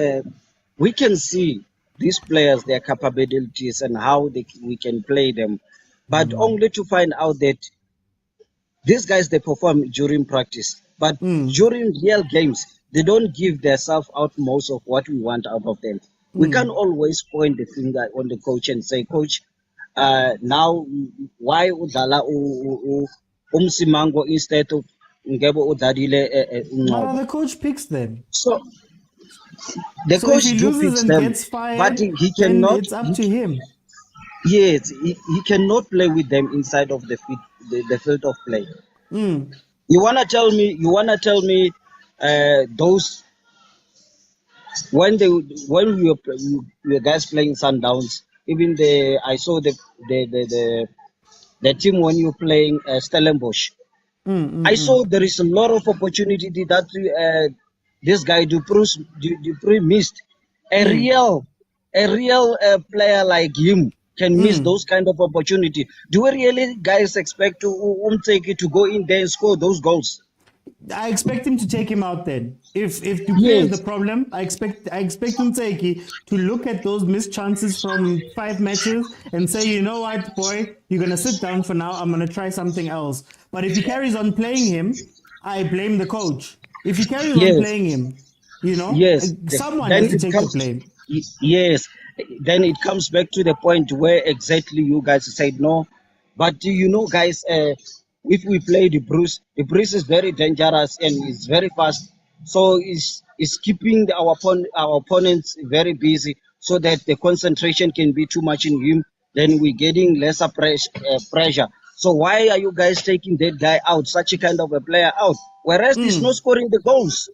we can see these players, their capabilities and how we can play them, but only to find out that these guys, they perform during practice, but during real games, they don't give themselves out most of what we want out of them. We can't always point the finger on the coach and say, coach, now why udlala umsimango instead of ngebo udlalile Mara, Ngcobo? the coach picks them. So the So if coach he do loses picks and them, gets but fired, he then cannot. it's up to him. Yes, he cannot play with them inside of the field of play. You wanna tell me? Those when we were guys playing Sundowns, even I saw the team when you playing Stellenbosch. I saw there is a lot of opportunity that this guy Dupree missed. A real player like him can miss those kind of opportunity. Do we really guys expect Umteki to go in there and score those goals? I expect him to take him out then. If Dupree is the Yes. problem, I expect Umteki to look at those missed chances from 5 matches and say, you know what, boy, you're gonna sit down for now. I'm gonna try something else. But if he carries on playing him, I blame the coach. If he carries on Yes. playing him, Yes. someone Then has to it take the comes. blame. Yes. Then it comes back to the point where exactly you guys said no. But you know, guys, if we play the Bruce is very dangerous and it's very fast. So it's keeping our opponents very busy so that the concentration can be too much in him. Then we're getting lesser pressure. So why are you guys taking that guy out, such a kind of a player out? Whereas he's not scoring the goals.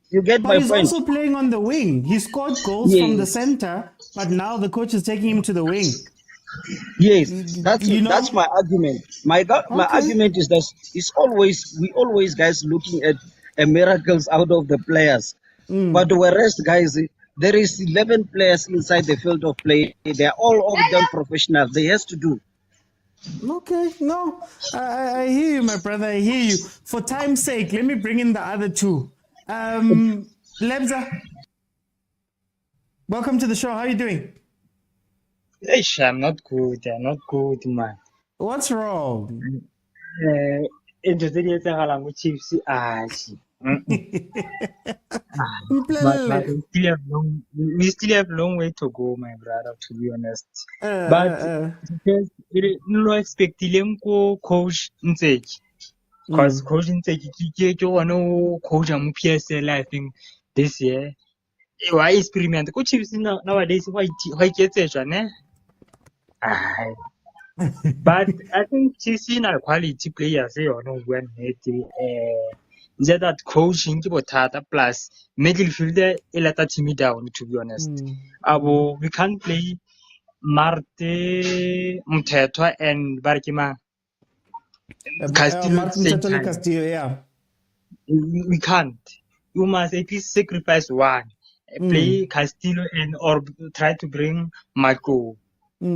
You get But my he's point? also playing on the wing. He scored goals from the Yes. center, but now the coach is taking him to the wing. Yes, You that's know? my argument. My Okay. argument is that we always guys looking at miracles out of the players, but whereas guys, there is 11 players inside the field of play. They are all of them professionals. They has to do. Okay, no, I hear you, my brother. I hear you. For time's sake, let me bring in the other two. Lebza, welcome to the show. How are you doing? Ish, I'm not good. I'm not good, man. What's wrong? Into the etsahalang with Chiefs. But we still have long way to go, my brother. To be honest, but because no expecting coach Nseki, because coach Nseki kike one coach am PSL. I think this year. Why experiment? Coach Chiefs nowadays why get it, ne? But I think Chelsea are quality players, when they that coaching bothata plus midfielder a lot of team down, to be honest. We can't play Marte Mtetwa and Barkima Castillo at the Martin same Tatale time. Castillo, yeah. We can't. You must at least sacrifice one. Play Castillo and or try to bring Marco. At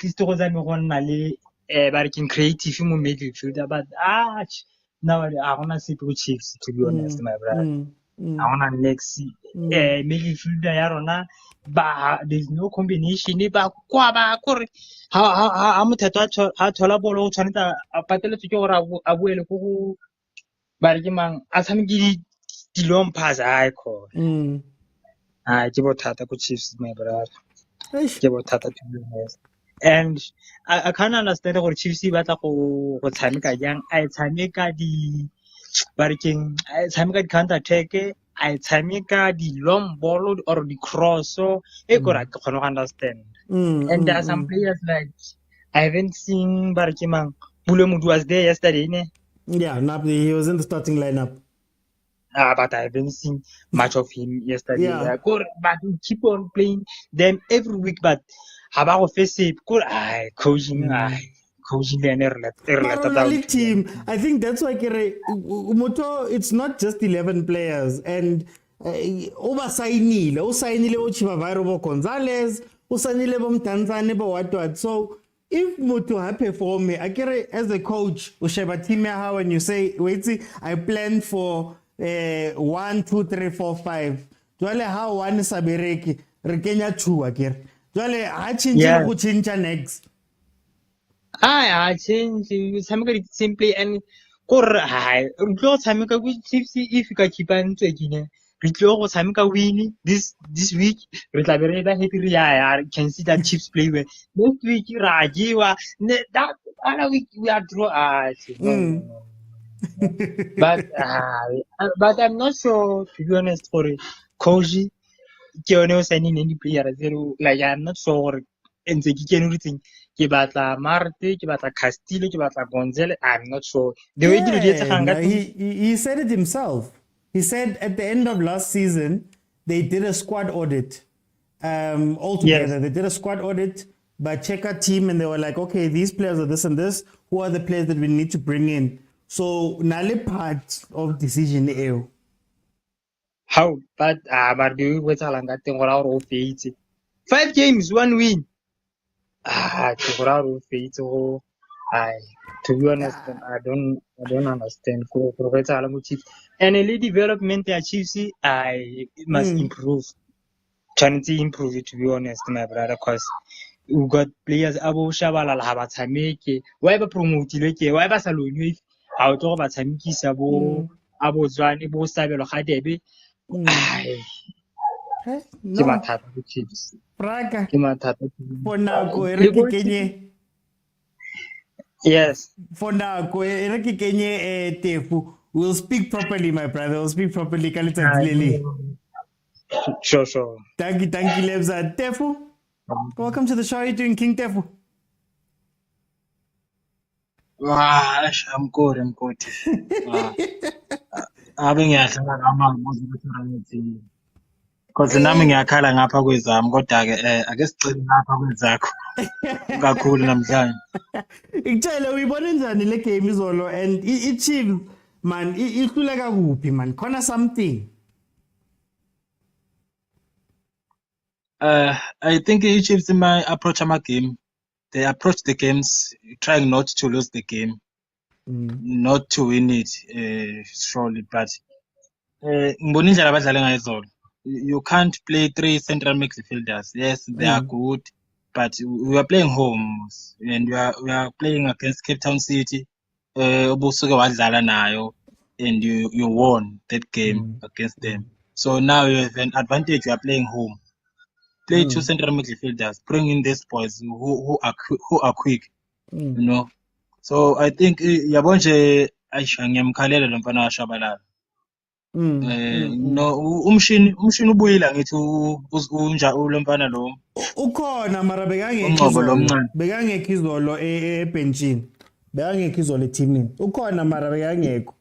least go nale barking creative mo midfielder, but now I wanna see two Chiefs, to be honest, my brother. I wanna next midfielder ya rona ba there's no combination ba kwa ba kore ha mothetho ha thola bolo o tshwanetse a pateletse ke gore a boele go go ba re ke mang a tshameke di long pass khona ke bothata ko Chiefs, my brother. Ke bothata, to be honest. And I can't understand gore Chiefs ba tla go tshameka jang a tshameka di barking a tshameka di counter attack a tshameka di long ball or di cross gore ke kgone go understand. And there are some players like I haven't seen Barakimang. Bulemudu was there yesterday, Yeah, he was in the starting lineup. But I haven't seen much of him yesterday. Yeah. But he keep on playing them every week. But how about face it? Coaching, Marunali team. I think that's why Moto. It's not just 11 players, and over signile, o Chivavaro bo Gonzalez, o signile bo Mtanzane bo what. So if Moto ha perform, as a coach, o sheba team ya how and you say, wait, see, I plan for 1, 2, 3, 4, 5. Jwale how one sabereki re kenya 2 akere. Jwale ha chinja go chinja next. I change somebody simply and go Samika Chiefs if you can keep on taking Retro Samika winning this week. Retabereda I can see that Chiefs play well. Next week Rajiwa that other week we are draw no. But I'm not sure, to be honest, for Koji Kiono signing any player like I'm not sure and the everything. Kibata Marte, Kibata Castillo, Kibata Gonzalez, I'm not sure. The way he said it himself. He said at the end of last season, they did a squad audit altogether. Yes. They did a squad audit by checker team and they were like, okay, these players are this and this. Who are the players that we need to bring in? So, nale part of decision eo. How? But do you wait a longer thing or 5 games, 1 win. To be honest, I don't understand. And early development achieves I must improve. Trying to improve it, to be honest, my brother, because we got players abo shabala habatameke, why ba promote why ba salonwe how to ba tsamikisa abo zwani bo sabelo ga debe ke mathata go Chiefs. Praga. Ke mathata for nako e re ke kenye yes for nako e re ke kenye Tefu will speak properly, my brother, will speak properly ka letsatsi lele. Sure. Thank you, Lebza. Tefu, welcome to the show. How are you doing, King Tefu? I'm good. Because nami ngiyakhala ngapha kwezami kodwa-ke ake sicele ngapha kwezakho kakhulu namhlanje. Ngitshele uyibona njani le game izolo and i-Chiefs man ihluleka kuphi man khona something. I think Chiefs in my approach game, they approach the games trying not to lose the game, not to win it surely, but ngibona indlela abadlale ngayo izolo. You can't play 3 central midfielders. Yes, they are good, but we are playing home and we are playing against Cape Town City. Obusuke wadlala nayo and you won that game against them. So now you have an advantage. You are playing home. Play 2 central midfielders. Bring in these boys who are quick. You know. So I think yabo nje Aisha ngiyamkhalela lo mfana washabalala. No umshini ubuyila ngithi unja lo mfana lo. Ukhona mara bekangekho izolo ebenchini. Bekangekho izolo eteamini. Ukhona mara bekangekho.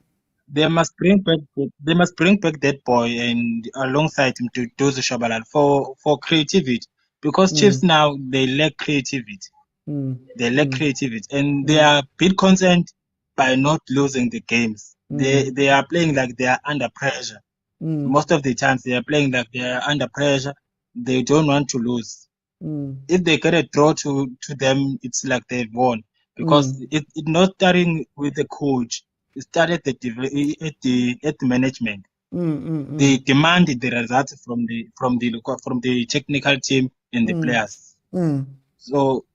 They must bring back that boy and alongside him to do the Shabalal for creativity because Chiefs now they lack creativity. They lack creativity, and they are a bit concerned by not losing the games. They are playing like they are under pressure. Most of the times they are playing like they are under pressure. They don't want to lose. If they get a draw to them, it's like they've won, because it not starting with the coach. It started at the management. They demanded the results from the technical team and the players. So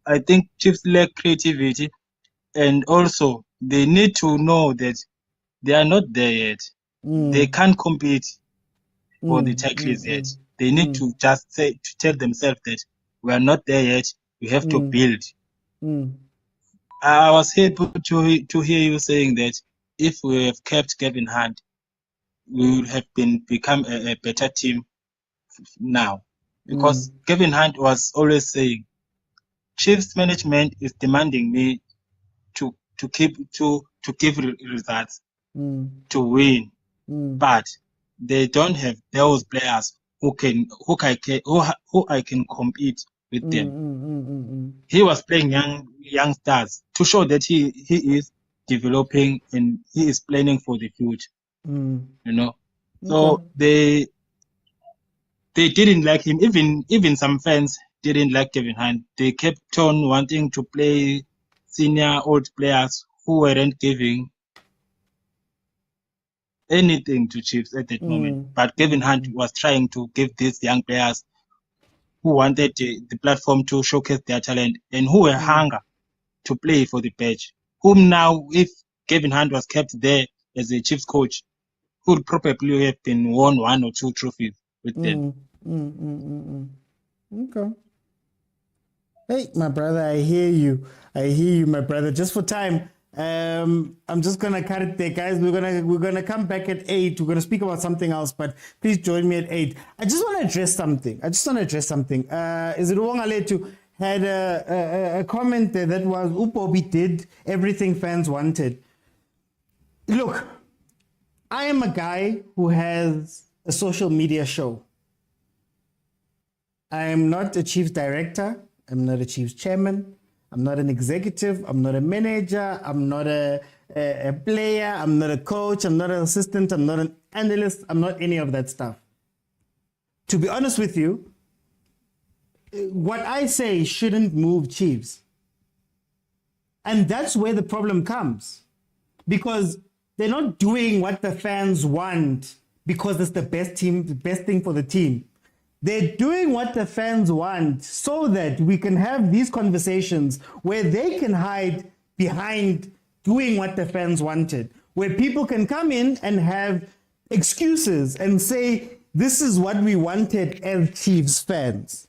I think Chiefs lack creativity, and also they need to know that they are not there yet. They can't compete for the titles yet. They need to just tell themselves that we are not there yet. We have to build. I was happy to hear you saying that if we have kept Kevin Hunt, we would have become a better team now. Because Kevin Hunt was always saying, Chiefs management is demanding me to give results, to win, but they don't have those players who I can compete with them. He was playing young stars to show that he is developing and he is planning for the future. So they didn't like him. Even some fans didn't like Kevin Hunt. They kept on wanting to play senior old players who weren't giving anything to Chiefs at that moment. But Kevin Hunt was trying to give these young players who wanted the platform to showcase their talent and who were hunger to play for the badge. Whom now, if Kevin Hunt was kept there as a Chiefs coach, would probably have been won 1 or 2 trophies with them. Okay. Hey, my brother, I hear you. I hear you, my brother. Just for time, I'm just gonna cut it there, guys. We're gonna come back at 8. We're gonna speak about something else, but please join me at 8. I just want to address something. Is it wrong, Aletu had a comment there that was Upobi did everything fans wanted. Look, I am a guy who has a social media show. I am not a Chiefs director. I'm not a Chiefs chairman. I'm not an executive. I'm not a manager. I'm not a player. I'm not a coach. I'm not an assistant. I'm not an analyst. I'm not any of that stuff. To be honest with you, what I say shouldn't move Chiefs. And that's where the problem comes. Because they're not doing what the fans want because it's the best thing for the team. They're doing what the fans want so that we can have these conversations where they can hide behind doing what the fans wanted, where people can come in and have excuses and say, this is what we wanted as Chiefs fans.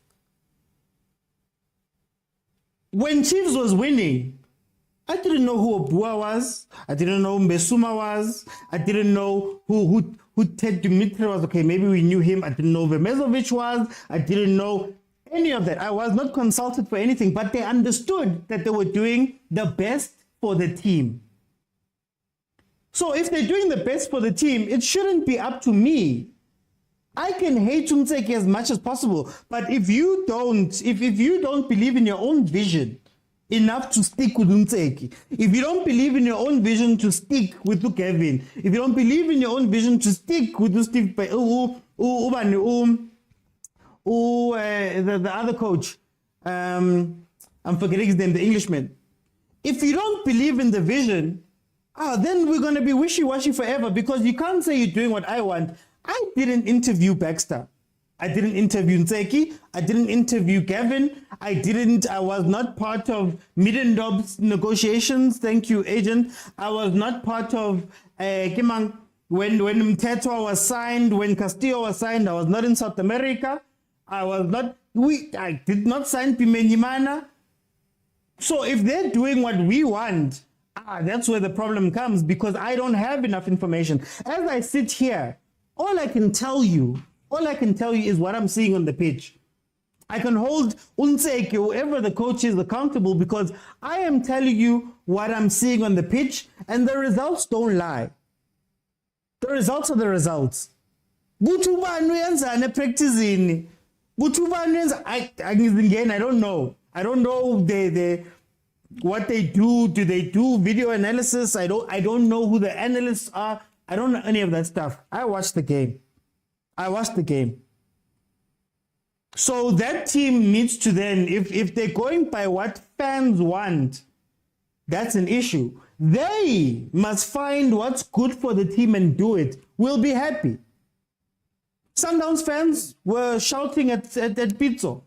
When Chiefs was winning, I didn't know who Obua was. I didn't know who Mbesuma was. I didn't know who Ted Dimitri was. Okay, maybe we knew him. I didn't know who Vemezovic was. I didn't know any of that. I was not consulted for anything, but they understood that they were doing the best for the team. So if they're doing the best for the team, it shouldn't be up to me. I can hate Umtseki as much as possible, but if you don't believe in your own vision enough to stick with Umtseki, if you don't believe in your own vision to stick with Kevin, if you don't believe in your own vision to stick with Steve, the other coach, I'm forgetting his name, the Englishman. If you don't believe in the vision, then we're going to be wishy-washy forever, because you can't say you're doing what I want. I didn't interview Baxter. I didn't interview Ntseki. I didn't interview Gavin. I was not part of Middendorf's negotiations. Thank you, agent. I was not part of when Mteto was signed, when Castillo was signed. I was not in South America. I did not sign Pimenyimana. So if they're doing what we want, that's where the problem comes, because I don't have enough information. As I sit here, all I can tell you is what I'm seeing on the pitch. I can hold Unseke, whoever the coach is, accountable, because I am telling you what I'm seeing on the pitch, and the results don't lie. The results are the results. I don't know. I don't know what they do. Do they do video analysis? I don't know who the analysts are. I don't know any of that stuff. I watched the game. So that team needs to then, if they're going by what fans want, that's an issue. They must find what's good for the team and do it. We'll be happy. Sundowns fans were shouting at Pizzo.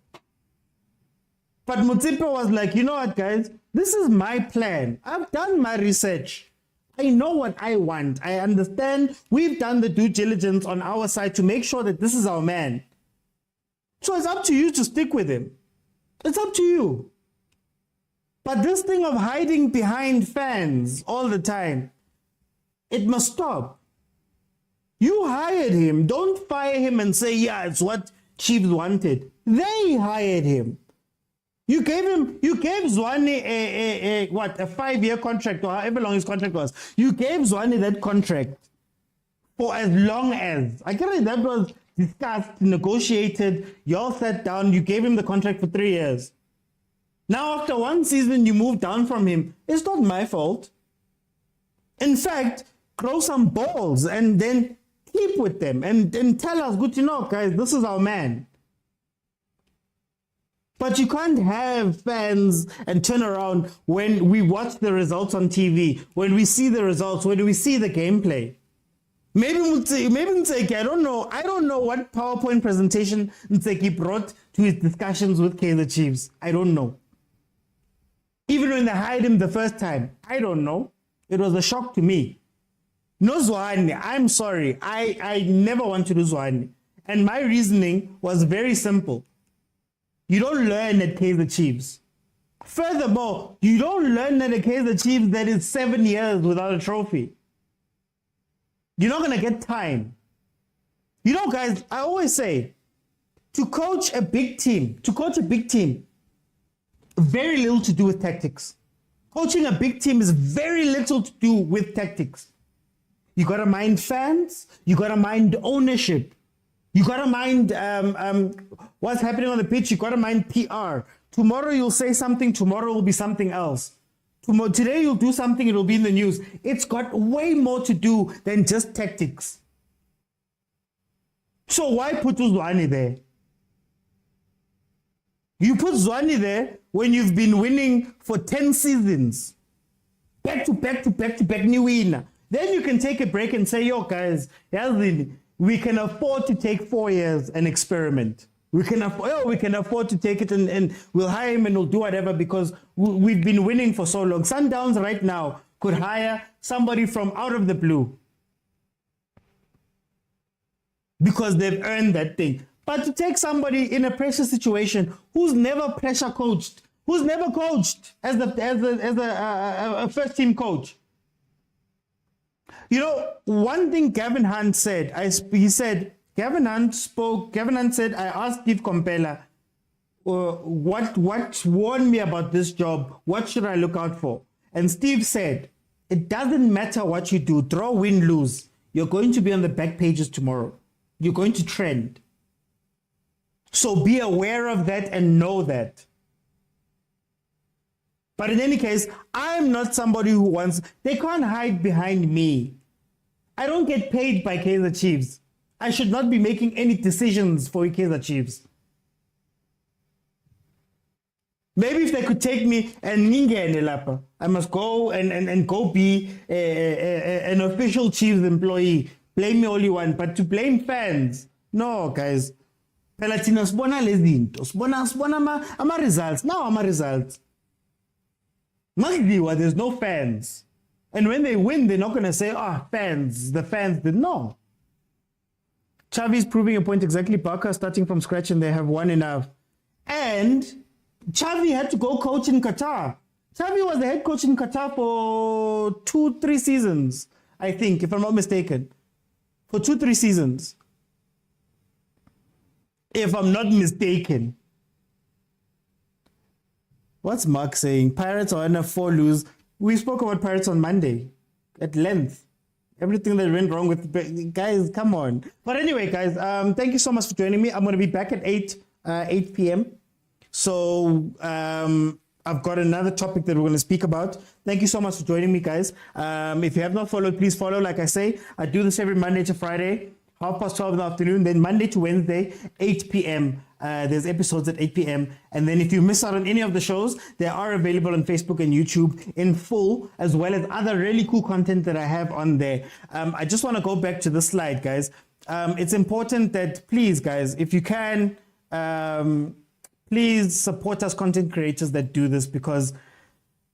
But Mutsipe was like, you know what, guys? This is my plan. I've done my research. I know what I want. I understand. We've done the due diligence on our side to make sure that this is our man. So it's up to you to stick with him. It's up to you. But this thing of hiding behind fans all the time, it must stop. You hired him. Don't fire him and say, yeah, it's what Chiefs wanted. They hired him. You gave Zwane a 5-year contract, or however long his contract was. You gave Zwane that contract for as long as, I guess that was discussed, negotiated, you all sat down, you gave him the contract for 3 years. Now after one season, you moved down from him. It's not my fault. In fact, grow some balls and then keep with them and tell us, good to know, guys, this is our man. But you can't have fans and turn around when we watch the results on TV, when we see the results, when we see the gameplay. Maybe Ntseki, I don't know what PowerPoint presentation Ntseki brought to his discussions with Kaizer Chiefs. I don't know. Even when they hired him the first time, I don't know. It was a shock to me. No Zwane, I'm sorry. I never want to do Zwane. And my reasoning was very simple. You don't learn at Kaizer Chiefs. Furthermore, you don't learn at a Kaizer Chiefs that is 7 years without a trophy. You're not going to get time. You know, guys, I always say, to coach a big team, very little to do with tactics. Coaching a big team is very little to do with tactics. You got to mind fans. You got to mind ownership. You got to mind what's happening on the pitch. You got to mind PR. Tomorrow you'll say something. Tomorrow will be something else. Today you'll do something. It'll be in the news. It's got way more to do than just tactics. So why put Zwane there? You put Zwane there when you've been winning for 10 seasons. Back to back, new winner. Then you can take a break and say, yo, guys, we can afford to take 4 years and experiment. We can afford to take it and we'll hire him and we'll do whatever because we've been winning for so long. Sundowns right now could hire somebody from out of the blue because they've earned that thing. But to take somebody in a pressure situation who's never pressure coached, who's never coached as a first team coach. You know, one thing Gavin Hunt said, Gavin Hunt said, I asked Steve Kompela, what warned me about this job? What should I look out for? And Steve said, it doesn't matter what you do, draw, win, lose. You're going to be on the back pages tomorrow. You're going to trend. So be aware of that and know that. But in any case, I'm not somebody who wants, they can't hide behind me. I don't get paid by Kaizer Chiefs. I should not be making any decisions for Kaizer Chiefs. Maybe if they could take me and Ningene Lapa, I must go and go be an official Chiefs employee. Blame me all you want, but to blame fans, no, guys. Pelatina sbona lezinto, sbona ama results. Now ama results. Magdiwa, there's no fans. And when they win, they're not going to say, fans, the fans did. No. Xavi's proving a point exactly. Barca starting from scratch and they have won enough. And Xavi had to go coach in Qatar. Xavi was the head coach in Qatar for 2-3 seasons, I think, if I'm not mistaken. For 2-3 seasons. If I'm not mistaken. What's Mark saying? Pirates are in a 4 lose. We spoke about Pirates on Monday at length. Everything that went wrong with guys, come on. But anyway, guys, thank you so much for joining me. I'm going to be back at 8 p.m. So I've got another topic that we're going to speak about. Thank you so much for joining me, guys. If you have not followed, please follow. Like I say, I do this every Monday to Friday, 12:30 in the afternoon. Then Monday to Wednesday, 8 p.m. There's episodes at 8 p.m. And then if you miss out on any of the shows, they are available on Facebook and YouTube in full, as well as other really cool content that I have on there. I just want to go back to this slide, guys. It's important that, please, guys, if you can, please support us content creators that do this, because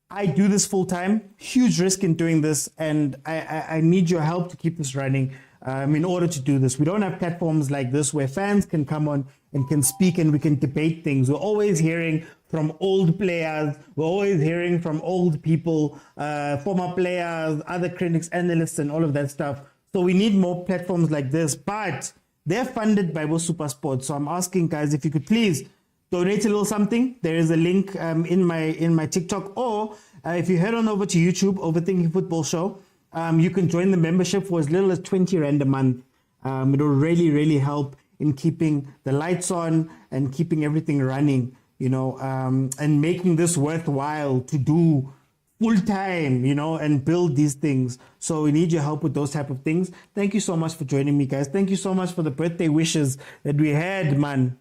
I do this full time, huge risk in doing this, and I need your help to keep this running in order to do this. We don't have platforms like this where fans can come on and can speak and we can debate things. We're always hearing from old players, we're always hearing from old people, former players, other critics, analysts, and all of that stuff. So we need more platforms like this, but they're funded by Super Sports. So I'm asking, guys, if you could please donate a little something. There is a link in my TikTok, or if you head on over to YouTube, Overthinking Football Show, you can join the membership for as little as 20 Rand a month. It'll really, really help in keeping the lights on and keeping everything running, and making this worthwhile to do full time, and build these things. So we need your help with those type of things. Thank you so much for joining me, guys. Thank you so much for the birthday wishes that we had, man.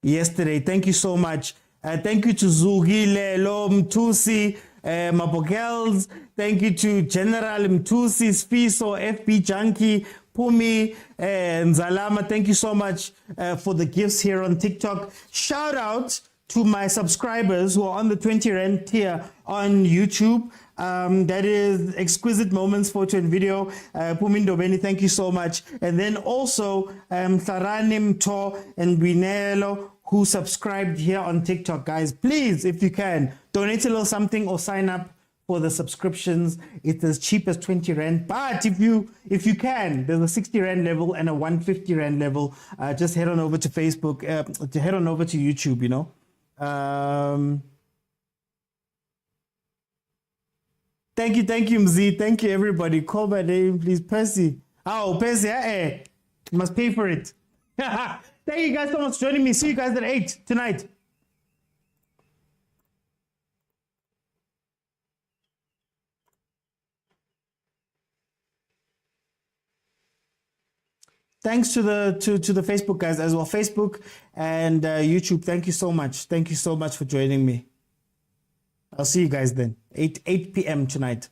Yesterday. Thank you so much. Thank you to Zugile Mtusi Mabogels. Thank you to General Mtusi Sfiso, FB Junkie, Pumi, Nzalama. Thank you so much for the gifts here on TikTok. Shout out to my subscribers who are on the 20 Rand tier on YouTube. That is Exquisite Moments Photo and Video. Pumindo Beni, thank you so much. And then also Tharanim To and Binelo, who subscribed here on TikTok. Guys, please, if you can, donate a little something or sign up for the subscriptions. It's as cheap as 20 Rand. But if you can, there's a 60 Rand level and a 150 Rand level. Just head on over to Facebook, head on over to YouTube, Thank you, Mz. Thank you, everybody. Call my name, please. Percy. Oh, Percy, you must pay for it. Thank you guys so much for joining me. See you guys at 8 tonight. Thanks to the Facebook guys as well. Facebook and YouTube. Thank you so much. Thank you so much for joining me. I'll see you guys then. 8 p.m. tonight.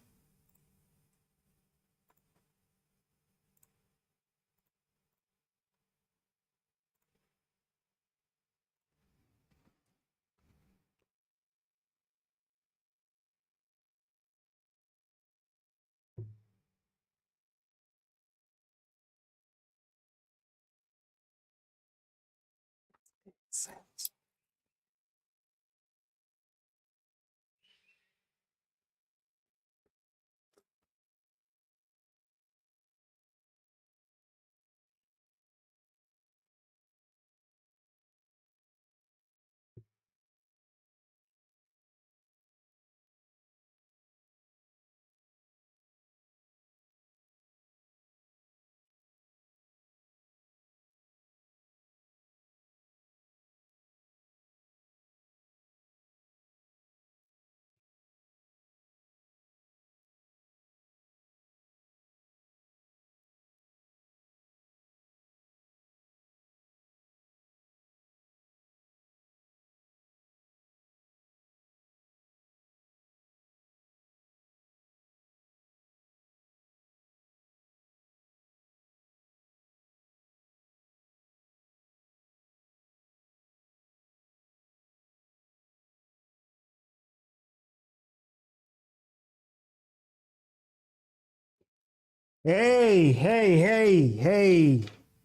Hey.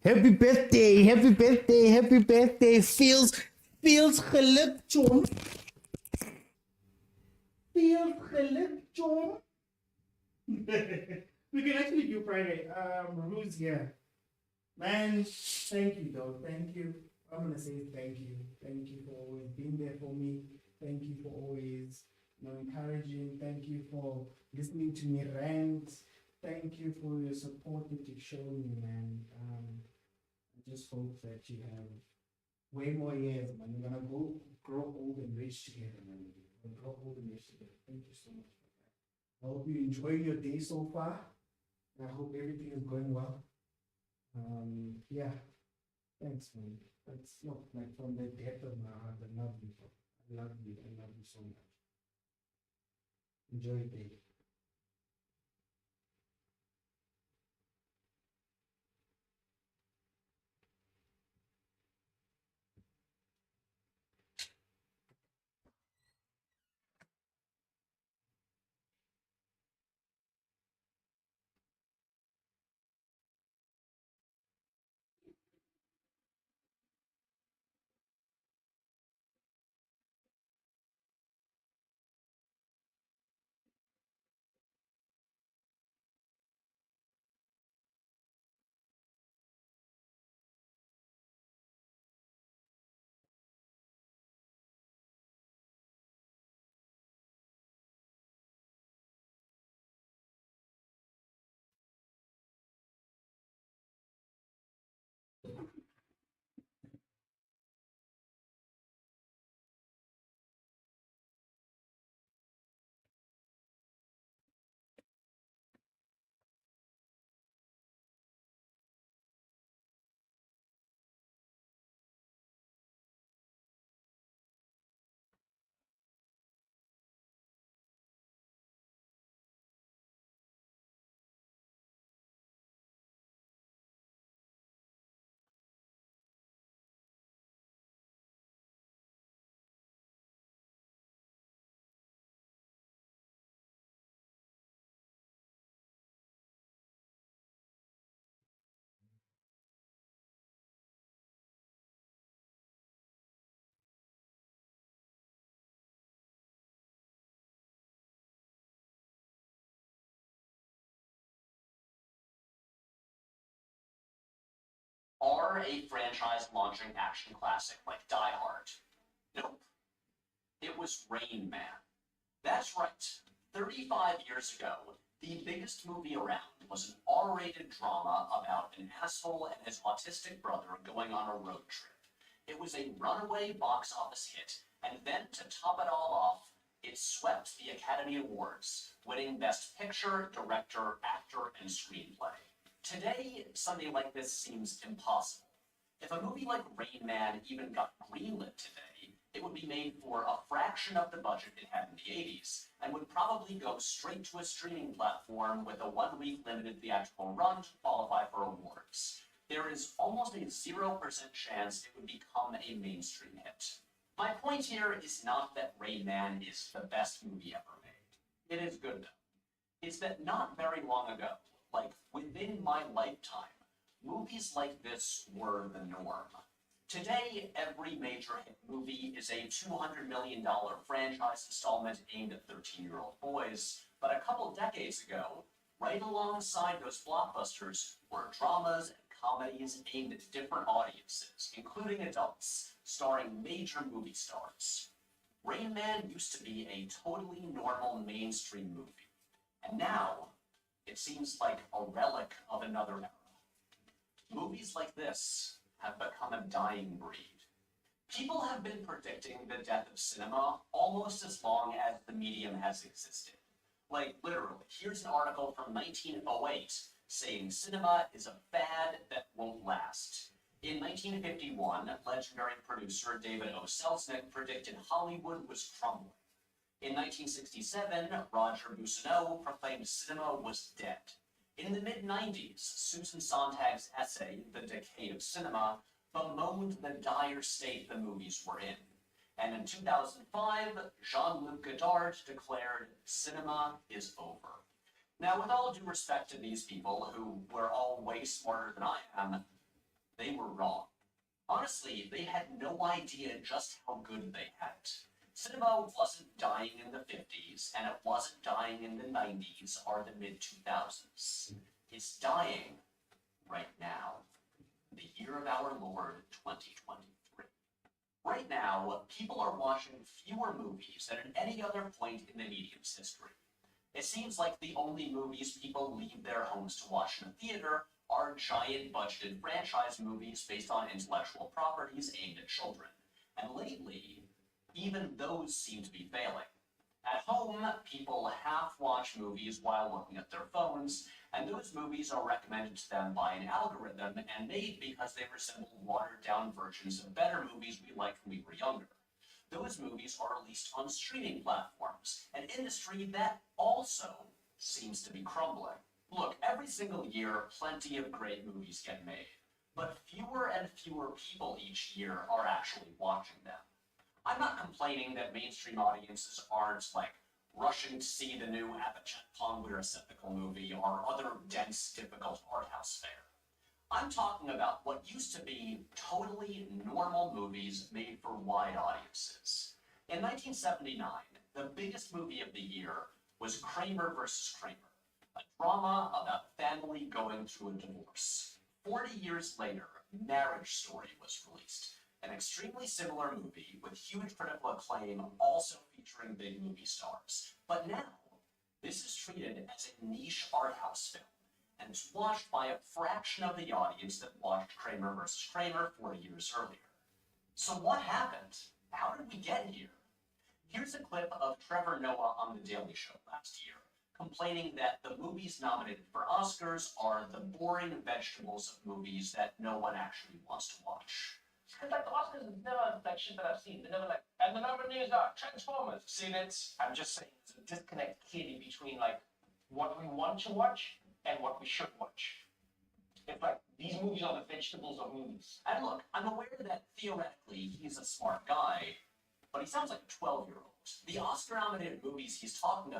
Happy birthday. Feels geluk, John. Feels geluk, John. We can actually do Friday. Who's here? Man, thank you, though. Thank you. I'm gonna say thank you. Thank you for always being there for me. Thank you for always, encouraging. Thank you for listening to me rant. Thank you for your support that you've shown me, man. I just hope that you have way more years, man. We're gonna go grow old and rich together, man. We're gonna grow old and rich together. Thank you so much for that. I hope you enjoyed your day so far. I hope everything is going well. Yeah, thanks, man. That's not like from the depth of my heart. I love you, bro. I love you. I love you so much. Enjoy your day. Or a franchise launching action classic like Die Hard? Nope. It was Rain Man. That's right. 35 years ago, the biggest movie around was an R-rated drama about an asshole and his autistic brother going on a road trip. It was a runaway box office hit, and then to top it all off, it swept the Academy Awards, winning Best Picture, Director, Actor, and Screenplay. Today, something like this seems impossible. If a movie like Rain Man even got greenlit today, it would be made for a fraction of the budget it had in the 80s, and would probably go straight to a streaming platform with a 1-week limited theatrical run to qualify for awards. There is almost a 0% chance it would become a mainstream hit. My point here is not that Rain Man is the best movie ever made. It is good though. It's that not very long ago, like within my lifetime, movies like this were the norm. Today, every major hit movie is a $200 million franchise installment aimed at 13-year-old boys, but a couple decades ago, right alongside those blockbusters were dramas and comedies aimed at different audiences, including adults, starring major movie stars. Rain Man used to be a totally normal mainstream movie, and now it seems like a relic of another era. Movies like this have become a dying breed. People have been predicting the death of cinema almost as long as the medium has existed. Like, literally, here's an article from 1908 saying cinema is a fad that won't last. In 1951, legendary producer David O. Selznick predicted Hollywood was crumbling. In 1967, Roger Boussinot proclaimed cinema was dead. In the mid-90s, Susan Sontag's essay, The Decay of Cinema, bemoaned the dire state the movies were in. And in 2005, Jean-Luc Godard declared, cinema is over. Now, with all due respect to these people, who were all way smarter than I am, they were wrong. Honestly, they had no idea just how good they had it. Cinema wasn't dying in the 50s, and it wasn't dying in the 90s or the mid-2000s. It's dying right now, the year of our Lord, 2023. Right now, people are watching fewer movies than at any other point in the medium's history. It seems like the only movies people leave their homes to watch in a theater are giant budgeted franchise movies based on intellectual properties aimed at children. And lately, even those seem to be failing. At home, people half watch movies while looking at their phones, and those movies are recommended to them by an algorithm and made because they resemble watered-down versions of better movies we liked when we were younger. Those movies are released on streaming platforms, an industry that also seems to be crumbling. Look, every single year, plenty of great movies get made, but fewer and fewer people each year are actually watching them. I'm not complaining that mainstream audiences aren't, like, rushing to see the new Apichat Weerasethakal movie or other dense, difficult art house fare. I'm talking about what used to be totally normal movies made for wide audiences. In 1979, the biggest movie of the year was Kramer vs. Kramer, a drama about a family going through a divorce. 40 years later, Marriage Story was released, an extremely similar movie with huge critical acclaim, also featuring big movie stars. But now, this is treated as a niche art house film, and it's watched by a fraction of the audience that watched Kramer vs. Kramer 40 years earlier. So what happened? How did we get here? Here's a clip of Trevor Noah on The Daily Show last year, complaining that the movies nominated for Oscars are the boring vegetables of movies that no one actually wants to watch. Because, like, the Oscars is never, like, shit that I've seen. They're never like, and the nominees are Transformers. Seen it? I'm just saying there's a disconnect clearly between, like, what we want to watch and what we should watch. It's like, these movies are the vegetables of movies. And look, I'm aware that theoretically he's a smart guy, but he sounds like a 12-year-old. The Oscar-nominated movies he's talking